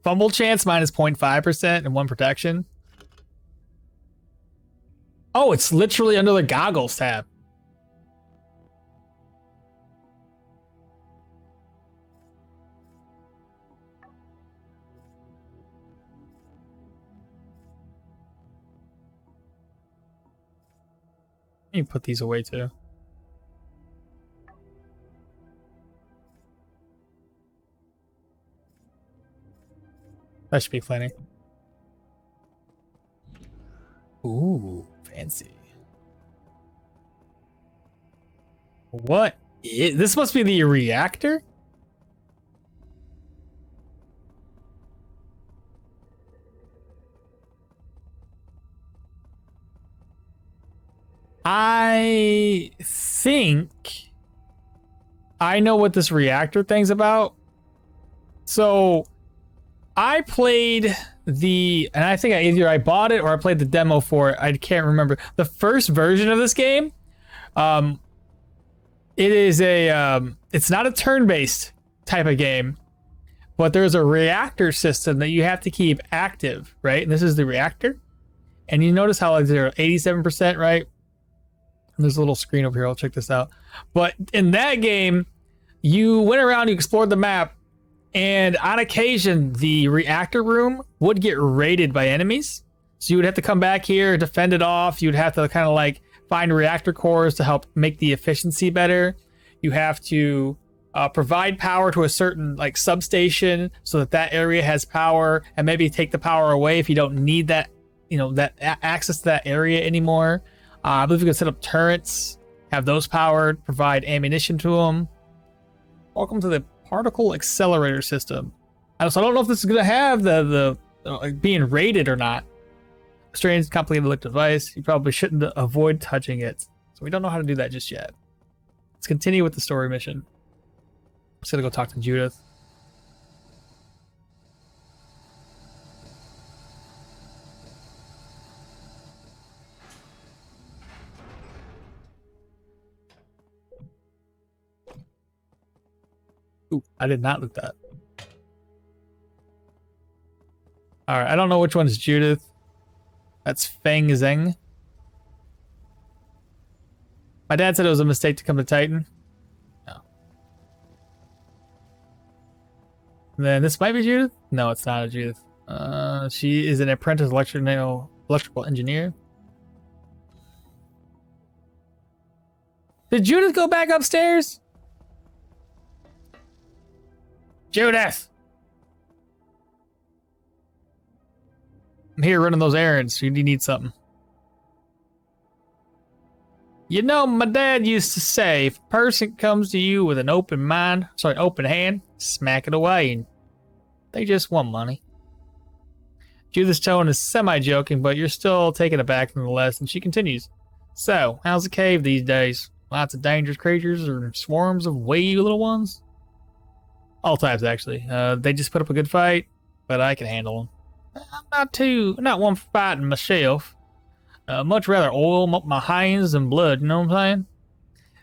Fumble chance minus 0.5% and 1 protection. Oh, it's literally under the goggles tab. You put these away too. That should be plenty. Ooh, fancy. What? This must be the reactor? I think I know what this reactor thing's about. So I played and I think either I bought it or I played the demo for it. I can't remember. The first version of this game, it is it's not a turn-based type of game, but there's a reactor system that you have to keep active, right? And this is the reactor. And you notice how like they're 87%, right? And there's a little screen over here. I'll check this out. But in that game, you went around, you explored the map, and on occasion, the reactor room would get raided by enemies. So you would have to come back here, defend it off. You'd have to kind of like find reactor cores to help make the efficiency better. You have to provide power to a certain like substation so that that area has power, and maybe take the power away if you don't need that, that access to that area anymore. I believe you can set up turrets, have those powered, provide ammunition to them. Welcome to the particle accelerator system. So I don't know if this is going to have the being rated or not. A strange, complicated look device. You probably shouldn't avoid touching it. So we don't know how to do that just yet. Let's continue with the story mission. I'm just going to go talk to Judith. Ooh, I did not loot that. Alright, I don't know which one is Judith. That's Feng Zheng. My dad said it was a mistake to come to Titan. No. And then this might be Judith? No, it's not a Judith. She is an apprentice electrical engineer. Did Judith go back upstairs? Judith! I'm here running those errands. You need something. You know, my dad used to say, if a person comes to you with an open hand, smack it away, and they just want money. Judith's tone is semi-joking, but you're still taken aback nonetheless, and she continues. So, how's the cave these days? Lots of dangerous creatures or swarms of wee little ones? All types, actually. They just put up a good fight, but I can handle them. I'm not one for fighting myself. Much rather oil up my hands than blood, you know what I'm saying?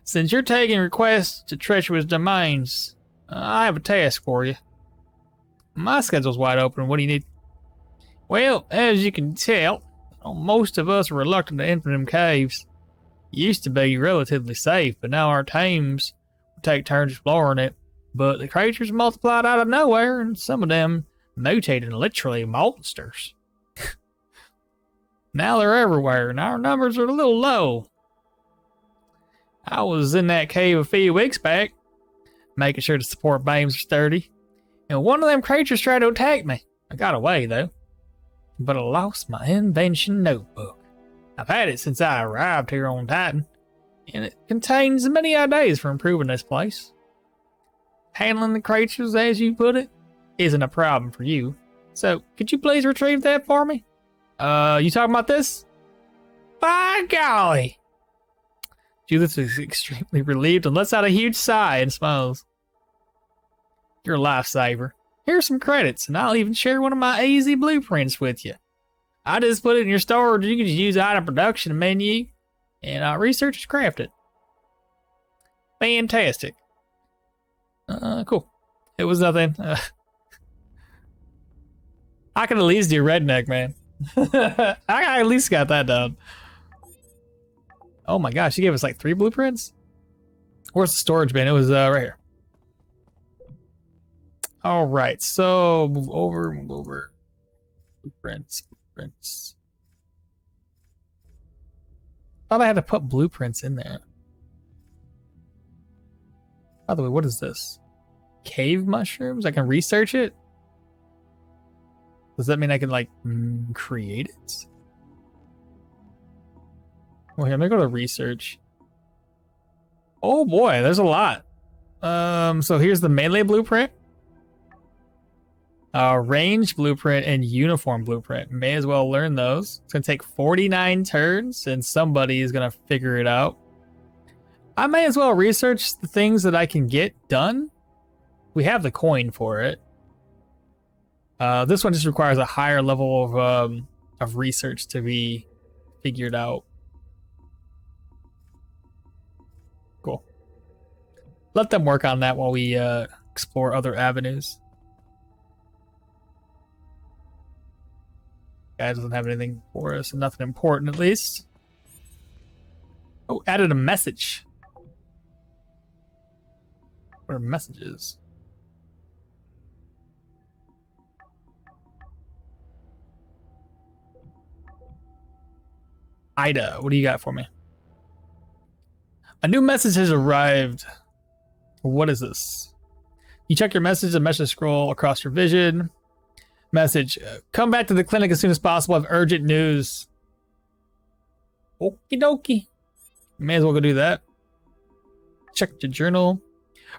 Since you're taking requests to treacherous domains, I have a task for you. My schedule's wide open. What do you need? Well, as you can tell, most of us are reluctant to enter them caves. Used to be relatively safe, but now our teams take turns exploring it. But the creatures multiplied out of nowhere, and some of them mutated literally monsters. Now they're everywhere, and our numbers are a little low. I was in that cave a few weeks back, making sure the support beams are sturdy, and one of them creatures tried to attack me. I got away, though. But I lost my invention notebook. I've had it since I arrived here on Titan, and it contains many ideas for improving this place. Handling the creatures, as you put it, isn't a problem for you. So, could you please retrieve that for me? You talking about this? By golly! Judith is extremely relieved and lets out a huge sigh and smiles. You're a lifesaver. Here's some credits, and I'll even share one of my easy blueprints with you. I just put it in your storage. You can just use item production menu, and research and craft it. Fantastic. Cool. It was nothing. I can at least do redneck, man. I at least got that done. Oh my gosh, she gave us like 3 blueprints? Where's the storage bin? It was right here. All right, so move over. Blueprints. Thought I had to put blueprints in there. By the way, what is this? Cave mushrooms? I can research it? Does that mean I can like create it? Well, here, I'm gonna go to research. Oh boy, there's a lot. So here's the melee blueprint. Range blueprint and uniform blueprint. May as well learn those. It's gonna take 49 turns and somebody is gonna figure it out. I may as well research the things that I can get done. We have the coin for it. This one just requires a higher level of research to be figured out. Cool. Let them work on that while we explore other avenues. Guy doesn't have anything for us, nothing important at least. Oh, added a message. What are messages? Ida, what do you got for me? A new message has arrived. What is this? You check your message, the message scroll across your vision. Message, come back to the clinic as soon as possible. I have urgent news. Okie dokie. May as well go do that. Check your journal.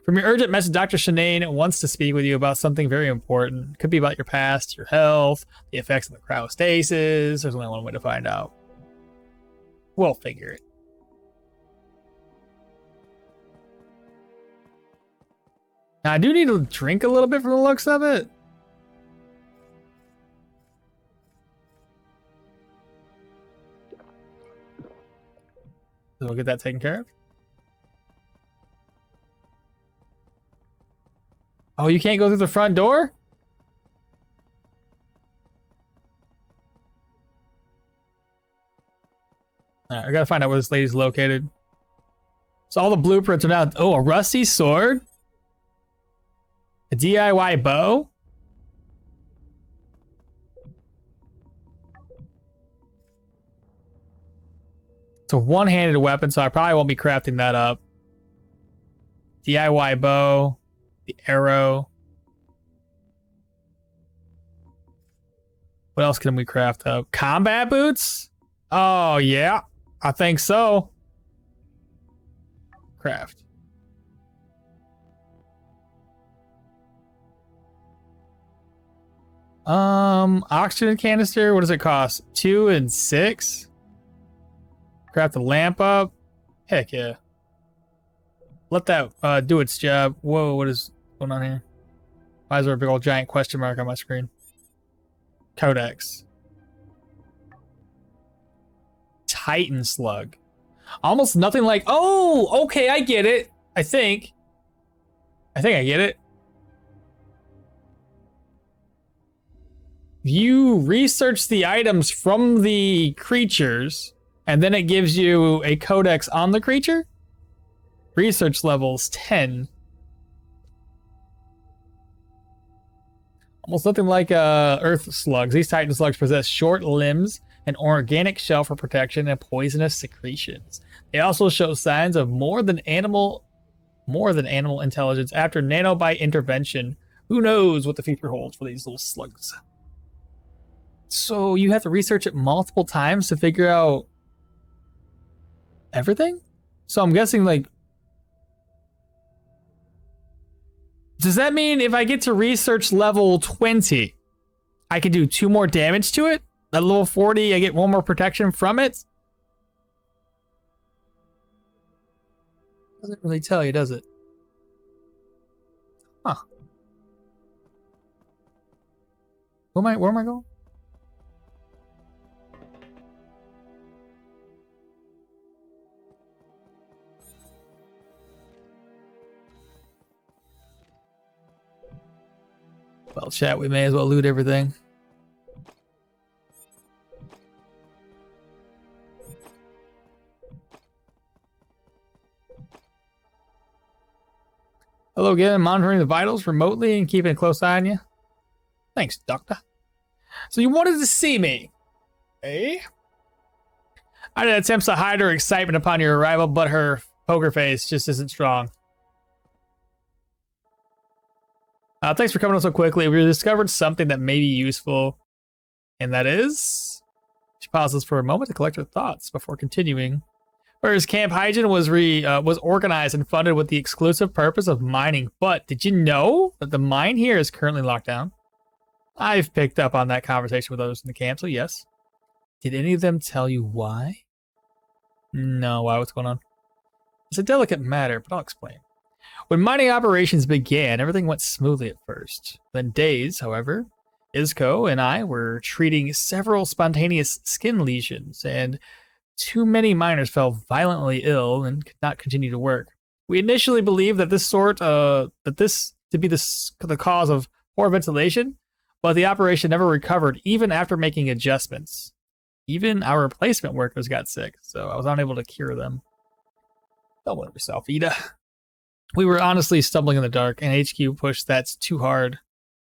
From your urgent message, Dr. Shanane wants to speak with you about something very important. Could be about your past, your health, the effects of the cryostasis. There's only one way to find out. We'll figure it. Now, I do need to drink a little bit from the looks of it. So we'll get that taken care of. Oh, you can't go through the front door? Alright, I gotta find out where this lady's located. So all the blueprints are now... Oh, a rusty sword? A DIY bow? It's a one-handed weapon, so I probably won't be crafting that up. DIY bow. The arrow. What else can we craft up? Combat boots? Oh, yeah. I think so. Craft. Oxygen canister. What does it cost? 2 and 6? Craft the lamp up. Heck yeah. Let that do its job. Whoa, what is going on here? Why is there a big old giant question mark on my screen? Codex. Titan slug. Almost nothing like... Oh, okay, I get it. I think I get it. You research the items from the creatures, and then it gives you a codex on the creature? Research levels 10. Almost nothing like earth slugs. These titan slugs possess short limbs, an organic shell for protection, and poisonous secretions. They also show signs of more than animal intelligence after nanobite intervention. Who knows what the future holds for these little slugs? So you have to research it multiple times to figure out everything? So I'm guessing, like, does that mean if I get to research level 20, I can do 2 more damage to it? At level 40, I get 1 more protection from it? Doesn't really tell you, does it? Huh. Where am I going? Well, chat, we may as well loot everything. Hello again, monitoring the vitals remotely and keeping a close eye on you. Thanks, Doctor. So you wanted to see me, eh? I did attempts to hide her excitement upon your arrival, but her poker face just isn't strong. Thanks for coming on so quickly. We discovered something that may be useful, and that is... She pauses for a moment to collect her thoughts before continuing. Whereas Camp Hygiene was organized and funded with the exclusive purpose of mining. But did you know that the mine here is currently locked down? I've picked up on that conversation with others in the camp, so yes. Did any of them tell you why? No, why? What's going on? It's a delicate matter, but I'll explain. When mining operations began, everything went smoothly at first. Then days, however, Isco and I were treating several spontaneous skin lesions, and too many miners fell violently ill and could not continue to work. We initially believed that this to be the cause of poor ventilation, but the operation never recovered even after making adjustments. Even our replacement workers got sick, so I was unable to cure them. Don't blame yourself, Ida. We were honestly stumbling in the dark, and HQ pushed too hard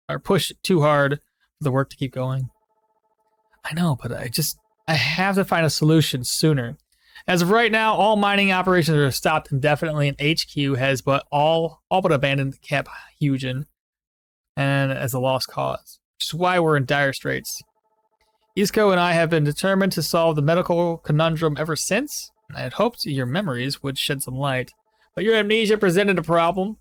for the work to keep going. I know, but I have to find a solution sooner. As of right now, all mining operations are stopped indefinitely, and HQ has all but abandoned Camp Hygiene and as a lost cause, which is why we're in dire straits. Isco and I have been determined to solve the medical conundrum ever since, and I had hoped your memories would shed some light. But your amnesia presented a problem.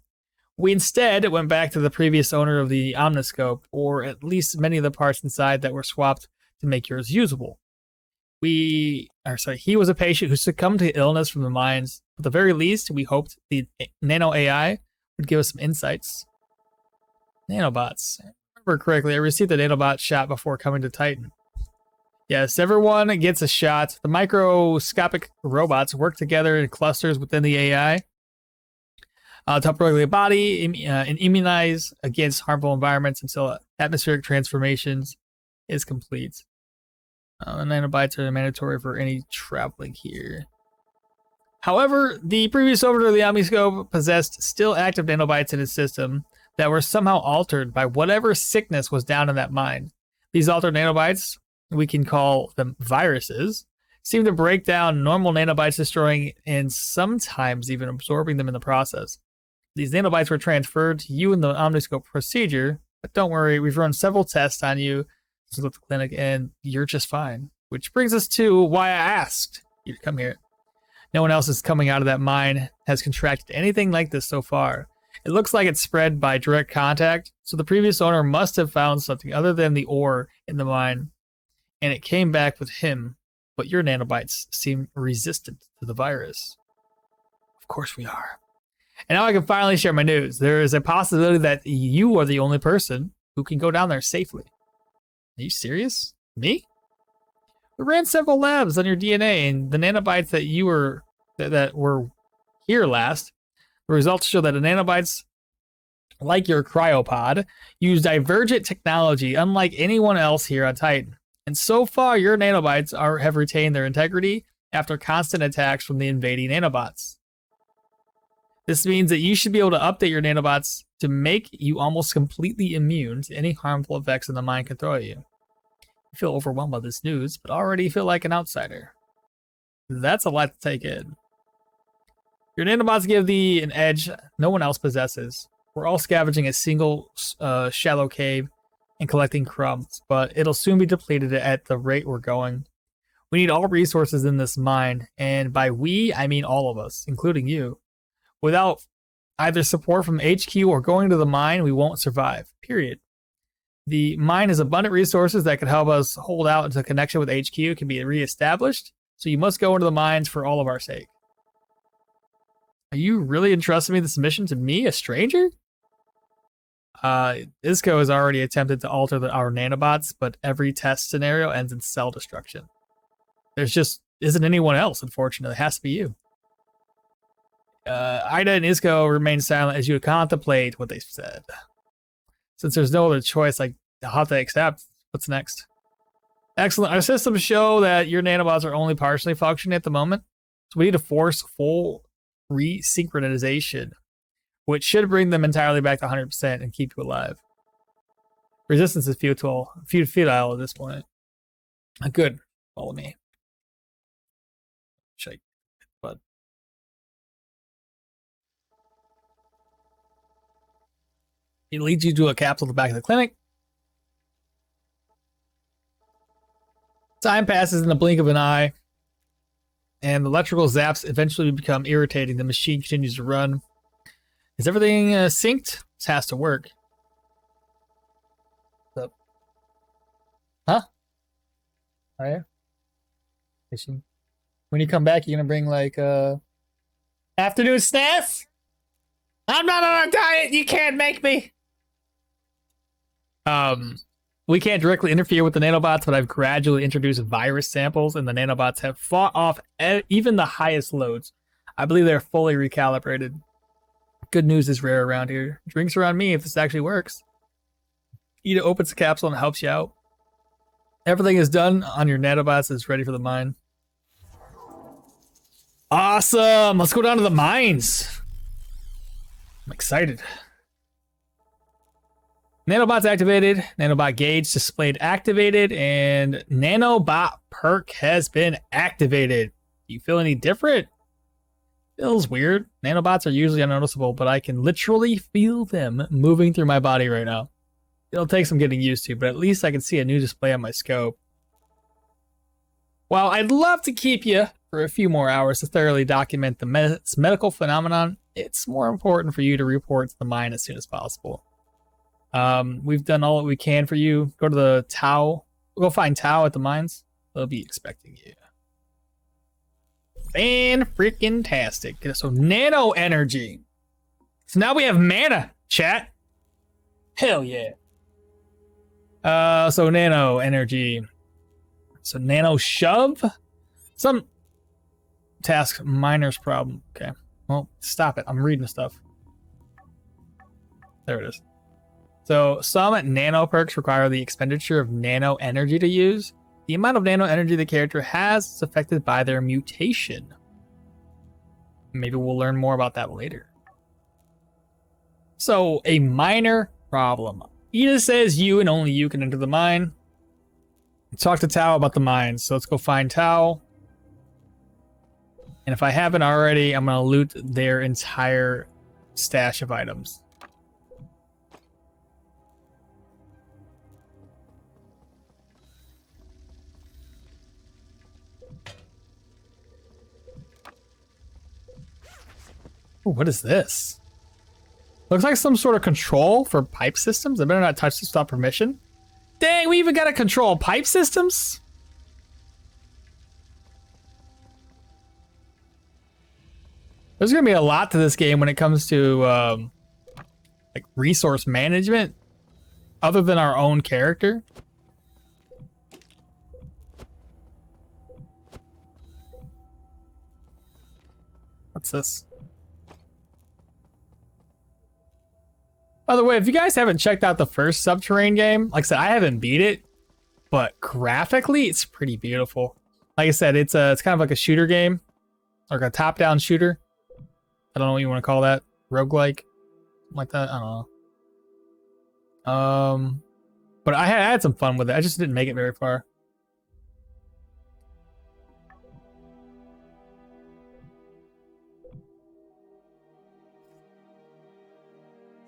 We instead went back to the previous owner of the Omniscope, or at least many of the parts inside that were swapped to make yours usable. He was a patient who succumbed to illness from the mines. At the very least, we hoped the nano AI would give us some insights. Nanobots. If I remember correctly, I received the nanobot shot before coming to Titan. Yes, everyone gets a shot. The microscopic robots work together in clusters within the AI to help regulate the body and immunize against harmful environments until atmospheric transformations is complete. The nanobots are mandatory for any traveling here. However, the previous owner of the Omniscope possessed still active nanobots in his system that were somehow altered by whatever sickness was down in that mine. These altered nanobots, we can call them viruses, seem to break down normal nanobots, destroying and sometimes even absorbing them in the process. These nanobots were transferred to you in the Omniscope procedure, but don't worry, we've run several tests on you since the clinic, and you're just fine. Which brings us to why I asked you to come here. No one else is coming out of that mine has contracted anything like this so far. It looks like it's spread by direct contact, so the previous owner must have found something other than the ore in the mine, and it came back with him, but your nanobots seem resistant to the virus. Of course we are. And now I can finally share my news. There is a possibility that you are the only person who can go down there safely. Are you serious? Me? We ran several labs on your DNA, and the nanobots that were here last, the results show that the nanobots, like your cryopod, use divergent technology unlike anyone else here on Titan. And so far, your nanobots have retained their integrity after constant attacks from the invading nanobots. This means that you should be able to update your nanobots to make you almost completely immune to any harmful effects the mine can throw at you. I feel overwhelmed by this news, but already feel like an outsider. That's a lot to take in. Your nanobots give thee an edge no one else possesses. We're all scavenging a single shallow cave and collecting crumbs, but it'll soon be depleted at the rate we're going. We need all resources in this mine, and by we, I mean all of us, including you. Without either support from HQ or going to the mine, we won't survive, period. The mine has abundant resources that could help us hold out until connection with HQ can be reestablished, so you must go into the mines for all of our sake. Are you really entrusting me this mission to me, a stranger? Isco has already attempted to alter our nanobots, but every test scenario ends in cell destruction. There's just isn't anyone else, unfortunately. It has to be you. Ida and Isco remain silent as you contemplate what they said. Since there's no other choice, like I'll have to accept. What's next? Excellent. Our systems show that your nanobots are only partially functioning at the moment, so we need to force full resynchronization, which should bring them entirely back to 100% and keep you alive. Resistance is futile at this point. Good. Follow me. Shake. But it leads you to a capsule at the back of the clinic. Time passes in the blink of an eye, and the electrical zaps eventually become irritating. The machine continues to run. Is everything synced? This has to work. What's up? Huh? Oh, yeah? When you come back, you're gonna bring like afternoon snacks? I'm not on a diet. You can't make me. We can't directly interfere with the nanobots, but I've gradually introduced virus samples, and the nanobots have fought off even the highest loads. I believe they're fully recalibrated. Good news is rare around here. Drinks are on me if this actually works. Ida opens the capsule and helps you out. Everything is done on your nanobots. It's ready for the mine. Awesome! Let's go down to the mines. I'm excited. Nanobots activated, nanobot gauge displayed activated, and nanobot perk has been activated. Do you feel any different? Feels weird. Nanobots are usually unnoticeable, but I can literally feel them moving through my body right now. It'll take some getting used to, but at least I can see a new display on my scope. While I'd love to keep you for a few more hours to thoroughly document the medical phenomenon, it's more important for you to report to the mine as soon as possible. We've done all that we can for you. Go to the Tau. Go find Tau at the mines. They'll be expecting you. Fan-freaking-tastic. So nano energy. So now we have mana, chat. Hell yeah. So nano energy. So nano shove. Some task miner's problem. Okay. Well, stop it. I'm reading the stuff. There it is. So some nano perks require the expenditure of nano energy to use. The amount of nano energy the character has is affected by their mutation. Maybe we'll learn more about that later. So a minor problem. Ida says you and only you can enter the mine. Talk to Tau about the mine. So let's go find Tau. And if I haven't already, I'm going to loot their entire stash of items. Ooh, what is this? Looks like some sort of control for pipe systems. I better not touch this without permission. Dang, we even gotta control pipe systems? There's gonna be a lot to this game when it comes to like resource management, other than our own character. What's this? By the way, if you guys haven't checked out the first Subterrain game, like I said, I haven't beat it, but graphically, it's pretty beautiful. Like I said, it's kind of like a shooter game, like a top-down shooter. I don't know what you want to call that, roguelike, something like that. I don't know. But I had some fun with it. I just didn't make it very far.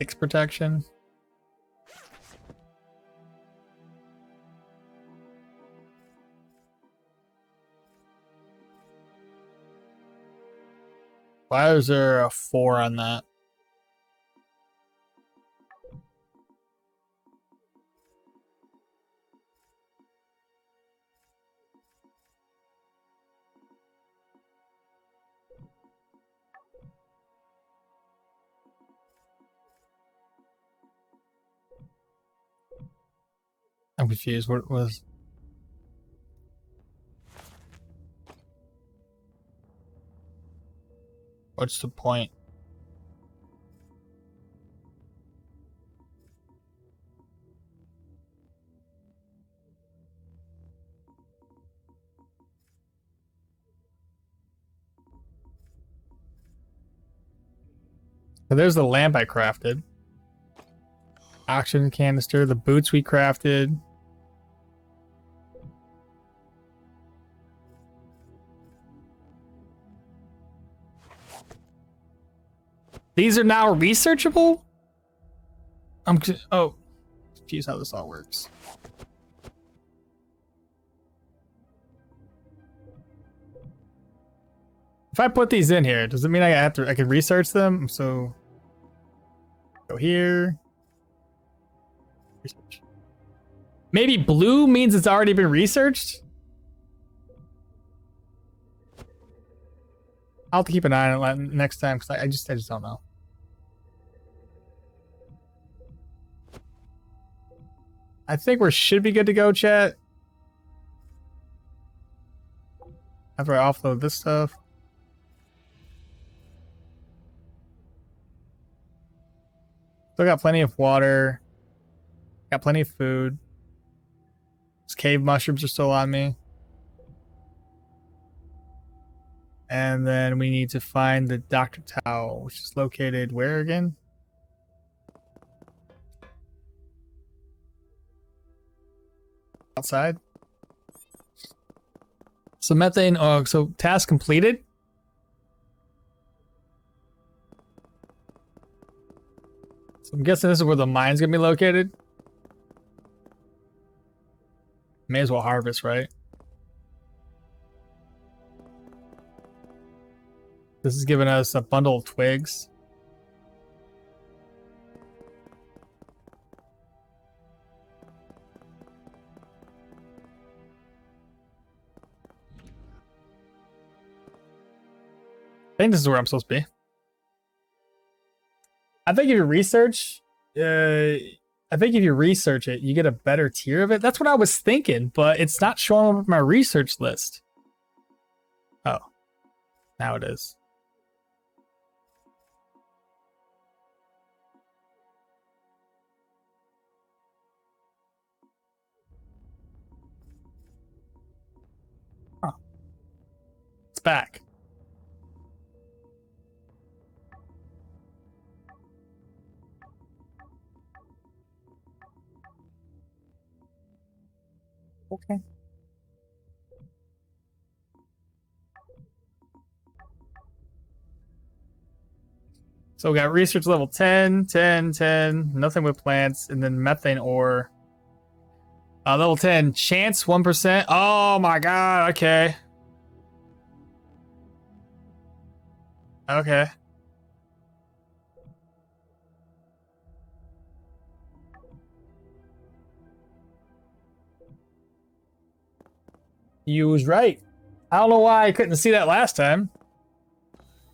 Six protection. Why is there a 4 on that? I'm confused. What was? What's the point? So there's the lamp I crafted. Oxygen canister, the boots we crafted. These are now researchable? Oh, confused how this all works. If I put these in here, does it mean I can research them? So go here. Research. Maybe blue means it's already been researched? I'll have to keep an eye on it next time because I just don't know. I think we should be good to go, chat. After I offload this stuff. Still got plenty of water. Got plenty of food. These cave mushrooms are still on me. And then we need to find the Dr. Towel, which is located where again? Outside. So methane, oh, so task completed? So I'm guessing this is where the mine's gonna be located. May as well harvest, right? This is giving us a bundle of twigs. I think this is where I'm supposed to be. I think if you research, it, you get a better tier of it. That's what I was thinking, but it's not showing up on my research list. Oh, now it is. Huh. It's back. Okay. So we got research level 10, 10, 10, nothing with plants, and then methane ore. Level 10, chance 1%. Oh my god, okay. Okay. You was right. I don't know why I couldn't see that last time.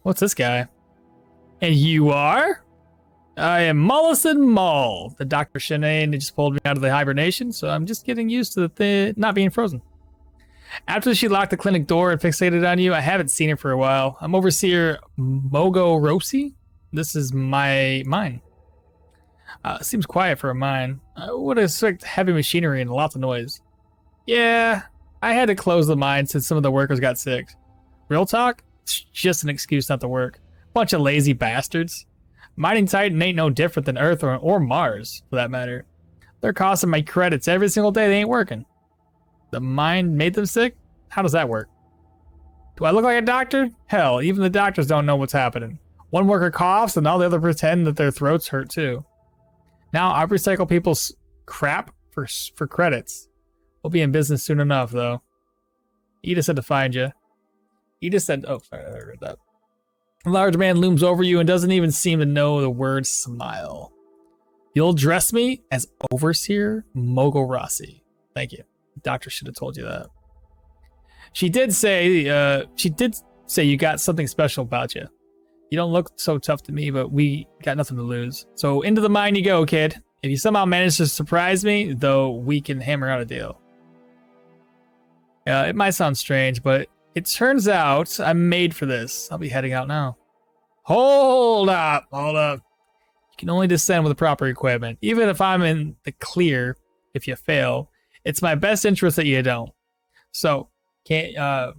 What's this guy? And you are? I am Mollison Mull. The Dr. Shenane just pulled me out of the hibernation, so I'm just getting used to the not being frozen. After she locked the clinic door and fixated on you, I haven't seen her for a while. I'm Overseer Mogo Rosi. This is my mine. Seems quiet for a mine. I would expect heavy machinery and lots of noise. Yeah, I had to close the mine since some of the workers got sick. Real talk? It's just an excuse not to work. Bunch of lazy bastards. Mining Titan ain't no different than Earth or Mars, for that matter. They're costing my credits every single day they ain't working. The mine made them sick? How does that work? Do I look like a doctor? Hell, even the doctors don't know what's happening. One worker coughs and all the other pretend that their throats hurt too. Now I recycle people's crap for credits. We'll be in business soon enough, though. Eda said to find you. Eda said, oh, sorry, I read that. A large man looms over you and doesn't even seem to know the word smile. You'll address me as Overseer Mogorasi. Thank you. The doctor should have told you that. She did say you got something special about you. You don't look so tough to me, but we got nothing to lose. So into the mine you go, kid. If you somehow manage to surprise me, though, we can hammer out a deal. It might sound strange, but it turns out I'm made for this. I'll be heading out now. Hold up. You can only descend with the proper equipment. Even if I'm in the clear, if you fail, it's my best interest that you don't. So, can't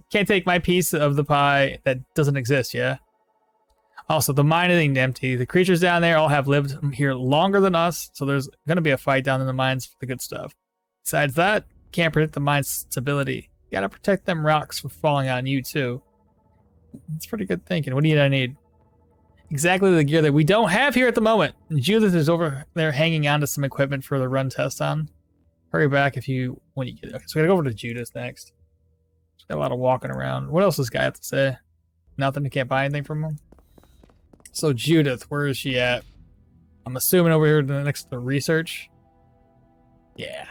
take my piece of the pie that doesn't exist, yeah? Also, the mine ain't empty. The creatures down there all have lived here longer than us, so there's gonna be a fight down in the mines for the good stuff. Besides that, can't predict the mine's stability. You gotta protect them rocks from falling on you, too. That's pretty good thinking. What do you need? Exactly the gear that we don't have here at the moment. Judith is over there hanging on to some equipment for the run test on. Hurry back when you get it. Okay, so we gotta go over to Judith next. She's got a lot of walking around. What else does this guy have to say? Nothing? You can't buy anything from him? So Judith, where is she at? I'm assuming over here next to the research. Yeah.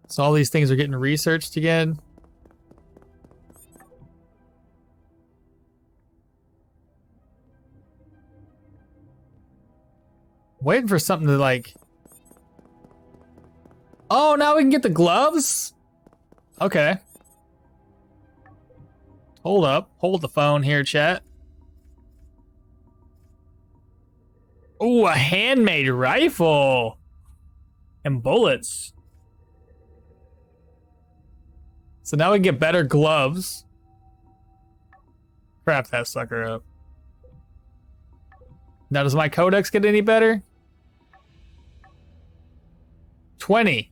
So all these things are getting researched again. Waiting for something to like... Oh, now we can get the gloves? Okay. Hold up. Hold the phone here, chat. Ooh, a handmade rifle. And bullets. So now we can get better gloves. Crap that sucker up. Now does my codex get any better? 20.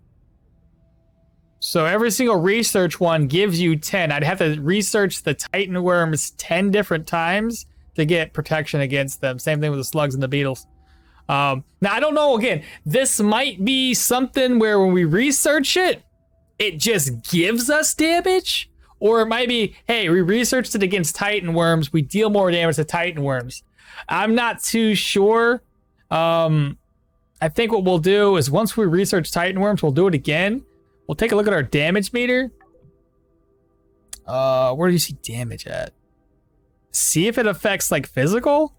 So every single research one gives you 10. I'd have to research the Titan worms 10 different times to get protection against them. Same thing with the slugs and the beetles. Now I don't know, again, this might be something where when we research it, it just gives us damage, or it might be, hey, we researched it against Titan worms, we deal more damage to Titan worms. I'm not too sure. I think what we'll do is once we research Titan worms, we'll do it again. We'll take a look at our damage meter. Where do you see damage at? See if it affects like physical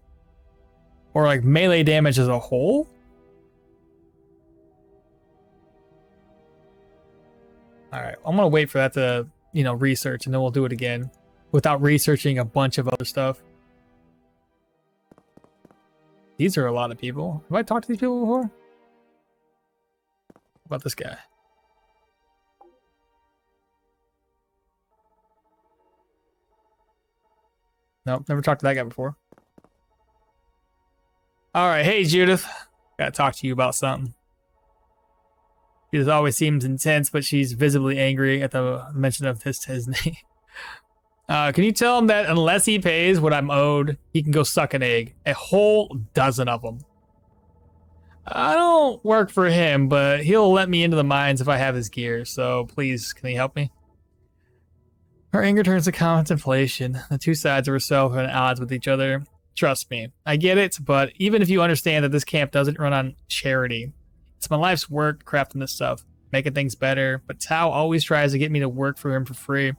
or like melee damage as a whole. All right, I'm gonna wait for that to, research, and then we'll do it again without researching a bunch of other stuff. These are a lot of people. Have I talked to these people before? What about this guy? Nope, never talked to that guy before. All right, hey Judith, gotta talk to you about something. Judith always seems intense, but she's visibly angry at the mention of his name. Can you tell him that unless he pays what I'm owed, he can go suck an egg? A whole dozen of them. I don't work for him, but he'll let me into the mines if I have his gear, so please, can he help me? Her anger turns to contemplation. The two sides of herself are at odds with each other. Trust me, I get it, but even if you understand that this camp doesn't run on charity, it's my life's work crafting this stuff, making things better, but Tao always tries to get me to work for him for free.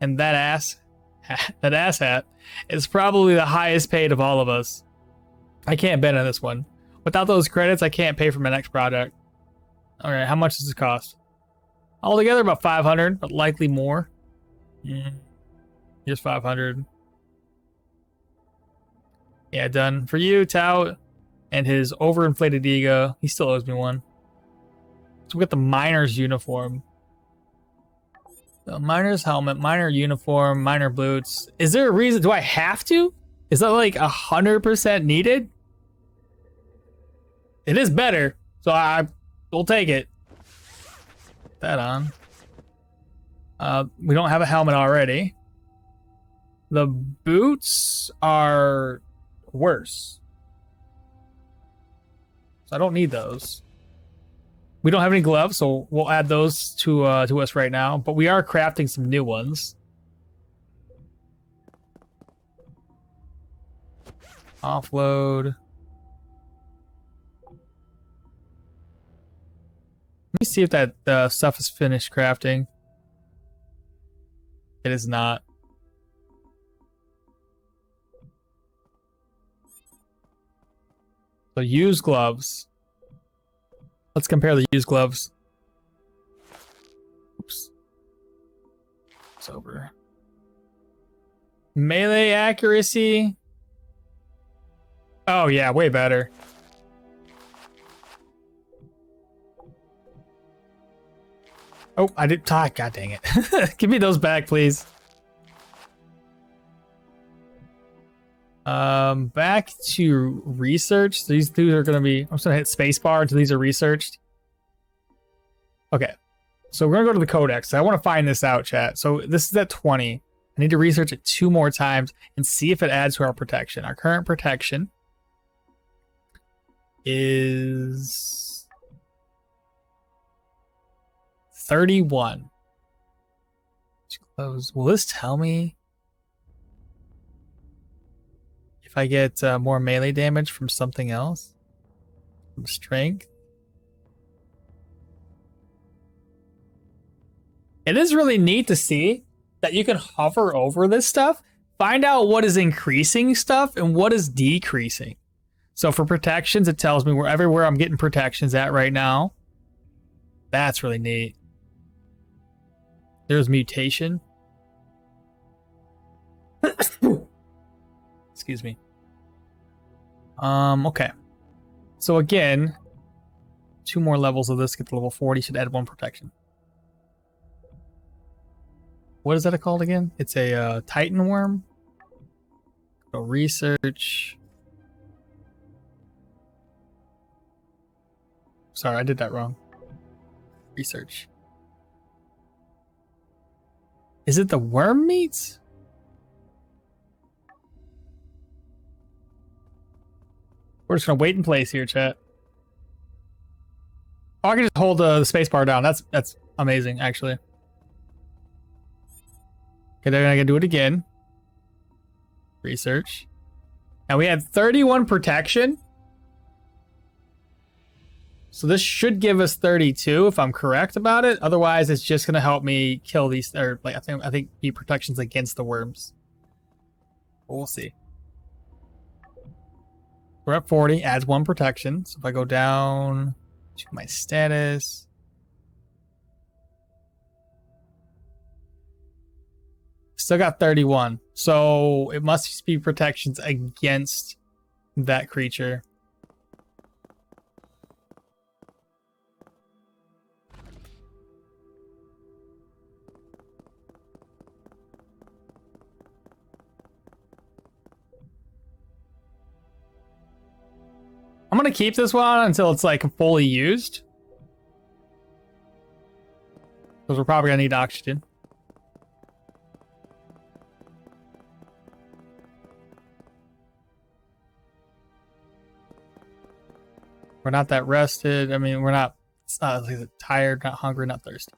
And that asshat is probably the highest paid of all of us. I can't bet on this one. Without those credits, I can't pay for my next project. Alright, how much does this cost? Altogether about 500, but likely more. Just 500. Yeah, done. For you, Tao, and his overinflated ego, he still owes me one. So we got the miner's uniform. The miner's helmet, miner uniform, miner boots. Is there a reason? Do I have to? Is that like 100% needed? It is better, so I will take it. Put that on. We don't have a helmet already. The boots are worse. So I don't need those. We don't have any gloves, so we'll add those to us right now. But we are crafting some new ones. Offload. Let me see if that stuff is finished crafting. It is not. So used gloves. Let's compare the used gloves. Oops. It's over. Melee accuracy. Oh yeah, way better. Oh, I did. Ah, God dang it. Give me those back, please. Back to research. These two are going to be, I'm just going to hit spacebar until these are researched. Okay. So we're going to go to the codex. I want to find this out, chat. So this is at 20. I need to research it 2 more times and see if it adds to our protection. Our current protection is 31. Close. Will this tell me if I get more melee damage from something else? From strength? It is really neat to see that you can hover over this stuff, find out what is increasing stuff and what is decreasing. So for protections, it tells me everywhere I'm getting protections at right now. That's really neat. There's mutation. Excuse me. Okay. So again, 2 more levels of this, get to level 40, should add 1 protection. What is that called again? It's a Titan worm. Go research. Sorry, I did that wrong. Research. Is it the worm meat? We're just gonna wait in place here, chat. Oh, I can just hold the space bar down. That's amazing, actually. Okay, then I can do it again. Research. And we had 31 protection. So this should give us 32 if I'm correct about it. Otherwise, it's just gonna help me kill these, or like I think be protections against the worms. We'll see. We're at 40, adds 1 protection. So if I go down to my status, still got 31. So it must be protections against that creature. I'm gonna keep this one until it's like fully used, because we're probably gonna need oxygen. We're not that rested. I mean, we're not. It's not like tired, not hungry, not thirsty.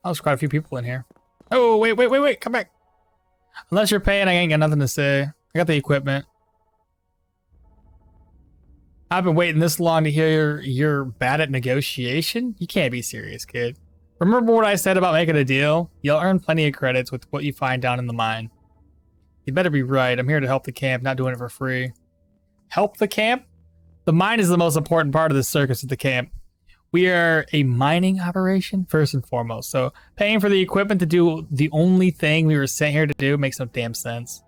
Oh, there's quite a few people in here. Oh, wait, come back. Unless you're paying, I ain't got nothing to say. I got the equipment. I've been waiting this long to hear you're bad at negotiation? You can't be serious, kid. Remember what I said about making a deal? You'll earn plenty of credits with what you find down in the mine. You better be right. I'm here to help the camp, not doing it for free. Help the camp? The mine is the most important part of the circus at the camp. We are a mining operation, first and foremost. So paying for the equipment to do the only thing we were sent here to do makes no damn sense.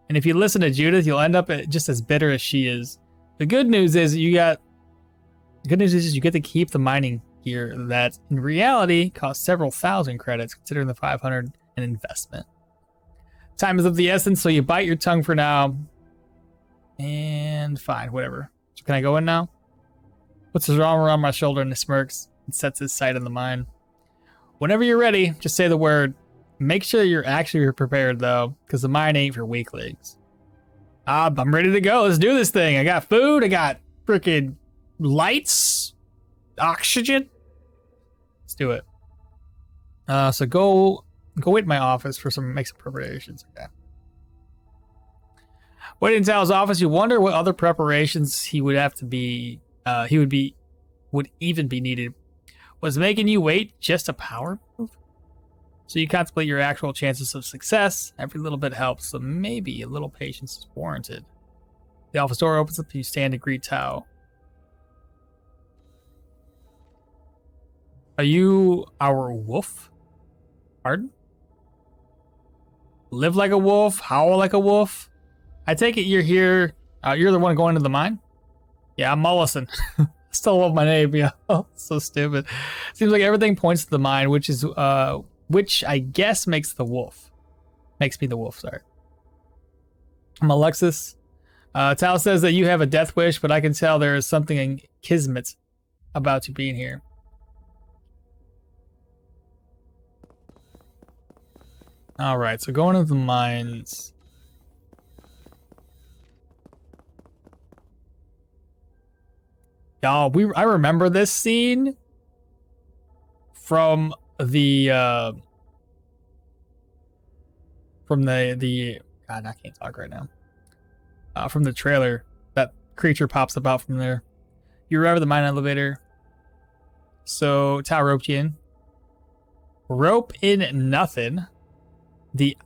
And if you listen to Judith, you'll end up just as bitter as she is. The good news is you get to keep the mining gear that in reality costs several thousand credits, considering the 500 an investment. Time is of the essence, so you bite your tongue for now. And fine, whatever. So can I go in now? Puts his arm around my shoulder and smirks and sets his sight on the mine. Whenever you're ready, just say the word. Make sure you're actually prepared though, because the mine ain't for weaklings. I'm ready to go. Let's do this thing. I got food. I got freaking lights, oxygen. Let's do it. So go wait in my office for make some preparations. Okay. Waiting in Tal's office, you wonder what other preparations he would have to be, would even be needed. Was making you wait just a power move? So you contemplate your actual chances of success. Every little bit helps, so maybe a little patience is warranted. The office door opens up and you stand to greet Tao. Are you our wolf? Pardon? Live like a wolf, howl like a wolf? I take it you're here, you're the one going to the mine? Yeah, I'm Mollison. Still love my name, yeah. Oh, so stupid. Seems like everything points to the mine, which I guess makes the wolf. Makes me the wolf, sorry. I'm Alexis. Tal says that you have a death wish, but I can tell there is something in Kismet about you being here. Alright, so going to the mines. Y'all, I remember this scene from the God, I can't talk right now. From the trailer, that creature pops up out from there. You arrive at the mine elevator. So Tao roped you in. Rope in nothing. The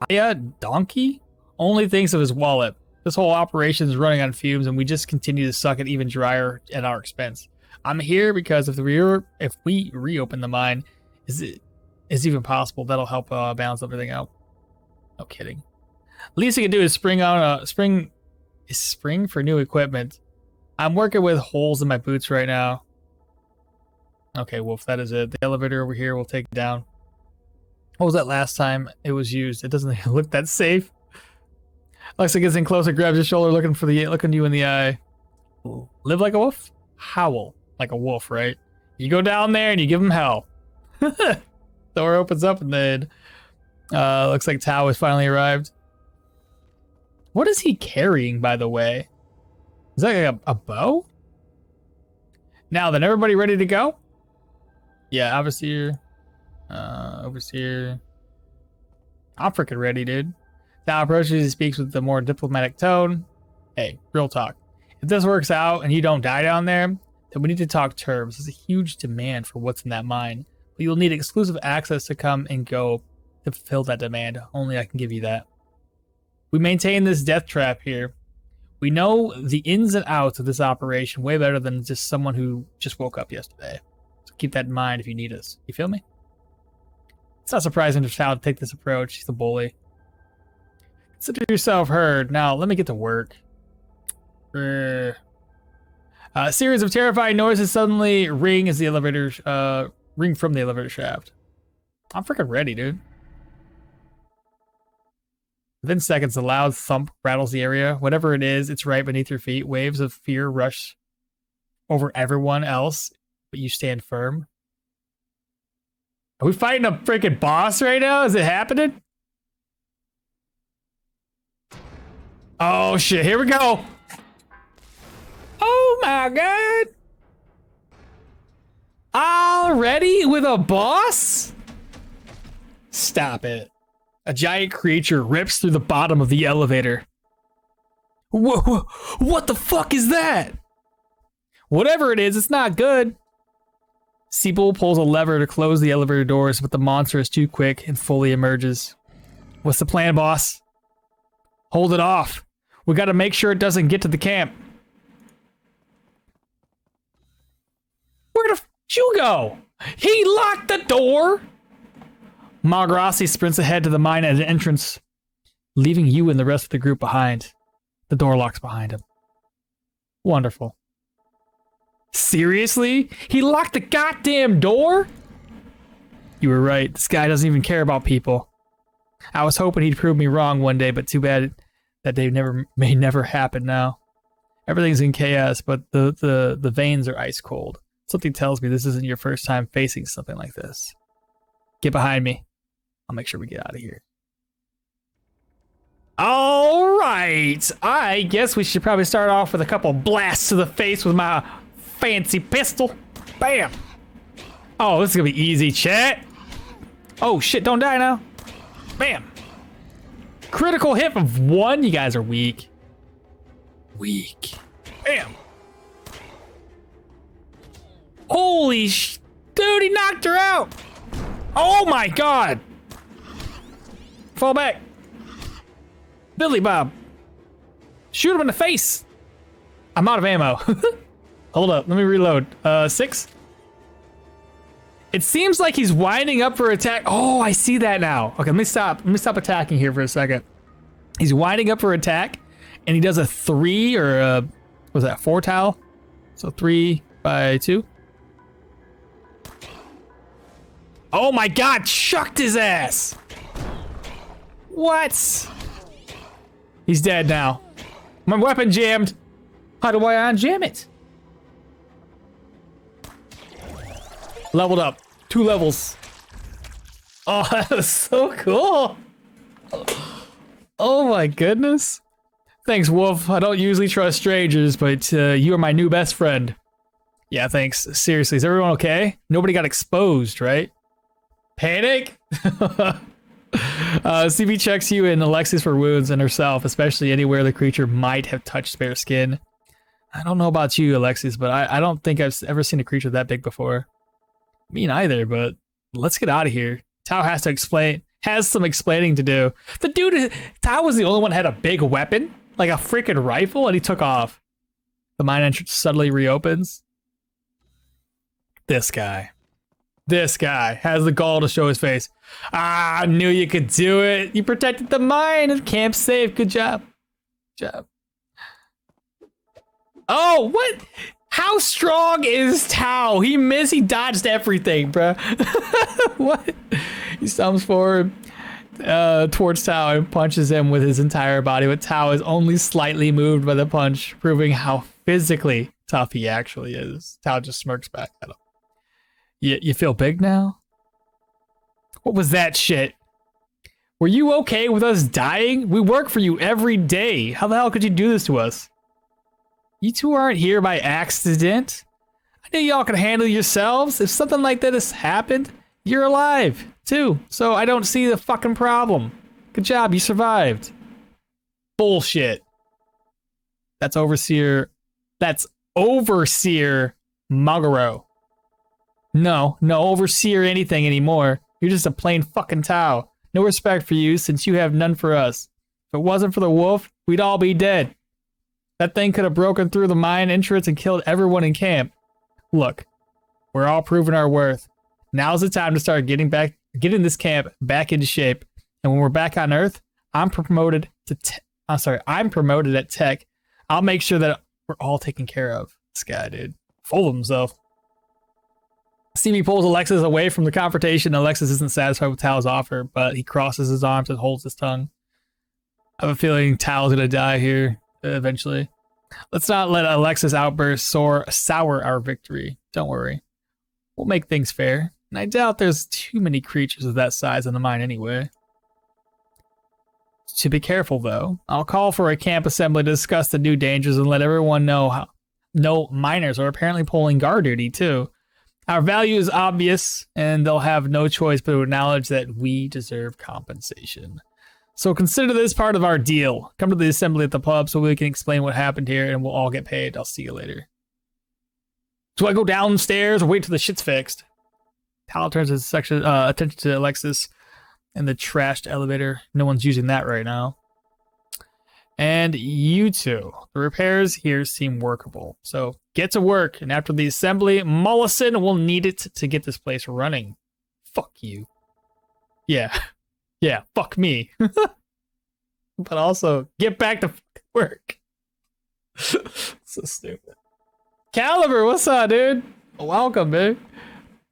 Aya donkey only thinks of his wallet. This whole operation is running on fumes, and we just continue to suck it even drier at our expense. I'm here because if we reopen the mine, is even possible, that'll help balance everything out. No kidding. Least I can do is spring for new equipment. I'm working with holes in my boots right now. Okay, Wolf, that is it. The elevator over here will take it down. What was that last time it was used? It doesn't look that safe. Alexa gets in closer, grabs your shoulder, looking you in the eye. Live like a wolf? Howl like a wolf, right? You go down there and you give him hell. Door opens up and then looks like Tao has finally arrived. What is he carrying, by the way? Is that like a bow? Now then, everybody ready to go? Yeah, Overseer. Overseer. I'm freaking ready, dude. Tao approaches and speaks with the more diplomatic tone. Hey, real talk. If this works out and you don't die down there, then we need to talk terms. There's a huge demand for what's in that mine. But you'll need exclusive access to come and go to fulfill that demand. Only I can give you that. We maintain this death trap here. We know the ins and outs of this operation way better than just someone who just woke up yesterday. So keep that in mind if you need us. You feel me? It's not surprising for Tao to take this approach. He's a bully. Consider yourself heard. Now, let me get to work. A series of terrifying noises suddenly ring from the elevator shaft. I'm freaking ready, dude. Within seconds, a loud thump rattles the area. Whatever it is, it's right beneath your feet. Waves of fear rush over everyone else, but you stand firm. Are we fighting a freaking boss right now? Is it happening? Oh shit, here we go. Oh my god. Already with a boss? Stop it. A giant creature rips through the bottom of the elevator. Whoa, what the fuck is that? Whatever it is, it's not good. Seabull pulls a lever to close the elevator doors, but the monster is too quick and fully emerges. What's the plan, boss? Hold it off. We gotta make sure it doesn't get to the camp. Where the f you go? He locked the door? Malgrassi sprints ahead to the mine at an entrance, leaving you and the rest of the group behind. The door locks behind him. Wonderful. Seriously? He locked the goddamn door? You were right. This guy doesn't even care about people. I was hoping he'd prove me wrong one day, but too bad that day may never happen now. Everything's in chaos, but the veins are ice cold. Something tells me this isn't your first time facing something like this. Get behind me. I'll make sure we get out of here. All right. I guess we should probably start off with a couple blasts to the face with my fancy pistol. Bam. Oh, this is gonna be easy, chat. Oh shit, don't die now. Bam. Critical hit of 1. You guys are weak. Weak. Bam. Holy dude, he knocked her out. Oh my god. Fall back. Billy Bob. Shoot him in the face. I'm out of ammo. Hold up, let me reload. 6. It seems like he's winding up for attack. Oh, I see that now. Okay, let me stop attacking here for a second. He's winding up for attack, and he does a 3 or a, was that 4 tile? So 3 by 2. Oh my god, chucked his ass. What? He's dead now. My weapon jammed. How do I unjam it? Leveled up. 2 levels. Oh, that was so cool. Oh my goodness. Thanks, Wolf. I don't usually trust strangers, but you are my new best friend. Yeah, thanks. Seriously, is everyone okay? Nobody got exposed, right? Panic? CB checks you and Alexis for wounds and herself, especially anywhere the creature might have touched spare skin. I don't know about you, Alexis, but I don't think I've ever seen a creature that big before. Me neither, but let's get out of here. Tao has some explaining to do. The dude, Tao was the only one that had a big weapon, like a freaking rifle, and he took off. The mine entrance suddenly reopens. This guy has the gall to show his face. Ah, I knew you could do it. You protected the mine and camp's safe. Good job. Good job. Oh, what? How strong is Tao? He dodged everything, bro. What? He stumbles forward towards Tao and punches him with his entire body, but Tao is only slightly moved by the punch, proving how physically tough he actually is. Tao just smirks back at him. You feel big now? What was that shit? Were you okay with us dying? We work for you every day. How the hell could you do this to us? You two aren't here by accident. I knew y'all could handle yourselves. If something like that has happened, you're alive, too. So I don't see the fucking problem. Good job, you survived. Bullshit. That's Overseer Magaro. No Overseer anything anymore. You're just a plain fucking Tao. No respect for you since you have none for us. If it wasn't for the wolf, we'd all be dead. That thing could have broken through the mine entrance and killed everyone in camp. Look, we're all proving our worth. Now's the time to start getting this camp back into shape. And when we're back on Earth, I'm promoted at Tech. I'll make sure that we're all taken care of. This guy, dude. Full of himself. CB pulls Alexis away from the confrontation. Alexis isn't satisfied with Tao's offer, but he crosses his arms and holds his tongue. I have a feeling Tao's gonna die here eventually. Let's not let Alexis' outburst sour our victory. Don't worry. We'll make things fair. And I doubt there's too many creatures of that size in the mine anyway. To be careful, though. I'll call for a camp assembly to discuss the new dangers and let everyone know miners are apparently pulling guard duty, too. Our value is obvious, and they'll have no choice but to acknowledge that we deserve compensation. So consider this part of our deal. Come to the assembly at the pub so we can explain what happened here, and we'll all get paid. I'll see you later. Do I go downstairs or wait till the shit's fixed? Tal turns his attention to Alexis and the trashed elevator. No one's using that right now. And you two. The repairs here seem workable. So get to work. And after the assembly, Mollison will need it to get this place running. Fuck you. Yeah. Yeah, fuck me. But also, get back to work. So stupid. Caliber, what's up, dude? Welcome, dude.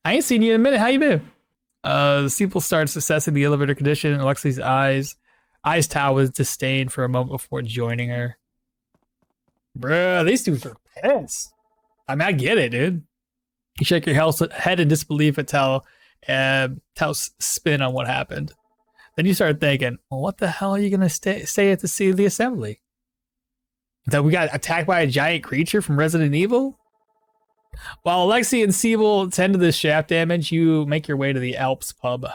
I ain't seen you in a minute. How you been? The people starts assessing the elevator condition. Alexi's eyes Tao with disdain for a moment before joining her. Bruh, these dudes are pissed. I mean, I get it, dude. You shake your head in disbelief at Tao's spin on what happened. Then you start thinking, well, what the hell are you going to say at the assembly? That we got attacked by a giant creature from Resident Evil? While Alexi and Siebel tend to this shaft damage, you make your way to the Alps pub.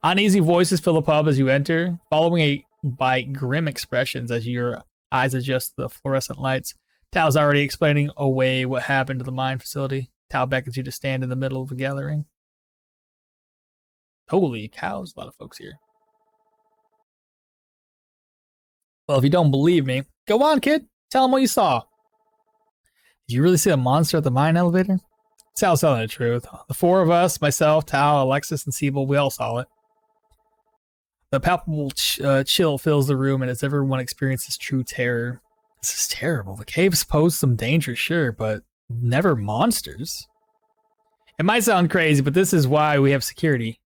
Uneasy voices fill the pub as you enter. Following a by grim expressions as your eyes adjust to the fluorescent lights. Tao's already explaining away what happened to the mine facility. Tao beckons you to stand in the middle of the gathering. Holy cows, a lot of folks here. Well, if you don't believe me, go on, kid. Tell them what you saw. Did you really see a monster at the mine elevator? Tao's telling the truth. The four of us, myself, Tao, Alexis, and Siebel, we all saw it. The palpable chill fills the room, and as everyone experiences true terror. This is terrible. The caves pose some danger, sure, but never monsters. It might sound crazy, but this is why we have security.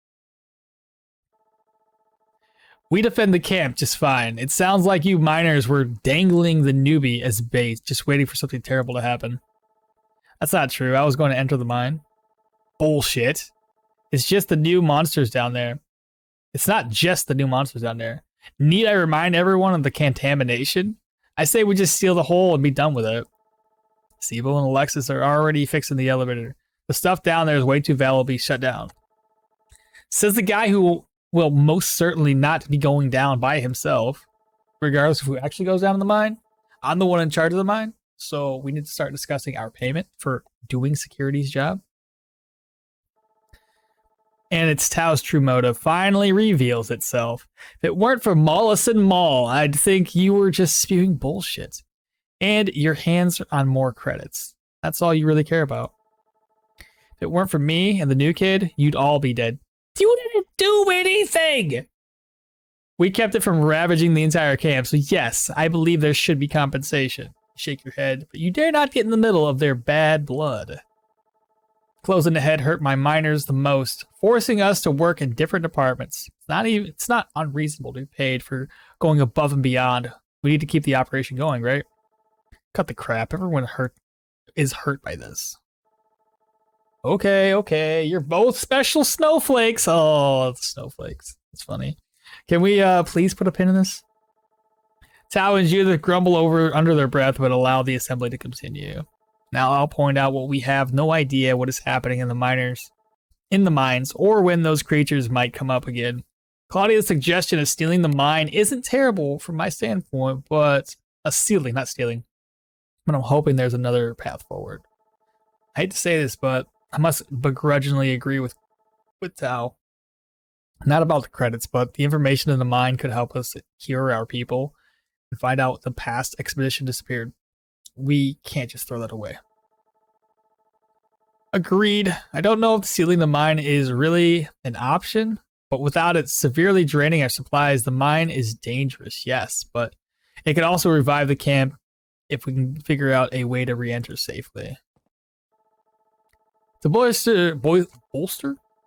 We defend the camp just fine. It sounds like you miners were dangling the newbie as bait, just waiting for something terrible to happen. That's not true. I was going to enter the mine. Bullshit. It's just the new monsters down there. It's not just the new monsters down there. Need I remind everyone of the contamination? I say we just seal the hole and be done with it. Siebel and Alexis are already fixing the elevator. The stuff down there is way too valuable to be shut down. Says the guy who will most certainly not be going down by himself, regardless of who actually goes down in the mine. I'm the one in charge of the mine, so we need to start discussing our payment for doing security's job. And it's Tao's true motive finally reveals itself. If it weren't for Mollison Mall, I'd think you were just spewing bullshit. And your hands on more credits. That's all you really care about. If it weren't for me and the new kid, you'd all be dead. You didn't do anything! We kept it from ravaging the entire camp, so yes, I believe there should be compensation. Shake your head, but you dare not get in the middle of their bad blood. Close in the head hurt my miners the most, forcing us to work in different departments. It's not unreasonable to be paid for going above and beyond. We need to keep the operation going, right? Cut the crap. Everyone is hurt by this. Okay. You're both special snowflakes. Oh, snowflakes. That's funny. Can we please put a pin in this? Tao and Judith grumble under their breath, but allow the assembly to continue. Now I'll point out what we have no idea what is happening in the mines, or when those creatures might come up again. Claudia's suggestion of stealing the mine isn't terrible from my standpoint, but not stealing. But I'm hoping there's another path forward. I hate to say this, but I must begrudgingly agree with Tao. Not about the credits, but the information in the mine could help us cure our people and find out the past expedition disappeared. We can't just throw that away. Agreed. I don't know if sealing the mine is really an option, but without it severely draining our supplies, the mine is dangerous, yes, but it could also revive the camp if we can figure out a way to re-enter safely. To bolster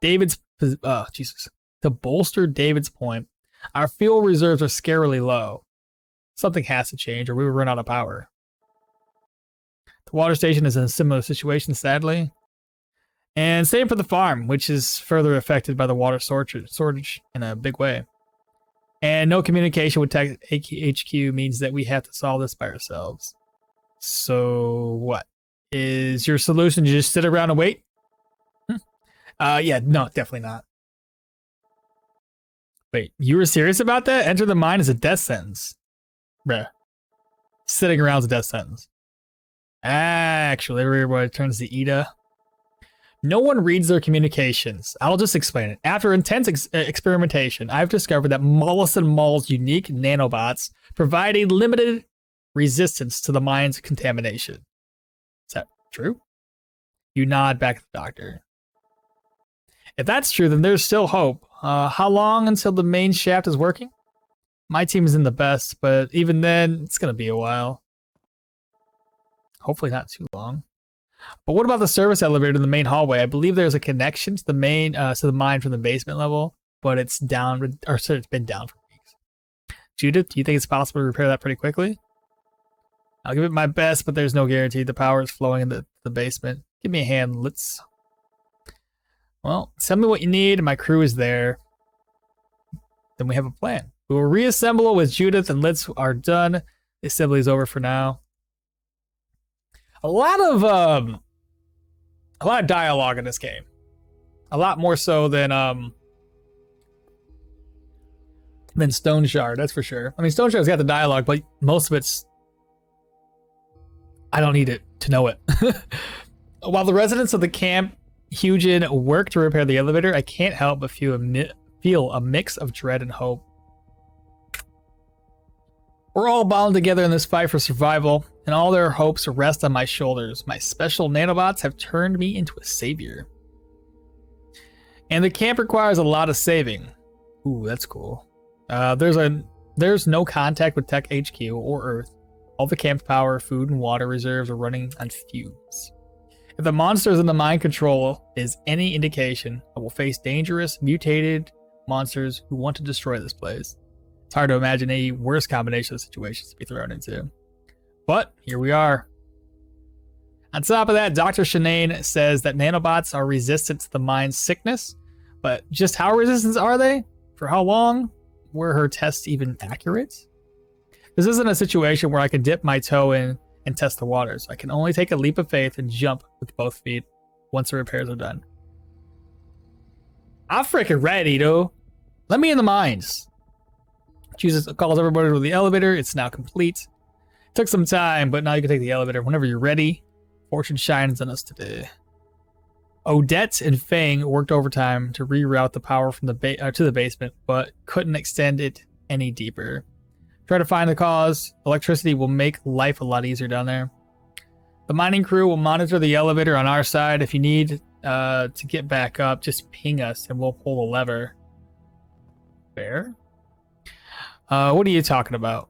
David's point, our fuel reserves are scarily low. Something has to change or we will run out of power. The water station is in a similar situation, sadly. And same for the farm, which is further affected by the water shortage in a big way. And no communication with Tech HQ means that we have to solve this by ourselves. So what? Is your solution to just sit around and wait? Yeah, no, definitely not. Wait, you were serious about that? Enter the mine is a death sentence. Bruh. Sitting around is a death sentence. Actually, everybody turns to Ida. No one reads their communications. I'll just explain it. After intense experimentation, I've discovered that Mollison Mall's unique nanobots provide a limited resistance to the mine's contamination. Is that true? You nod back at the doctor. If that's true, then there's still hope. How long until the main shaft is working? My team is in the best, but even then, it's going to be a while. Hopefully not too long. But what about the service elevator in the main hallway? I believe there's a connection to the mine from the basement level, but it's down, or sorry, it's been down for weeks. Judith, do you think it's possible to repair that pretty quickly? I'll give it my best, but there's no guarantee the power is flowing in the basement. Give me a hand, Well, tell me what you need, and my crew is there. Then we have a plan. We will reassemble with Judith and Litz are done. The assembly is over for now. A lot of dialogue in this game. A lot more so than than Stone Shard, that's for sure. I mean, Stone Shard's got the dialogue, but most of it's... I don't need it to know it. While the residents of the camp Hugin work to repair the elevator, I can't help but feel a mix of dread and hope. We're all bound together in this fight for survival, and all their hopes rest on my shoulders. My special nanobots have turned me into a savior. And the camp requires a lot of saving. Ooh, that's cool. There's no contact with Tech HQ or Earth. All the camp's power, food, and water reserves are running on fumes. If the monsters in the mind control is any indication, I will face dangerous, mutated monsters who want to destroy this place. It's hard to imagine a worse combination of situations to be thrown into. But here we are. On top of that, Dr. Shanane says that nanobots are resistant to the mind's sickness, but just how resistant are they? For how long? Were her tests even accurate? This isn't a situation where I can dip my toe in and test the waters. I can only take a leap of faith and jump with both feet once the repairs are done. I'm freaking ready, though. Let me in the mines. Calls everybody to the elevator. It's now complete. Took some time, but now you can take the elevator whenever you're ready. Fortune shines on us today. Odette and Fang worked overtime to reroute the power from the to the basement, but couldn't extend it any deeper. Try to find the cause. Electricity will make life a lot easier down there. The mining crew will monitor the elevator on our side. If you need to get back up, just ping us and we'll pull the lever. Fair? What are you talking about?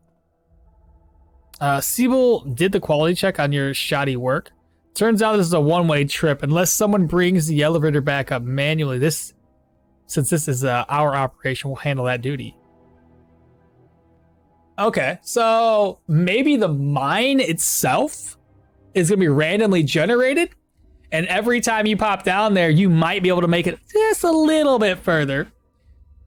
Siebel did the quality check on your shoddy work. Turns out this is a one-way trip. Unless someone brings the elevator back up manually, since this is our operation, we'll handle that duty. Okay, so maybe the mine itself is going to be randomly generated, and every time you pop down there, you might be able to make it just a little bit further.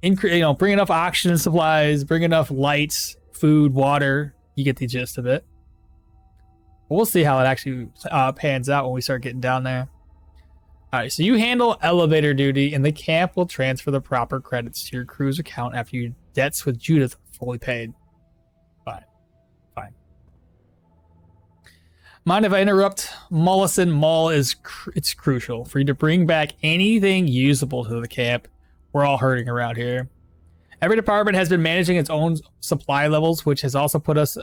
Bring enough oxygen supplies, bring enough lights, food, water. You get the gist of it. We'll see how it actually pans out when we start getting down there. All right, so you handle elevator duty, and the camp will transfer the proper credits to your crew's account after your debts with Judith are fully paid. Fine. Mind if I interrupt? Mollison Mall it's crucial for you to bring back anything usable to the camp. We're all hurting around here. Every department has been managing its own supply levels, which has also put us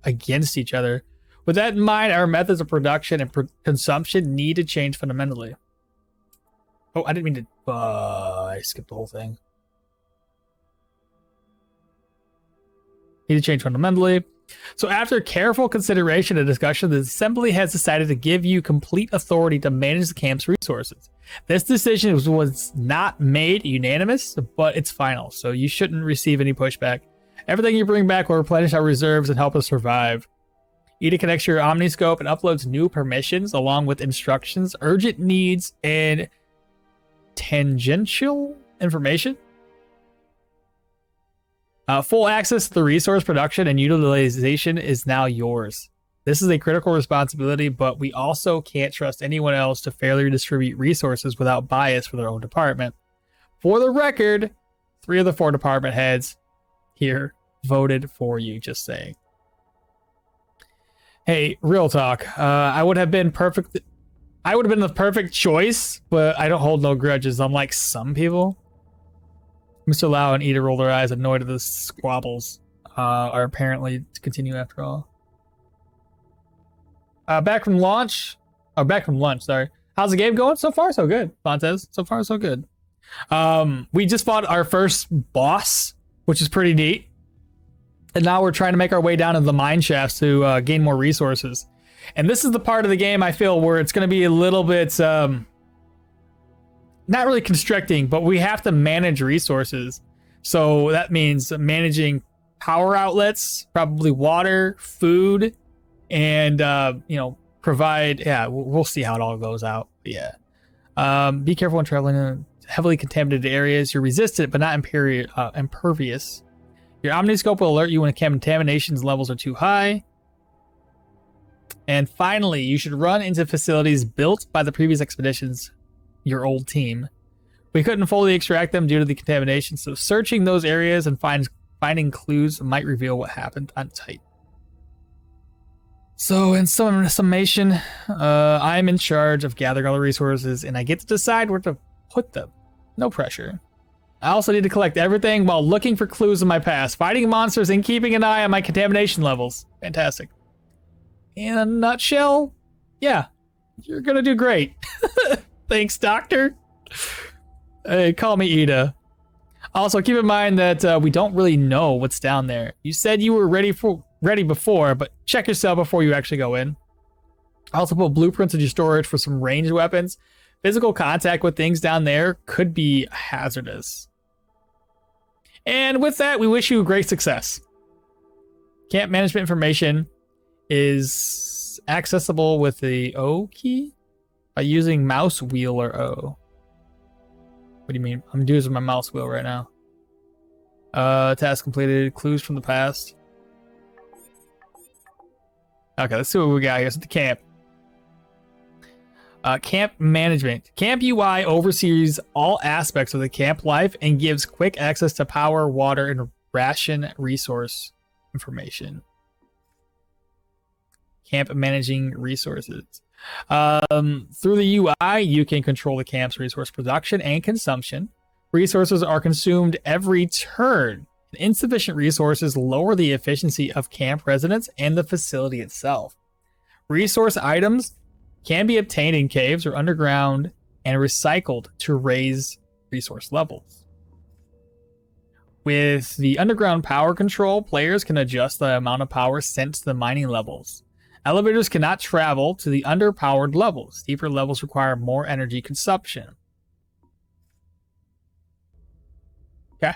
against each other. With that in mind, our methods of production and consumption need to change fundamentally. Oh, I didn't mean to... I skipped the whole thing. Need to change fundamentally. So after careful consideration and discussion, the Assembly has decided to give you complete authority to manage the camp's resources. This decision was not made unanimous, but it's final, so you shouldn't receive any pushback. Everything you bring back will replenish our reserves and help us survive. Eda connects your Omniscope and uploads new permissions along with instructions, urgent needs, and tangential information. Full access to the resource production and utilization is now yours. This is a critical responsibility, but we also can't trust anyone else to fairly distribute resources without bias for their own department. For the record, 3 of the 4 department heads here voted for you, just saying. Hey, real talk. I would have been perfect. I would have been the perfect choice, but I don't hold no grudges, unlike some people. Mr. Lau and Eda roll their eyes, annoyed at the squabbles are apparently to continue after all. Back from lunch, sorry. How's the game going? So far, so good, Fontes. So far, so good. We just fought our first boss, which is pretty neat. And now we're trying to make our way down into the mine shafts to gain more resources. And this is the part of the game I feel where it's going to be a little bit... not really constricting, but we have to manage resources. So that means managing power outlets, probably water, food, and provide. Yeah, we'll see how it all goes out. But yeah, be careful when traveling in heavily contaminated areas. You're resistant, but not impervious. Your Omniscope will alert you when contamination levels are too high. And finally, you should run into facilities built by the previous expeditions. Your old team. We couldn't fully extract them due to the contamination, so searching those areas and find Finding clues might reveal what happened on Titan. So in summation, I'm in charge of gathering all the resources, and I get to decide where to put them. No pressure. I also need to collect everything while looking for clues in my past, fighting monsters, and keeping an eye on my contamination levels. Fantastic. In a nutshell, yeah, you're gonna do great. Thanks, Doctor. Hey, call me Ida. Also, keep in mind that we don't really know what's down there. You said you were ready before, but check yourself before you actually go in. I also put blueprints in your storage for some ranged weapons. Physical contact with things down there could be hazardous. And with that, we wish you great success. Camp management information is accessible with the O key by using mouse wheel or O. What do you mean? I'm using my mouse wheel right now. Task completed. Clues from the past. Okay, let's see what we got here. So the camp. Camp management. Camp UI oversees all aspects of the camp life and gives quick access to power, water, and ration resource information. Camp managing resources. Through the UI, you can control the camp's resource production and consumption. Resources are consumed every turn. Insufficient resources lower the efficiency of camp residents and the facility itself. Resource items can be obtained in caves or underground and recycled to raise resource levels. With the underground power control, players can adjust the amount of power sent to the mining levels. Elevators cannot travel to the underpowered levels. Deeper levels require more energy consumption. Okay.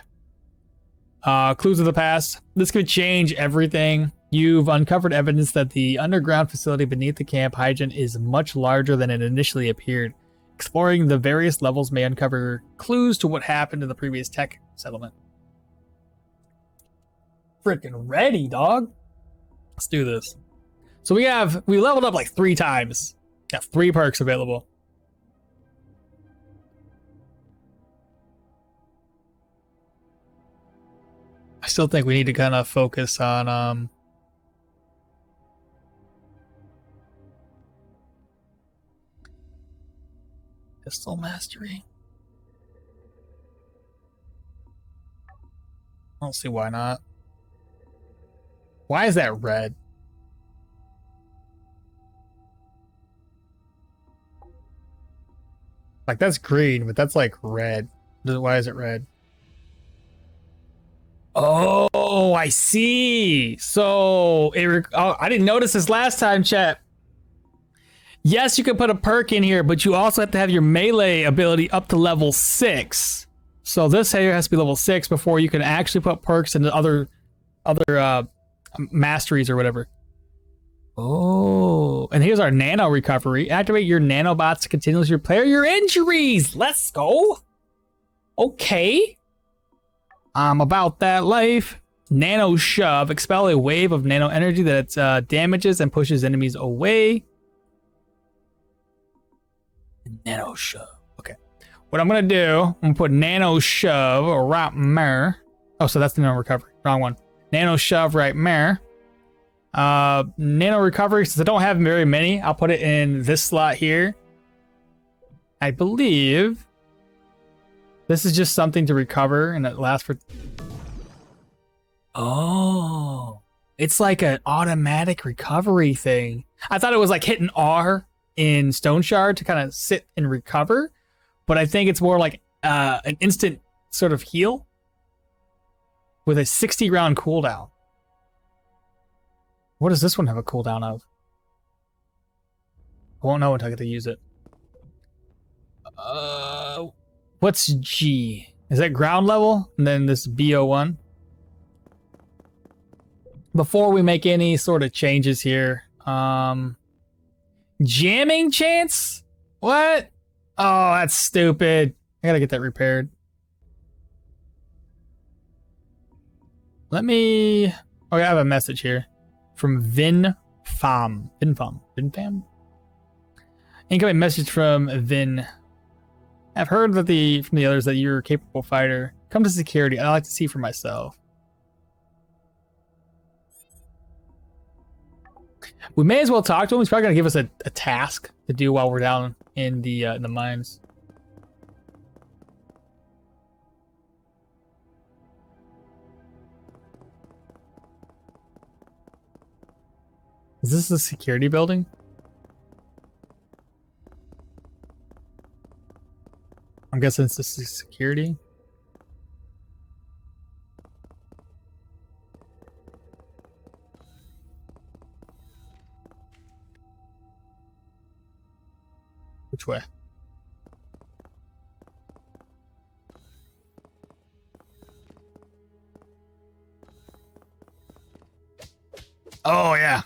Clues of the past. This could change everything. You've uncovered evidence that the underground facility beneath the camp hydrant is much larger than it initially appeared. Exploring the various levels may uncover clues to what happened in the previous tech settlement. Freaking ready, dog. Let's do this. So we leveled up like 3 times. Got 3 perks available. I still think we need to kind of focus on pistol mastery. I don't see why not. Why is that red? Like, that's green, but that's like red. Why is it red? Oh, I see. So I didn't notice this last time, chat. Yes, you can put a perk in here, but you also have to have your melee ability up to level 6. So this here has to be level 6 before you can actually put perks into other masteries or whatever. Oh, and here's our nano recovery. Activate your nanobots to continuously repair your injuries. Let's go. Okay. I'm about that life. Nano shove. Expel a wave of nano energy that damages and pushes enemies away. Nano shove. Okay. What I'm going to do, I'm going to put nano shove right there. Oh, so that's the nano recovery. Wrong one. Nano shove right there. Nano recovery, since I don't have very many, I'll put it in this slot here. I believe this is just something to recover and it lasts for... Oh, it's like an automatic recovery thing. I thought it was like hitting R in Stone Shard to kind of sit and recover, but I think it's more like an instant sort of heal with a 60 round cooldown. What does this one have a cooldown of? I won't know until I get to use it. What's G? Is that ground level? And then this BO1? Before we make any sort of changes here, jamming chance? What? Oh, that's stupid. I gotta get that repaired. Let me... Oh, I have a message here from Vinfam. Incoming message from Vin. I've heard that from the others that you're a capable fighter. Come to security. I'd like to see for myself. We may as well talk to him. He's probably gonna give us a task to do while we're down in the mines. Is this a security building? I'm guessing it's the security. Which way? Oh, yeah.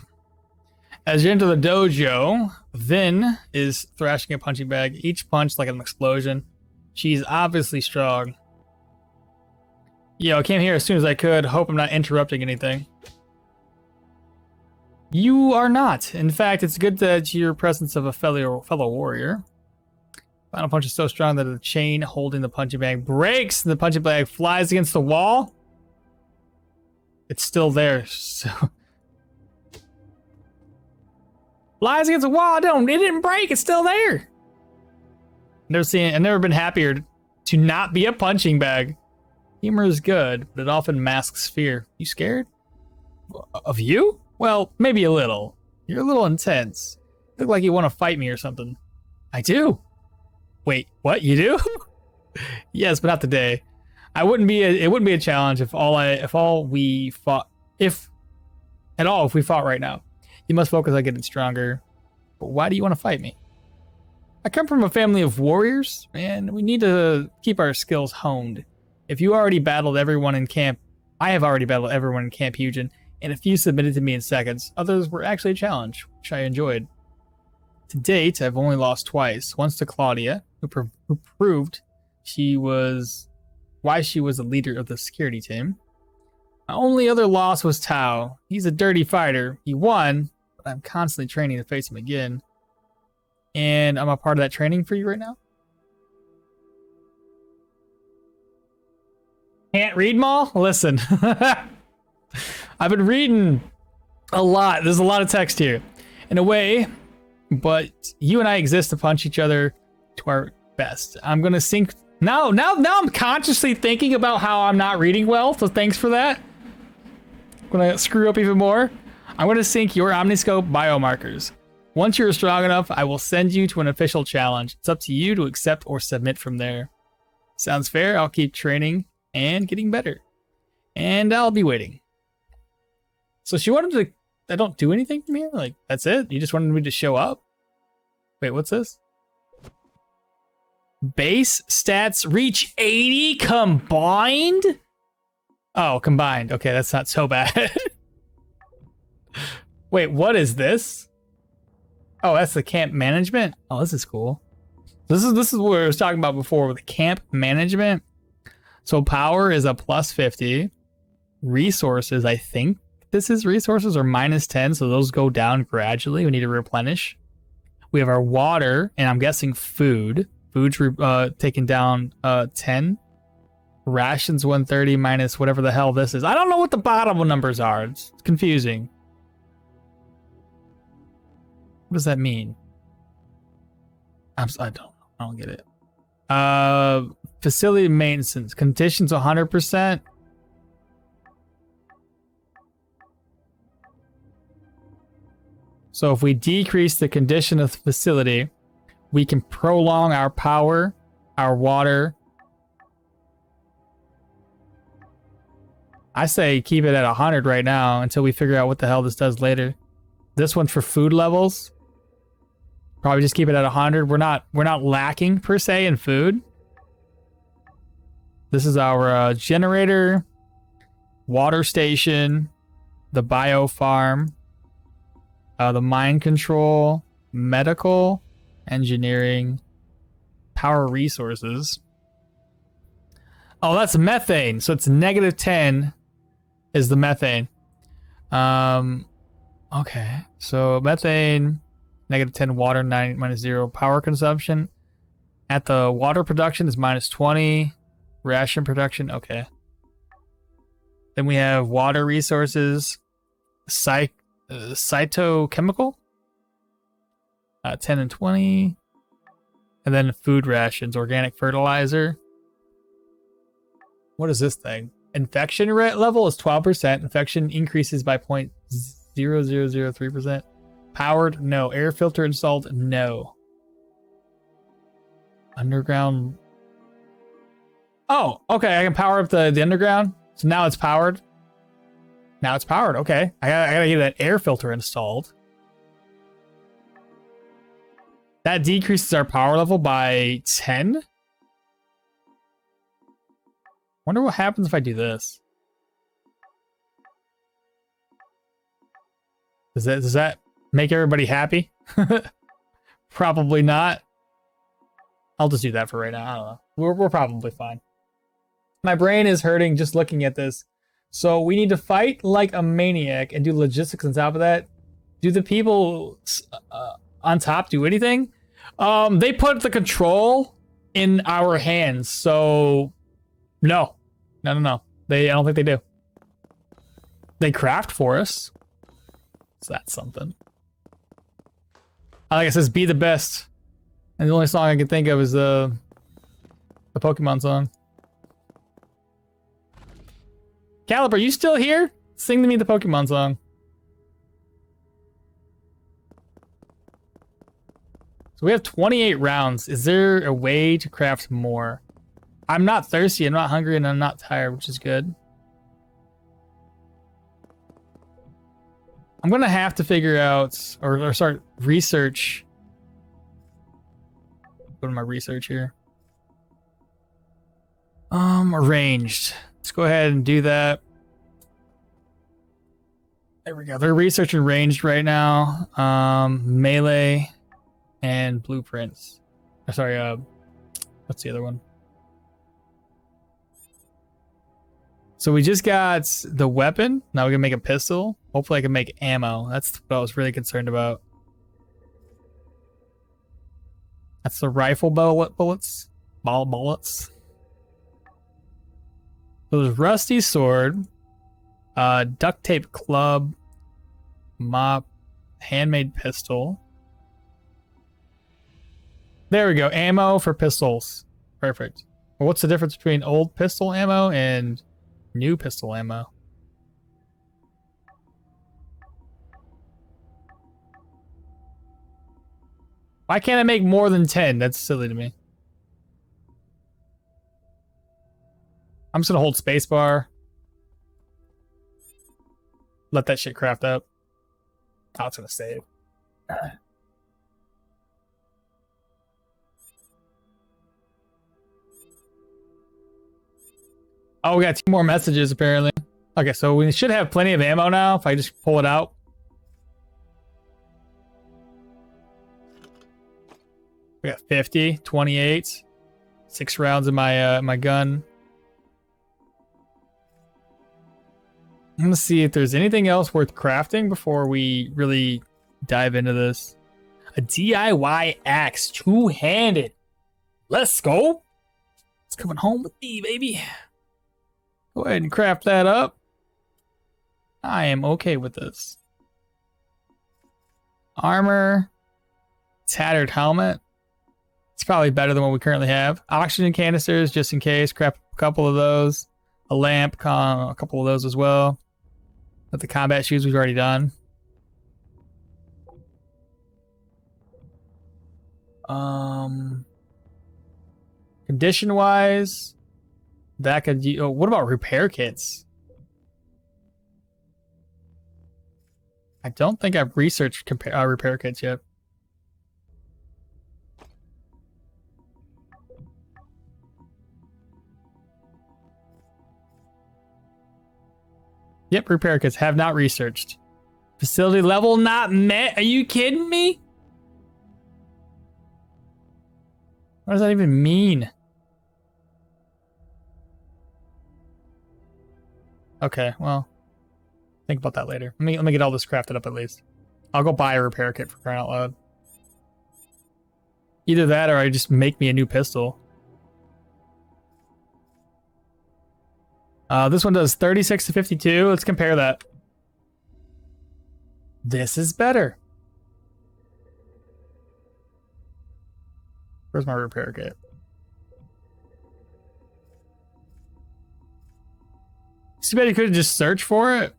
As you enter the dojo, Vin is thrashing a punching bag. Each punch like an explosion. She's obviously strong. Yo, I came here as soon as I could. Hope I'm not interrupting anything. You are not. In fact, it's good that your presence of a fellow warrior. Final punch is so strong that the chain holding the punching bag breaks and the punching bag flies against the wall. It's still there, so... Flies against the wall. It didn't break. It's still there. I've never been happier to not be a punching bag. Humor is good, but it often masks fear. You scared? Of you? Well, maybe a little. You're a little intense. You look like you want to fight me or something. I do. Wait, what? You do? Yes, but not today. It wouldn't be a challenge if we fought right now. You must focus on getting stronger. But why do you want to fight me? I come from a family of warriors, and we need to keep our skills honed. If you already battled everyone in camp, I have already battled everyone in Camp Hugen, and a few submitted to me in seconds. Others were actually a challenge, which I enjoyed. To date, I've only lost twice. Once to Claudia, who proved why she was the leader of the security team. My only other loss was Tao. He's a dirty fighter. He won, but I'm constantly training to face him again. And I'm a part of that training for you right now. Can't read, Maul? Listen. I've been reading a lot. There's a lot of text here. In a way, but you and I exist to punch each other to our best. I'm going to sync... Now I'm consciously thinking about how I'm not reading well, so thanks for that. I'm going to screw up even more. I'm going to sync your Omniscope biomarkers. Once you're strong enough, I will send you to an official challenge. It's up to you to accept or submit from there. Sounds fair? I'll keep training and getting better. And I'll be waiting. So she wanted to... I don't do anything from here? Like, that's it? You just wanted me to show up? Wait, what's this? Base stats reach 80 combined? Oh, combined. Okay, that's not so bad. Wait, what is this? Oh, that's the camp management? Oh, this is cool. This is what I was talking about before with the camp management. So power is a plus 50. Resources, I think this is resources, are minus 10, so those go down gradually. We need to replenish. We have our water, and I'm guessing food. Food's taken down 10. Rations 130 minus whatever the hell this is. I don't know what the bottom numbers are. It's confusing. What does that mean? I don't get it. Facility maintenance. Conditions 100%. So if we decrease the condition of the facility, we can prolong our power, our water. I say keep it at 100 right now until we figure out what the hell this does later. This one's for food levels. Probably just keep it at 100. We're not lacking per se in food. This is our generator, water station, the bio farm, the mine control, medical, engineering, power resources. Oh, that's methane. So it's negative 10 is the methane. Okay. So methane, negative 10, water 9 minus 0, power consumption. At the water production is minus 20, ration production. Okay. Then we have water resources, cytochemical. 10 and 20. And then food rations, organic fertilizer. What is this thing? Infection rate level is 12%. Infection increases by 0.0003%. Powered? No. Air filter installed? No. Underground. Oh, okay. I can power up the underground. So now it's powered. Now it's powered. Okay. I gotta get that air filter installed. That decreases our power level by 10. Wonder what happens if I do this. Does that make everybody happy? Probably not. I'll just do that for right now. I don't know. We're probably fine. My brain is hurting just looking at this. So we need to fight like a maniac and do logistics on top of that. Do the people on top do anything? They put the control in our hands. So no. I don't think they do. They craft for us. So that's something. Like it says, be the best. And the only song I can think of is the Pokemon song. Calip, are you still here? Sing to me the Pokemon song. So we have 28 rounds. Is there a way to craft more? I'm not thirsty, I'm not hungry, and I'm not tired, which is good. I'm gonna have to figure out or start research. Go to my research here. Arranged. Let's go ahead and do that. There we go. They're researching ranged right now. Melee and blueprints. Sorry, what's the other one? So we just got the weapon. Now we can make a pistol. Hopefully I can make ammo. That's what I was really concerned about. That's the rifle bullets. Bullets. So there's rusty sword, duct tape club, mop, handmade pistol. There we go. Ammo for pistols. Perfect. Well, what's the difference between old pistol ammo and new pistol ammo? Why can't I make more than 10? That's silly to me. I'm just gonna hold spacebar. Let that shit craft up. Oh, it's gonna save. Oh, we got 2 more messages apparently. Okay, so we should have plenty of ammo now if I just pull it out. We got 50, 28, 6 rounds in my my gun. I'm gonna see if there's anything else worth crafting before we really dive into this. A DIY axe, 2-handed. Let's go. It's coming home with me, baby. Go ahead and craft that up. I am okay with this. Armor. Tattered helmet. It's probably better than what we currently have. Oxygen canisters, just in case. Craft a couple of those. A lamp, a couple of those as well. But the combat shoes we've already done. Condition wise, that could. Oh, what about repair kits? I don't think I've researched repair kits yet. Yep, repair kits have not researched. Facility level not met. Are you kidding me? What does that even mean? Okay, well, think about that later. Let me get all this crafted up at least. I'll go buy a repair kit for crying out loud. Either that or I just make me a new pistol. This one does 36 to 52. Let's compare that. This is better. Where's my repair kit? Too bad you couldn't just search for it.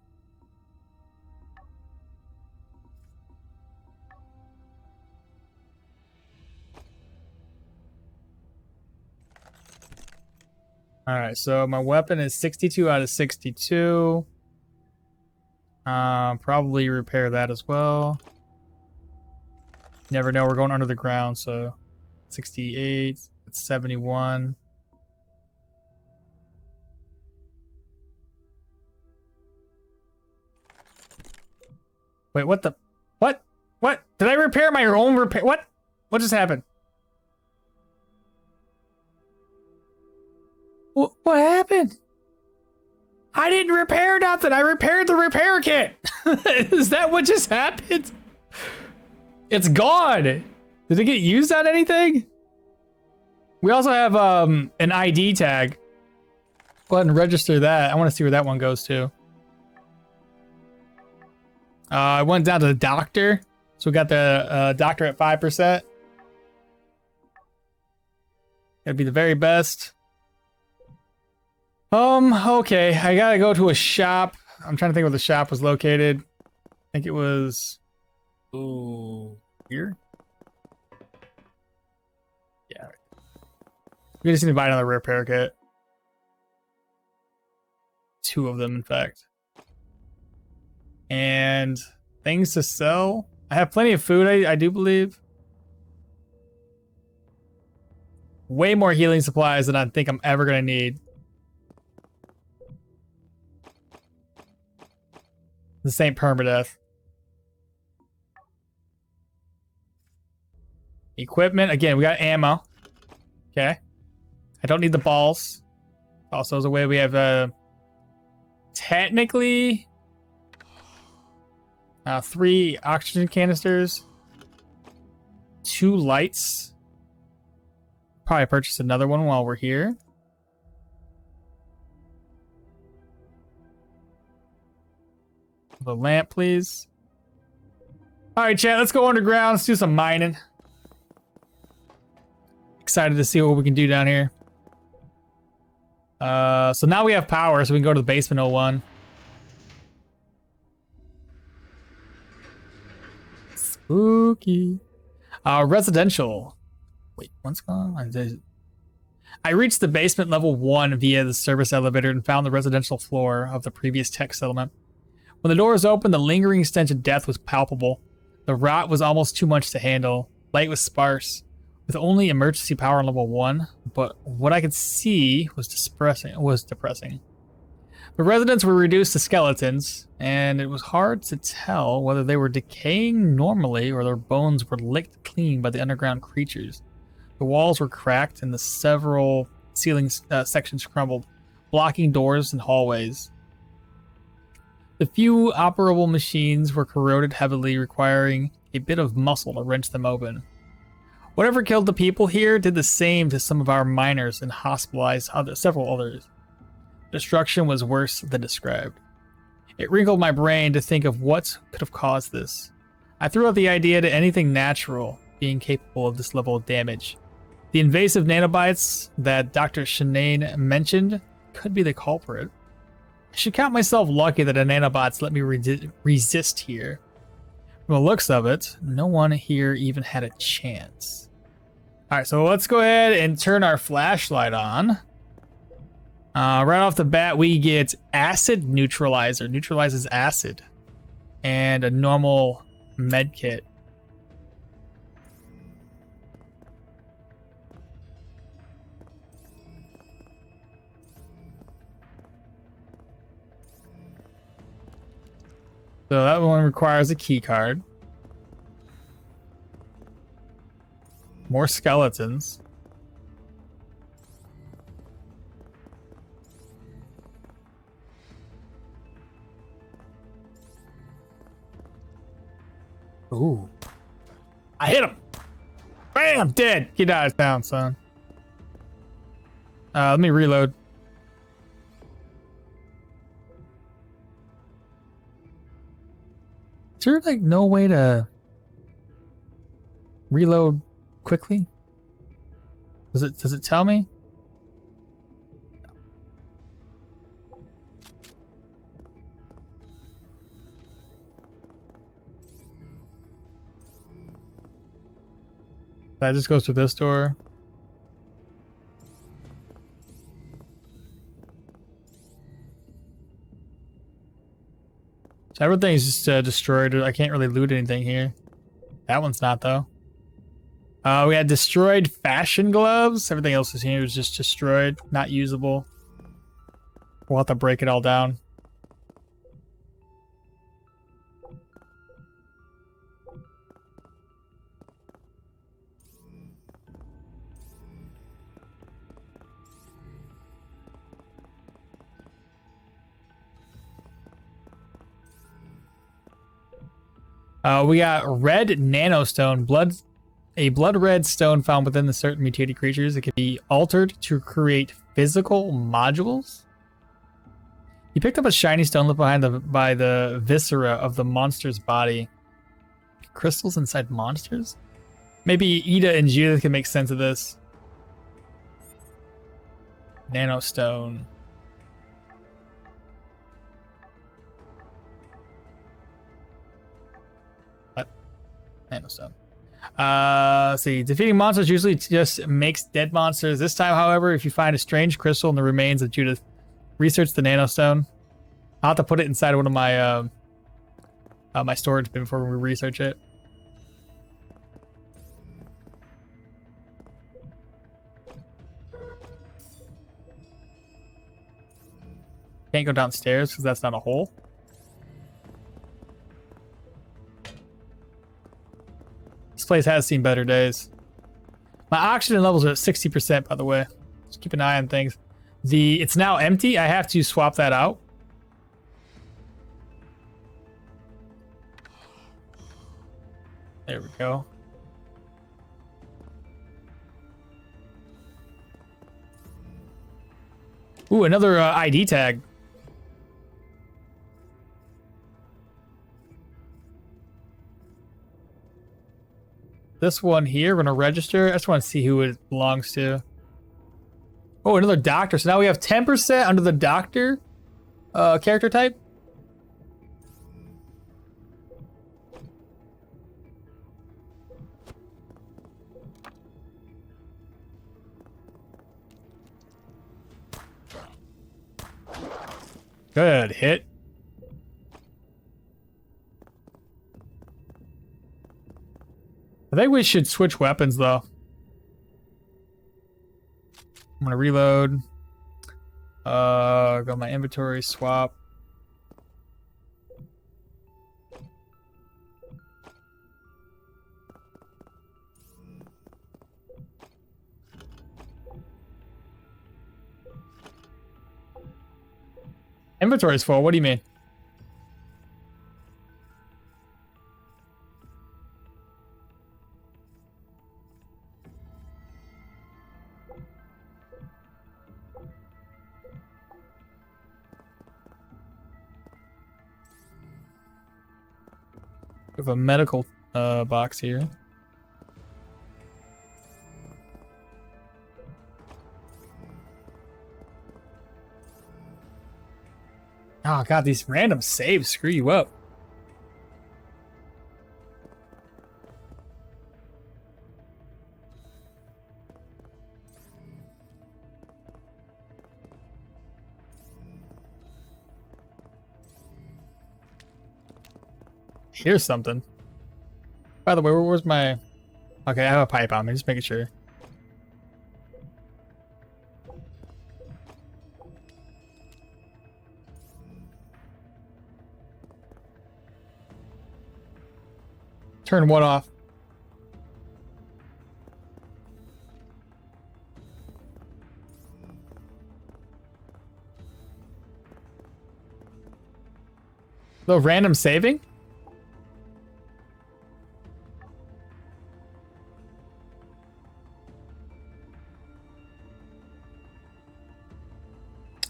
Alright, so my weapon is 62 out of 62. Probably repair that as well. Never know, we're going under the ground, so 68, it's 71. Wait, what the? What? What? Did I repair my own repair? What? What just happened? What happened? I didn't repair nothing. I repaired the repair kit. Is that what just happened? It's gone. Did it get used on anything? We also have an ID tag. Go ahead and register that. I want to see where that one goes to. I went down to the doctor. So we got the doctor at 5%. Gotta be the very best. Okay. I gotta go to a shop. I'm trying to think where the shop was located. I think it was... Ooh, here? Yeah. We just need to buy another repair kit. 2 of them, in fact. And things to sell. I have plenty of food, I do believe. Way more healing supplies than I think I'm ever going to need. This ain't permadeath. Equipment. Again, we got ammo. Okay. I don't need the balls. Also, as a way we have technically 3 oxygen canisters, 2 lights. Probably purchase another one while we're here. The lamp, please. All right, chat, let's go underground. Let's do some mining. Excited to see what we can do down here. So now we have power, so we can go to the basement 01. Spooky. Residential. Wait, one's gone? I reached the basement level 1 via the service elevator and found the residential floor of the previous tech settlement. When the doors opened, the lingering stench of death was palpable. The rot was almost too much to handle. Light was sparse, with only emergency power on level 1, but what I could see was depressing. The residents were reduced to skeletons, and it was hard to tell whether they were decaying normally or their bones were licked clean by the underground creatures. The walls were cracked and the several ceiling sections crumbled, blocking doors and hallways. The few operable machines were corroded heavily, requiring a bit of muscle to wrench them open. Whatever killed the people here did the same to some of our miners and hospitalized several others. Destruction was worse than described. It wrinkled my brain to think of what could have caused this. I threw out the idea to anything natural being capable of this level of damage. The invasive nanobites that Dr. Shanane mentioned could be the culprit. I should count myself lucky that the nanobots let me resist here. From the looks of it, no one here even had a chance. Alright, so let's go ahead and turn our flashlight on. Right off the bat, we get acid neutralizer. Neutralizes acid. And a normal med kit. So that one requires a key card. More skeletons. Ooh. I hit him. Bam, dead. Get out of town, son. Let me reload. Is there like no way to reload quickly? Does it tell me? That just goes through this door. So everything's just destroyed. I can't really loot anything here. That one's not though. We had destroyed fashion gloves. Everything else is here was just destroyed, not usable. We'll have to break it all down. We got red nanostone, a blood red stone found within the certain mutated creatures. It can be altered to create physical modules. You picked up a shiny stone left behind by the viscera of the monster's body. Crystals inside monsters? Maybe Ida and Judith can make sense of this. Nanostone. Nanostone. Let's see. Defeating monsters usually just makes dead monsters. This time, however, if you find a strange crystal in the remains of Judith, research the nanostone. I'll have to put it inside one of my my storage bin before we research it. Can't go downstairs because that's not a hole. This place has seen better days. My oxygen levels are at 60%, by the way. Just keep an eye on things. It's now empty. I have to swap that out. There we go. Ooh, another ID tag. This one here, we're gonna register. I just want to see who it belongs to. Oh, another doctor. So now we have 10% under the doctor character type. Good hit. I think we should switch weapons though. I'm gonna reload. Go to my inventory, swap. Inventory is full. What do you mean? We have a medical box here. Oh god, these random saves screw you up. Here's something. By the way, where's my... Okay, I have a pipe on me, just making sure. Turn what off? The random saving?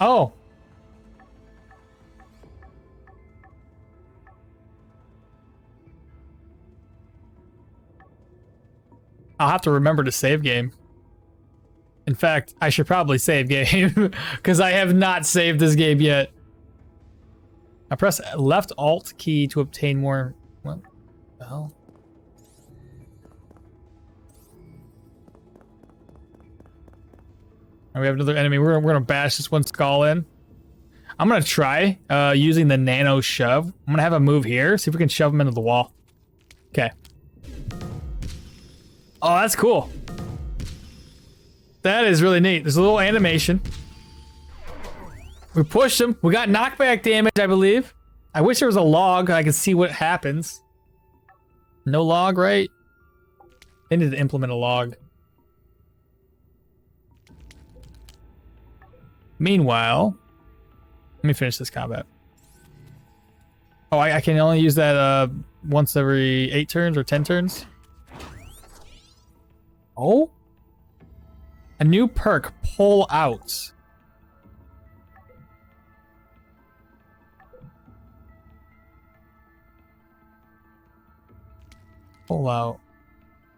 Oh. I'll have to remember to save game. In fact, I should probably save game because I have not saved this game yet. I press left alt key to obtain more. What the hell? We have another enemy. We're gonna bash this one skull in. I'm gonna try using the nano shove. I'm gonna have a move here. See if we can shove him into the wall. Okay. Oh, that's cool. That is really neat. There's a little animation. We pushed him. We got knockback damage, I believe. I wish there was a log. I could see what happens. No log, right? They need to implement a log. Meanwhile, let me finish this combat. Oh, I can only use that once every 8 turns or 10 turns. Oh? A new perk, pull out. Pull out.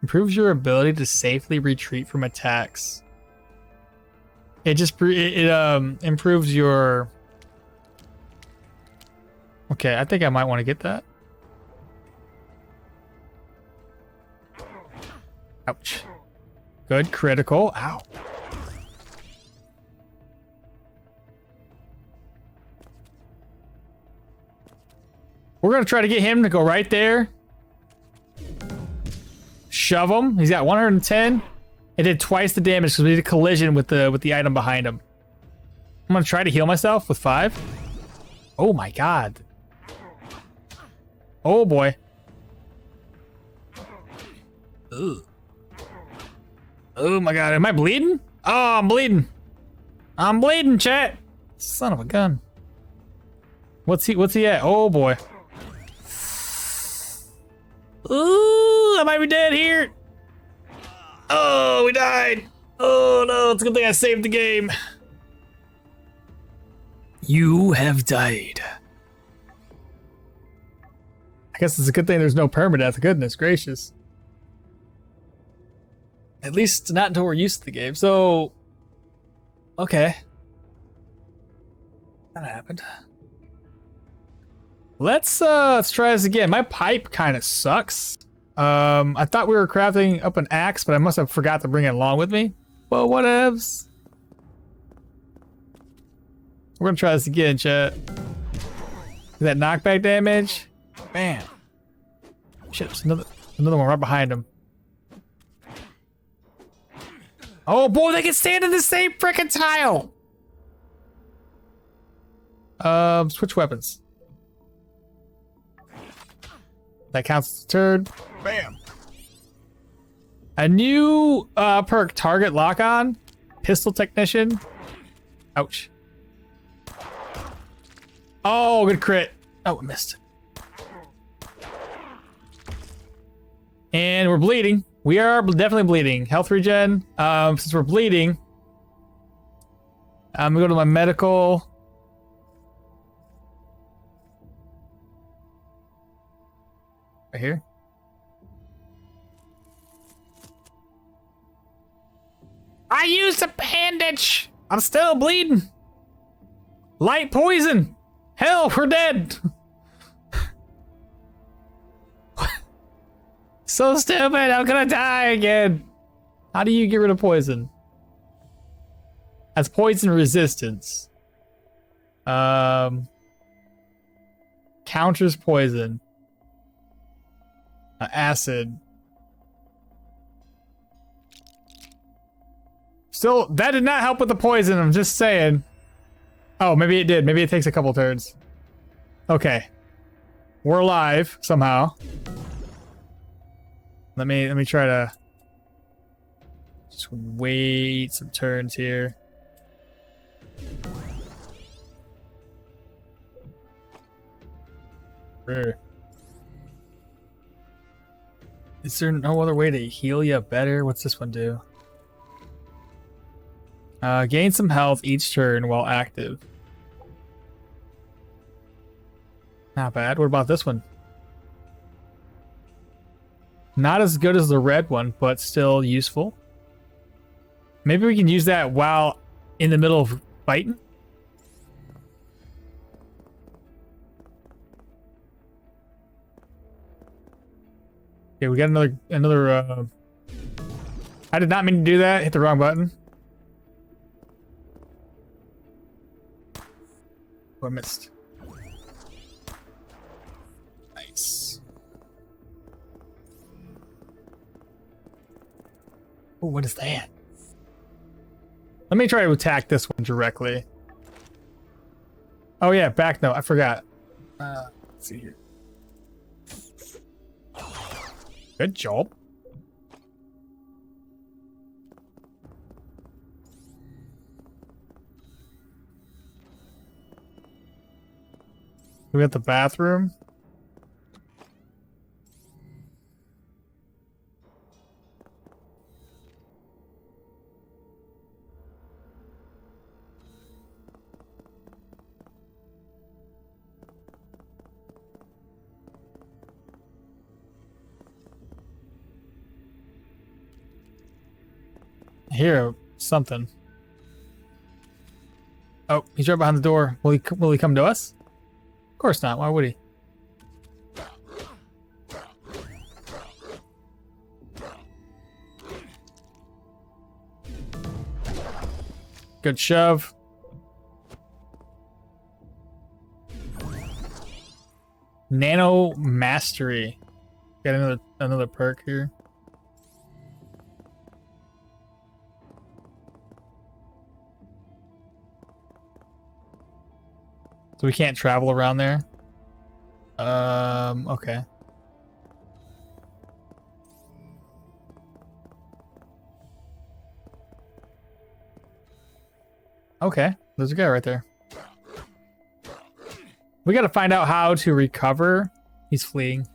Improves your ability to safely retreat from attacks. It just improves your... Okay, I think I might want to get that. Ouch. Good, critical. Ow. We're going to try to get him to go right there. Shove him. He's got 110. It did twice the damage because we did a collision with the item behind him. I'm going to try to heal myself with 5. Oh my god. Oh boy. Ugh. Oh my god, am I bleeding? Oh, I'm bleeding. I'm bleeding, chat. Son of a gun. What's he at? Oh boy. Ooh, I might be dead here. Oh, we died. Oh no, it's a good thing I saved the game. You have died. I guess it's a good thing there's no permadeath. Goodness gracious. At least not until we're used to the game. So, okay. That happened. Let's try this again. My pipe kind of sucks. I thought we were crafting up an axe, but I must have forgot to bring it along with me. Well, whatevs. We're gonna try this again, chat. Is that knockback damage? Bam. Shit, there's another one right behind him. Oh boy, they can stand in the same frickin' tile! Switch weapons. That counts as a turn. Bam. A new perk, target lock on. Pistol technician. Ouch. Oh, good crit. Oh, I missed. And we're bleeding. We are definitely bleeding. Health regen. Since we're bleeding, I'm gonna go to my medical. Right here. I used a bandage. I'm still bleeding. Light poison. Hell, we're dead. So stupid. I'm gonna die again. How do you get rid of poison? That's poison resistance. Counters poison. Acid. Still, that did not help with the poison. I'm just saying. Oh, maybe it did. Maybe it takes a couple turns. Okay. We're alive somehow. Let me try to just wait some turns here. Sure. Is there no other way to heal you better? What's this one do? Gain some health each turn while active. Not bad. What about this one? Not as good as the red one, but still useful. Maybe we can use that while in the middle of fighting. Okay, we got another. I did not mean to do that. Hit the wrong button. Oh, I missed. Nice. Oh, what is that? Let me try to attack this one directly. Oh yeah, back note. I forgot. Let's see here. Good job. We got the bathroom. I hear something. Oh, he's right behind the door. Will he come to us? Of course not. Why would he? Good shove. Nano Mastery. Got another perk here. So we can't travel around there. Okay. Okay, there's a guy right there. We gotta find out how to recover. He's fleeing.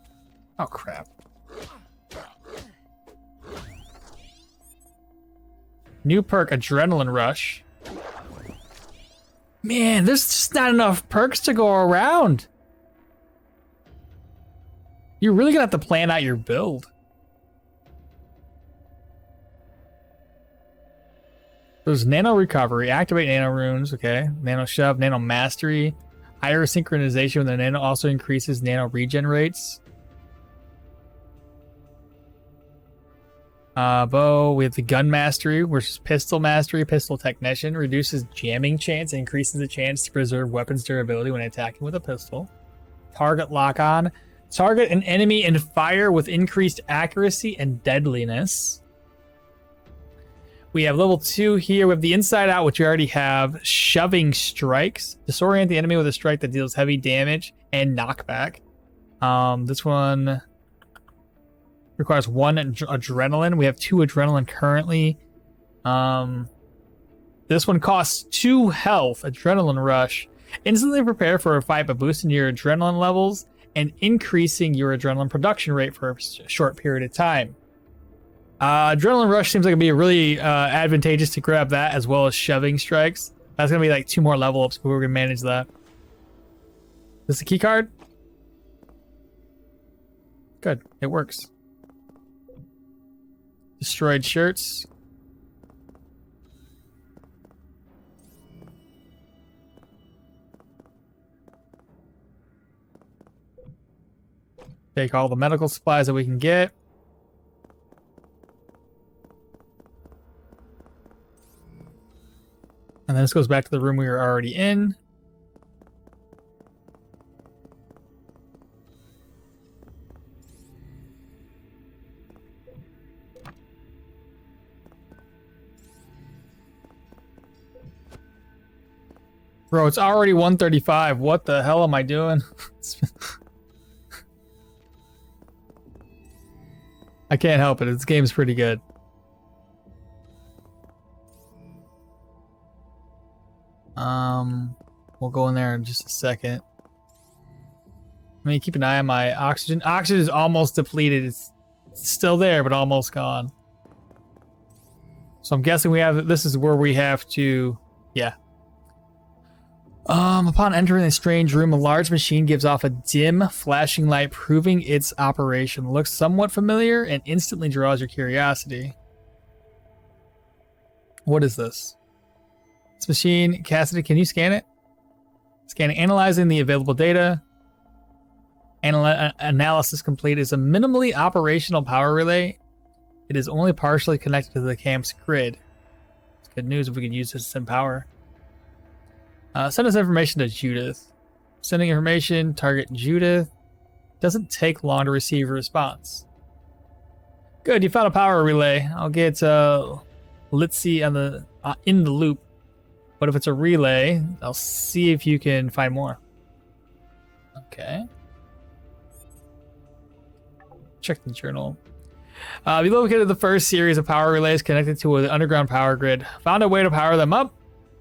Oh crap. New perk, Adrenaline Rush. Man, there's just not enough perks to go around. You're really gonna have to plan out your build. There's Nano Recovery, Activate Nano Runes, okay. Nano Shove, Nano Mastery. Higher Synchronization with the Nano also increases Nano Regen rates. Bow, we have the Gun Mastery, which is Pistol Mastery, Pistol Technician. Reduces jamming chance, increases the chance to preserve weapons durability when attacking with a pistol. Target Lock-On. Target an enemy and fire with increased accuracy and deadliness. We have level 2 here. We have the Inside Out, which we already have. Shoving Strikes. Disorient the enemy with a strike that deals heavy damage and knockback. This one requires 1 adrenaline. We have 2 adrenaline currently. This one costs 2 health. Adrenaline Rush. Instantly prepare for a fight by boosting your adrenaline levels and increasing your adrenaline production rate for a short period of time. Adrenaline Rush seems like it'd be really advantageous to grab that, as well as Shoving Strikes. That's gonna be like 2 more level ups, but we're gonna manage that. This is a key card? Good, it works. Destroyed shirts. Take all the medical supplies that we can get. And then this goes back to the room we were already in. Bro, it's already 1:35. What the hell am I doing? I can't help it. This game's pretty good. We'll go in there in just a second. I mean, keep an eye on my oxygen. Oxygen is almost depleted. It's still there, but almost gone. So I'm guessing we have. This is where we have to. Yeah. Upon entering a strange room, a large machine gives off a dim, flashing light, proving its operation. Looks somewhat familiar and instantly draws your curiosity. What is this? This machine, Cassidy, can you scan it? Scanning, analyzing the available data. Analysis complete is a minimally operational power relay. It is only partially connected to the camp's grid. It's good news if we can use this to send power. Send us information to Judith. Sending information, target Judith. Doesn't take long to receive a response. Good, you found a power relay. I'll get Litzy on the in the loop. But if it's a relay, I'll see if you can find more. Okay. Check the journal. We located the first series of power relays connected to an underground power grid. Found a way to power them up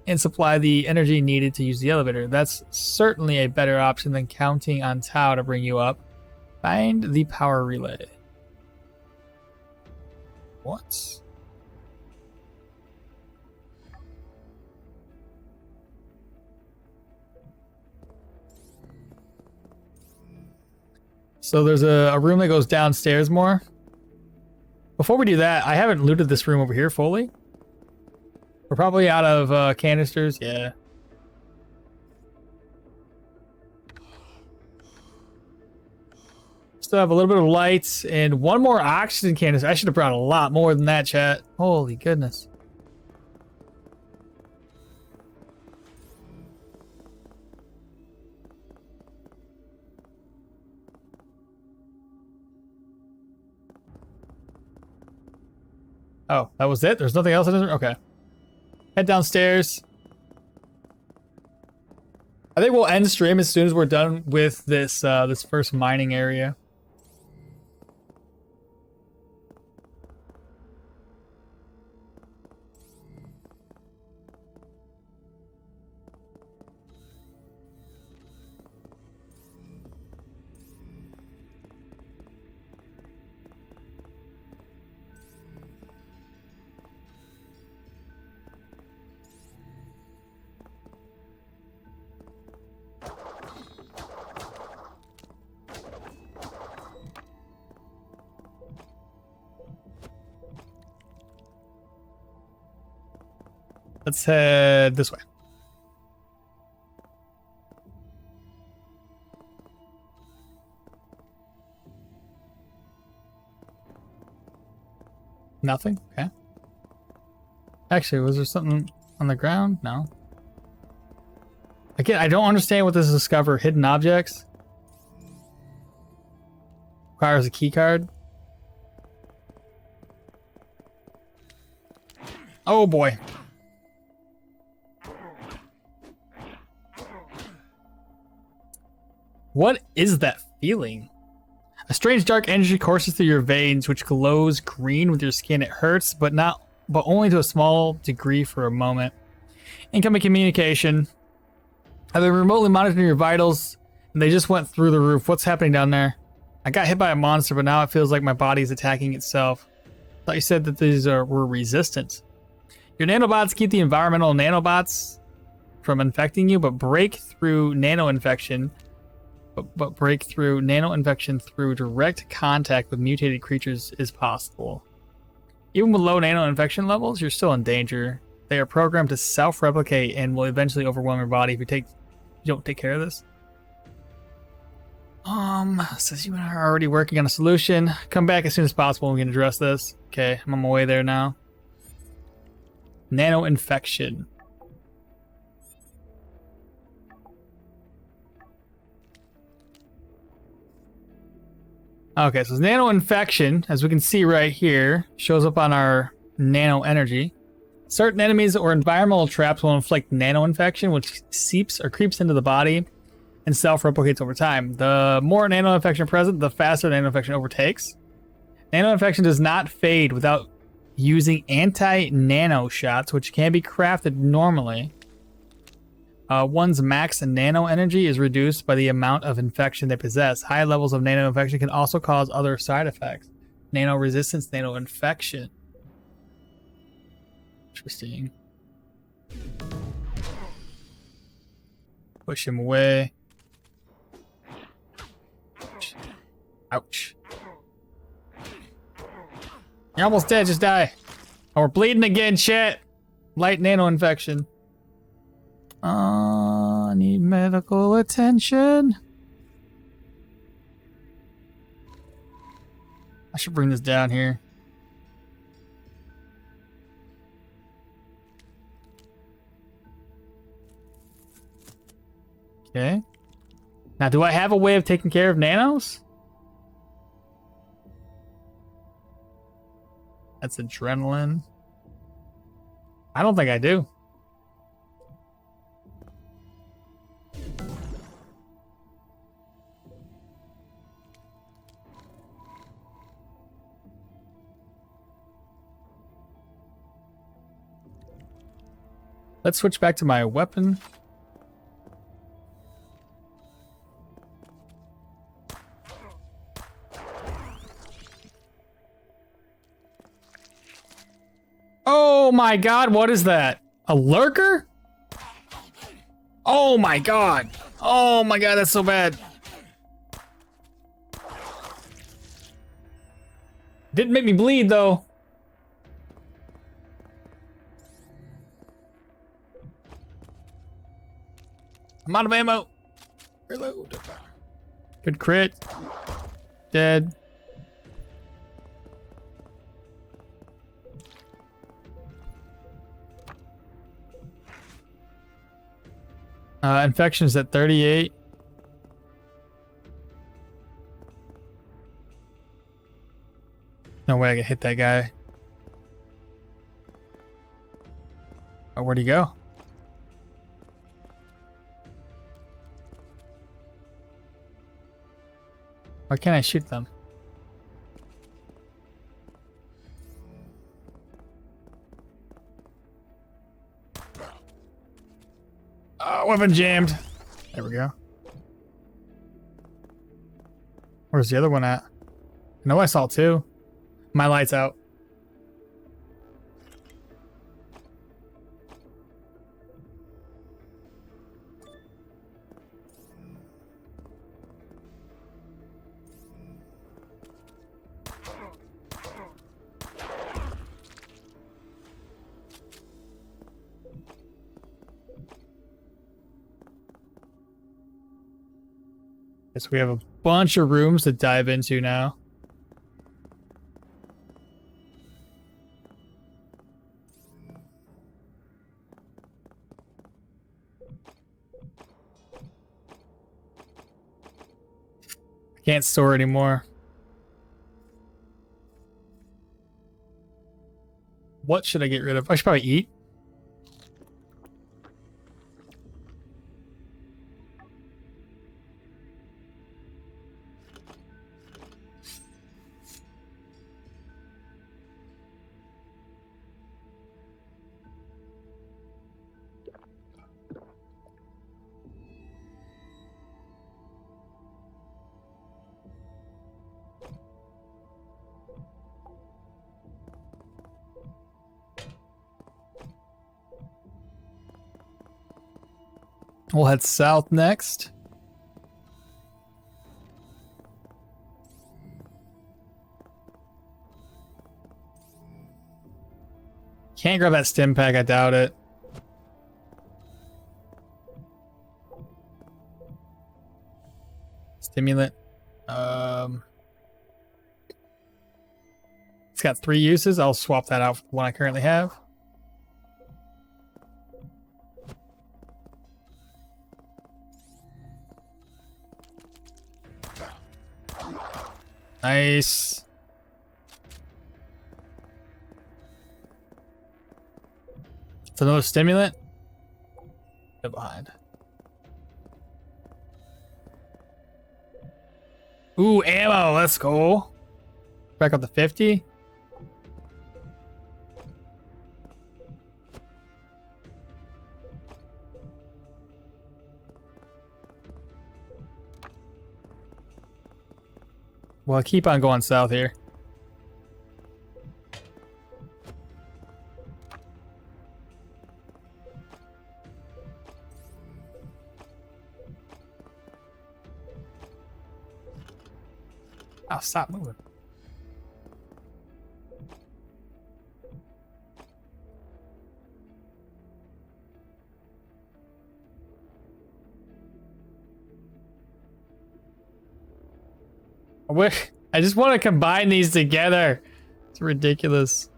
and supply the energy needed to use the elevator. That's certainly a better option than counting on Tau to bring you up. Find the power relay. What? So there's a room that goes downstairs more. Before we do that, I haven't looted this room over here fully. We're probably out of canisters. Yeah. Still have a little bit of lights and one more oxygen canister. I should have brought a lot more than that, chat. Holy goodness. Oh, that was it? There's nothing else in this room? Okay. Head downstairs. I think we'll end stream as soon as we're done with this this first mining area. Let's head this way. Nothing? Okay. Actually, was there something on the ground? No. Again, I don't understand what this is. Discover hidden objects. Requires a key card. Oh boy. What is that feeling? A strange dark energy courses through your veins, which glows green with your skin. It hurts, but only to a small degree for a moment. Incoming communication. I've been remotely monitoring your vitals, and they just went through the roof. What's happening down there? I got hit by a monster, but now it feels like my body's attacking itself. Thought you said that these were resistant. Your nanobots keep the environmental nanobots from infecting you, but break through nano infection. But breakthrough nano infection through direct contact with mutated creatures is possible. Even with low nano infection levels, you're still in danger. They are programmed to self-replicate and will eventually overwhelm your body if you don't take care of this. Says you and I are already working on a solution. Come back as soon as possible and we can address this. Okay, I'm on my way there now. Nano infection. Okay, so nano infection, as we can see right here, shows up on our nano energy. Certain enemies or environmental traps will inflict nano infection, which seeps or creeps into the body and self-replicates over time. The more nano infection present, the faster nano infection overtakes. Nano infection does not fade without using anti-nano shots, which can be crafted normally. One's max nano energy is reduced by the amount of infection they possess. High levels of nano infection can also cause other side effects. Nano resistance, nano infection. Interesting. Push him away. Ouch. You're almost dead, just die. Oh, we're bleeding again, shit. Light nano infection. I need medical attention. I should bring this down here. Okay. Now, do I have a way of taking care of nanos? That's adrenaline. I don't think I do. Let's switch back to my weapon. Oh my god, what is that? A lurker? Oh my god. Oh my god, that's so bad. Didn't make me bleed though. I'm out of ammo. Reload. Good crit. Dead. Infection's at 38. No way I can hit that guy. Oh, where'd he go? Why can't I shoot them? Weapon jammed. There we go. Where's the other one at? I know I saw two. My light's out. Guess we have a bunch of rooms to dive into now. I can't store anymore. What should I get rid of? I should probably eat. We'll head south next. Can't grab that stim pack, I doubt it. Stimulant. It's got 3 uses. I'll swap that out for the one I currently have. Nice. It's another stimulant. Get behind. Ooh, ammo. Let's go. Back up to 50. Well, keep on going south here. Oh, stop moving. I just want to combine these together. It's ridiculous.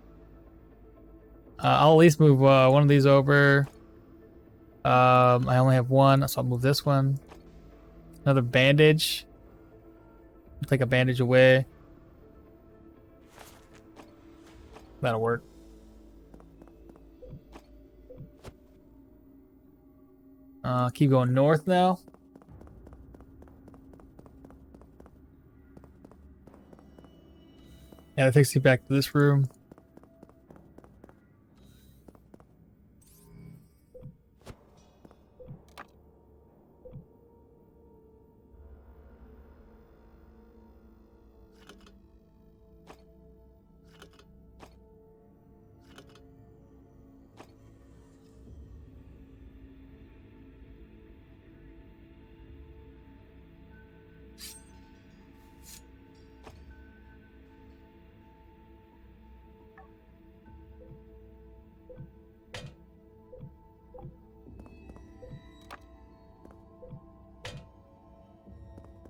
I'll at least move one of these over. I only have one, so I'll move this one. Another bandage. Take a bandage away. That'll work. Keep going north now. Yeah, that takes you back to this room.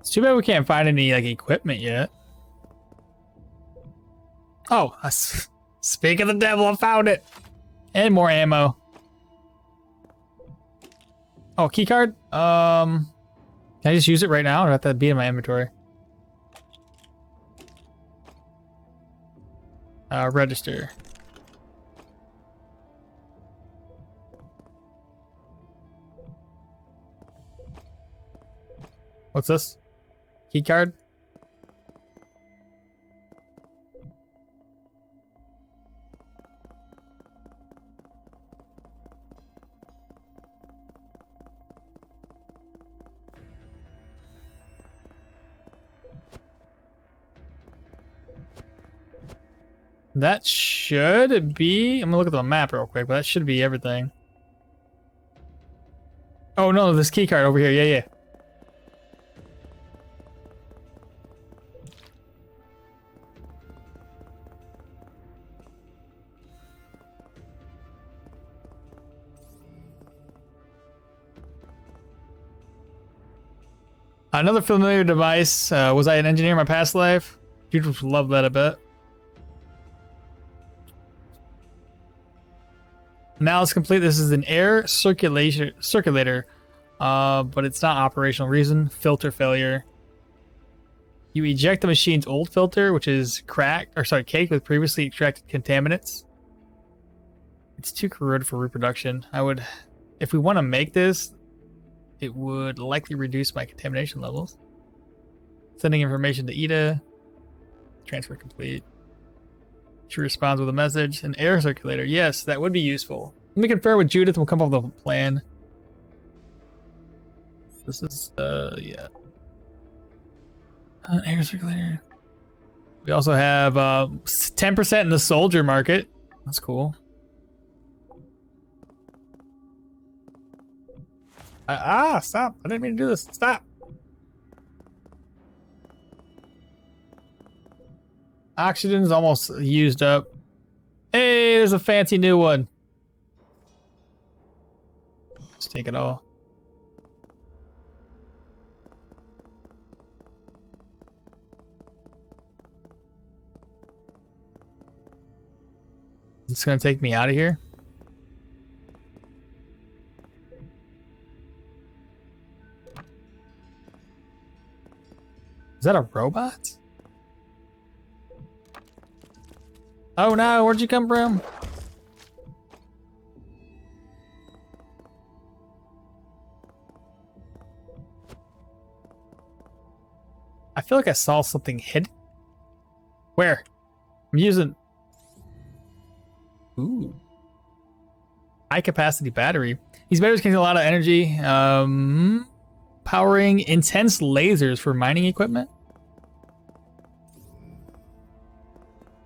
It's too bad we can't find any like equipment yet. Oh, speak of the devil, I found it. And more ammo. Oh, key card? Can I just use it right now or do I have to be in my inventory? Register. What's this? Key card? That should be... I'm gonna look at the map real quick, but that should be everything. Oh no, this key card over here. Yeah, yeah. Another familiar device. Was I an engineer in my past life? You'd love that a bit. Now it's complete. This is an air circulator, but it's not operational. Reason: filter failure. You eject the machine's old filter, which is caked with previously extracted contaminants. It's too corroded for reproduction. If we want to make this, it would likely reduce my contamination levels. Sending information to Ida. Transfer complete. She responds with a message. An air circulator. Yes, that would be useful. Let me confer with Judith and we'll come up with a plan. This is, yeah. An air circulator. We also have 10% in the soldier market. That's cool. Stop. I didn't mean to do this. Stop. Oxygen's almost used up. Hey, there's a fancy new one. Let's take it all. It's gonna take me out of here. Is that a robot? Oh no, where'd you come from? I feel like I saw something hidden. Where? I'm using... Ooh. High capacity battery. These batteries contain a lot of energy. Powering intense lasers for mining equipment.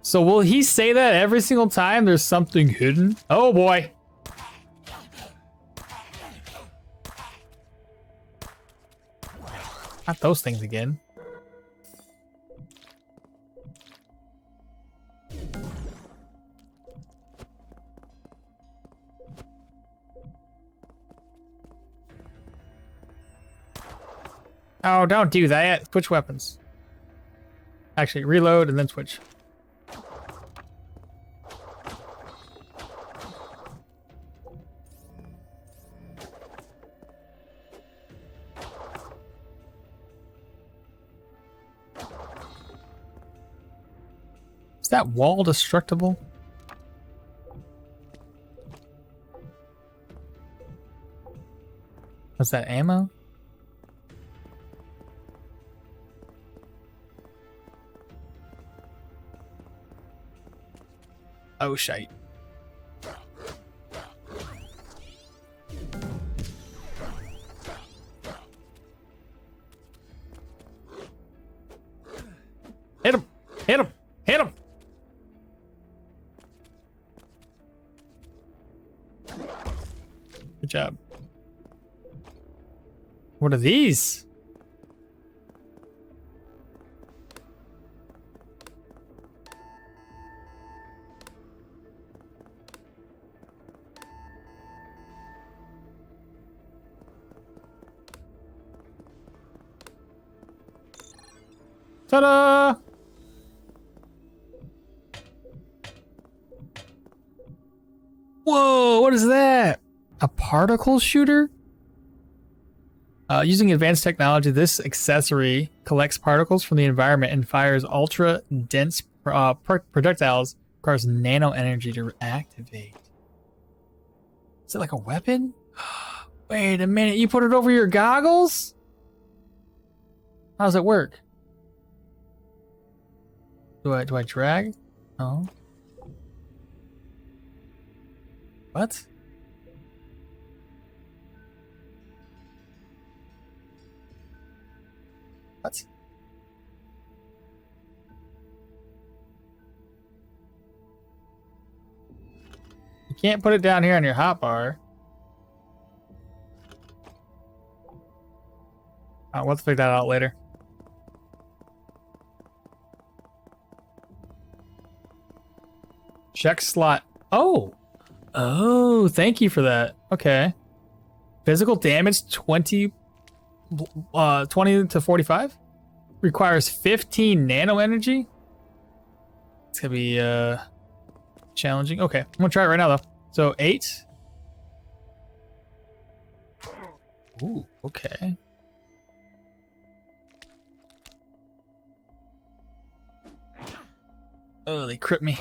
So will he say that every single time there's something hidden? Oh boy. Not those things again. No, don't do that. Switch weapons. Actually, reload and then switch. Is that wall destructible? What's that, ammo? Oh, shite. Hit him! Hit him! Hit him! Good job. What are these? Ta-da! Whoa, what is that? A particle shooter? Using advanced technology, this accessory collects particles from the environment and fires ultra-dense projectiles. Requires nano energy to activate. Is it like a weapon? Wait a minute, you put it over your goggles? How does it work? Do I drag? Oh. What? What? You can't put it down here on your hotbar. We'll figure that out later. Check slot. Oh. Oh, thank you for that. Okay. Physical damage 20 to 45. Requires 15 nano energy. It's gonna be challenging. Okay, I'm gonna try it right now though. So 8. Ooh, okay. Oh, they crit me.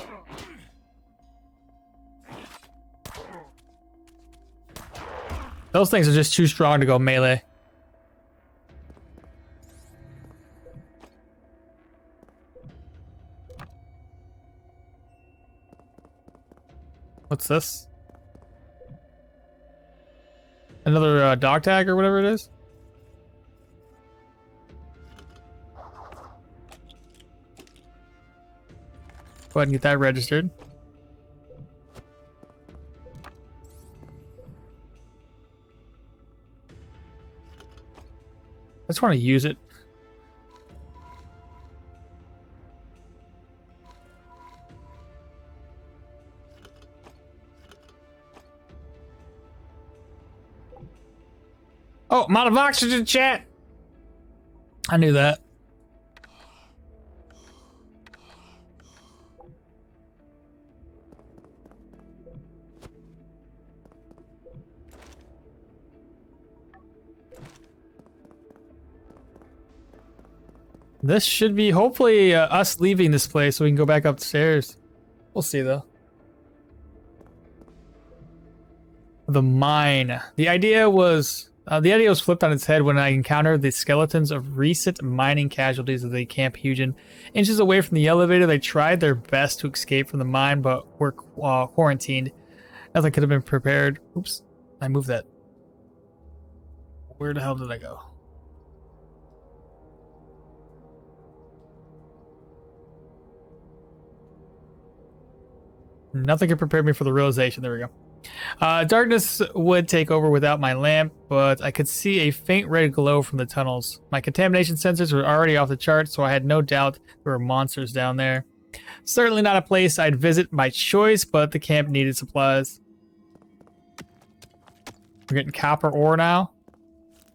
Those things are just too strong to go melee. What's this? Another dog tag or whatever it is? Go ahead and get that registered. I just want to use it. Oh, I'm out of oxygen, chat. I knew that. This should be hopefully us leaving this place so we can go back upstairs. We'll see though. The mine. The idea was flipped on its head when I encountered the skeletons of recent mining casualties of the Camp Hugen. Inches away from the elevator, they tried their best to escape from the mine, but were quarantined. Nothing could have been prepared. Oops, I moved that. Where the hell did I go? Nothing could prepare me for the realization. There we go. Darkness would take over without my lamp, but I could see a faint red glow from the tunnels. My contamination sensors were already off the charts, so I had no doubt there were monsters down there. Certainly not a place I'd visit by choice, but the camp needed supplies. We're getting copper ore now.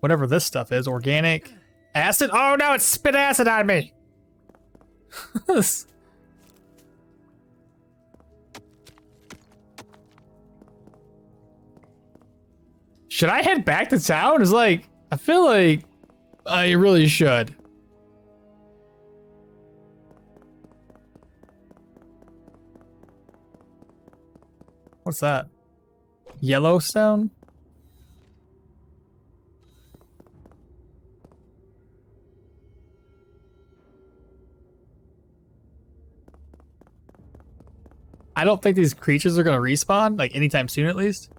Whatever this stuff is. Organic Acid? Oh no, it spit acid on me. Should I head back to town? It's like, I feel like I really should. What's that? Yellowstone? I don't think these creatures are gonna respawn, like anytime soon at least.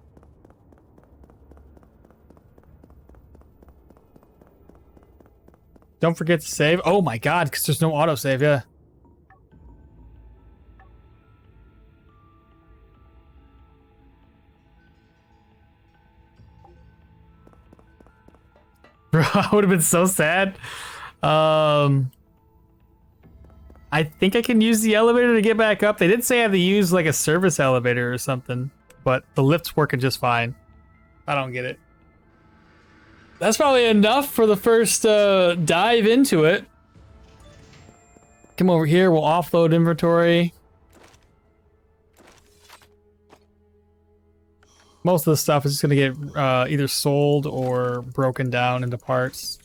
Don't forget to save. Oh my god, because there's no autosave, yeah. Bro, I would have been so sad. I think I can use the elevator to get back up. They did say I had to use like a service elevator or something, but the lift's working just fine. I don't get it. That's probably enough for the first dive into it. Come over here, we'll offload inventory. Most of the stuff is just gonna get either sold or broken down into parts.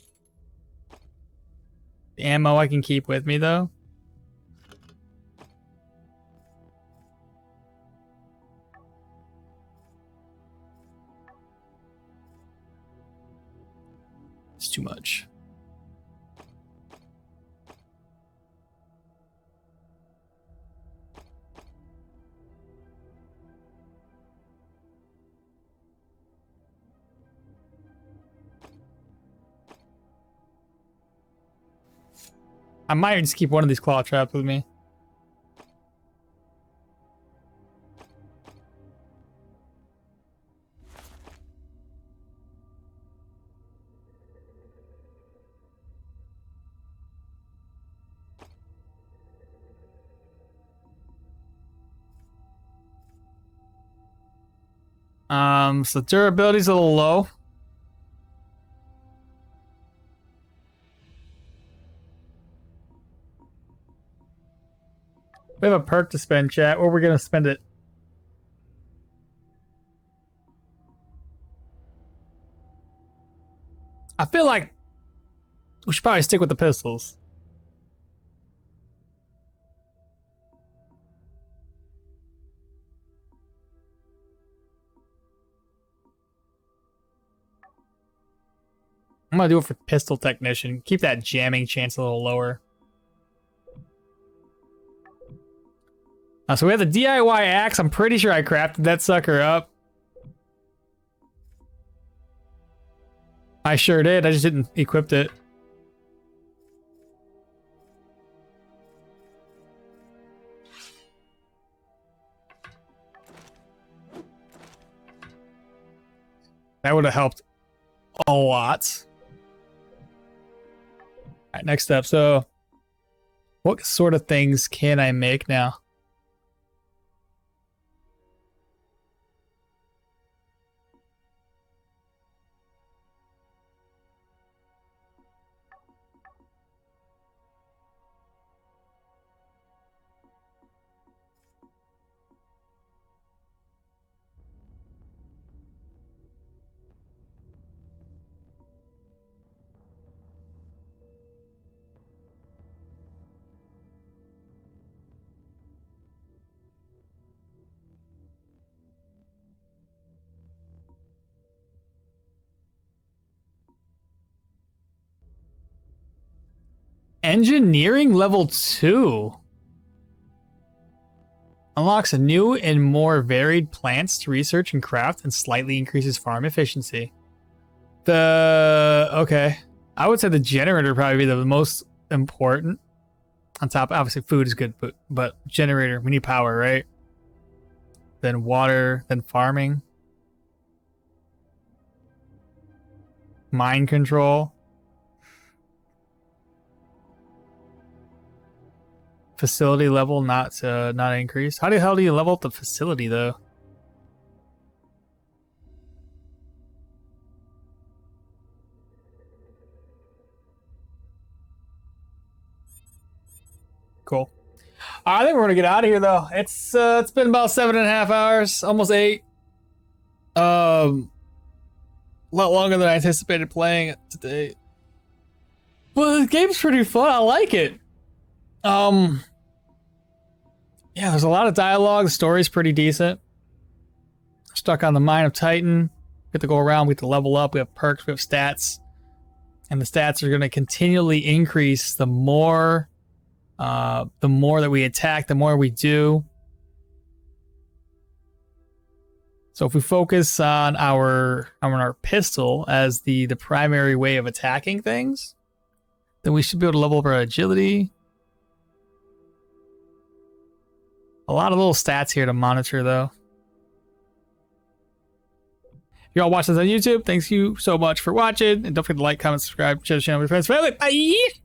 The ammo I can keep with me though. It's too much. I might just keep one of these claw traps with me. So durability's a little low. We have a perk to spend, chat. Where we're gonna spend it? I feel like we should probably stick with the pistols. I'm gonna do it for pistol technician. Keep that jamming chance a little lower. So we have the DIY axe. I'm pretty sure I crafted that sucker up. I sure did. I just didn't equip it. That would have helped a lot. All right, next up. So what sort of things can I make now? Engineering level 2 unlocks a new and more varied plants to research and craft and slightly increases farm efficiency. Okay, I would say the generator would probably be the most important. On top, obviously food is good, but generator, we need power, right? Then water, then farming. Mind control. Facility level not increased. How the hell do you level up the facility though? Cool. I think we're gonna get out of here though. It's been about 7.5 hours, almost 8. A lot longer than I anticipated playing it today. Well, the game's pretty fun. I like it. Yeah, there's a lot of dialogue. The story's pretty decent. Stuck on the Mine of Titan. We have to go around. We have to level up. We have perks. We have stats, and the stats are going to continually increase the more that we attack, the more we do. So if we focus on our pistol as the primary way of attacking things, then we should be able to level up our agility. A lot of little stats here to monitor, though. If y'all watch this on YouTube, thanks you so much for watching. And don't forget to like, comment, subscribe, share the channel with your friends, family. Bye!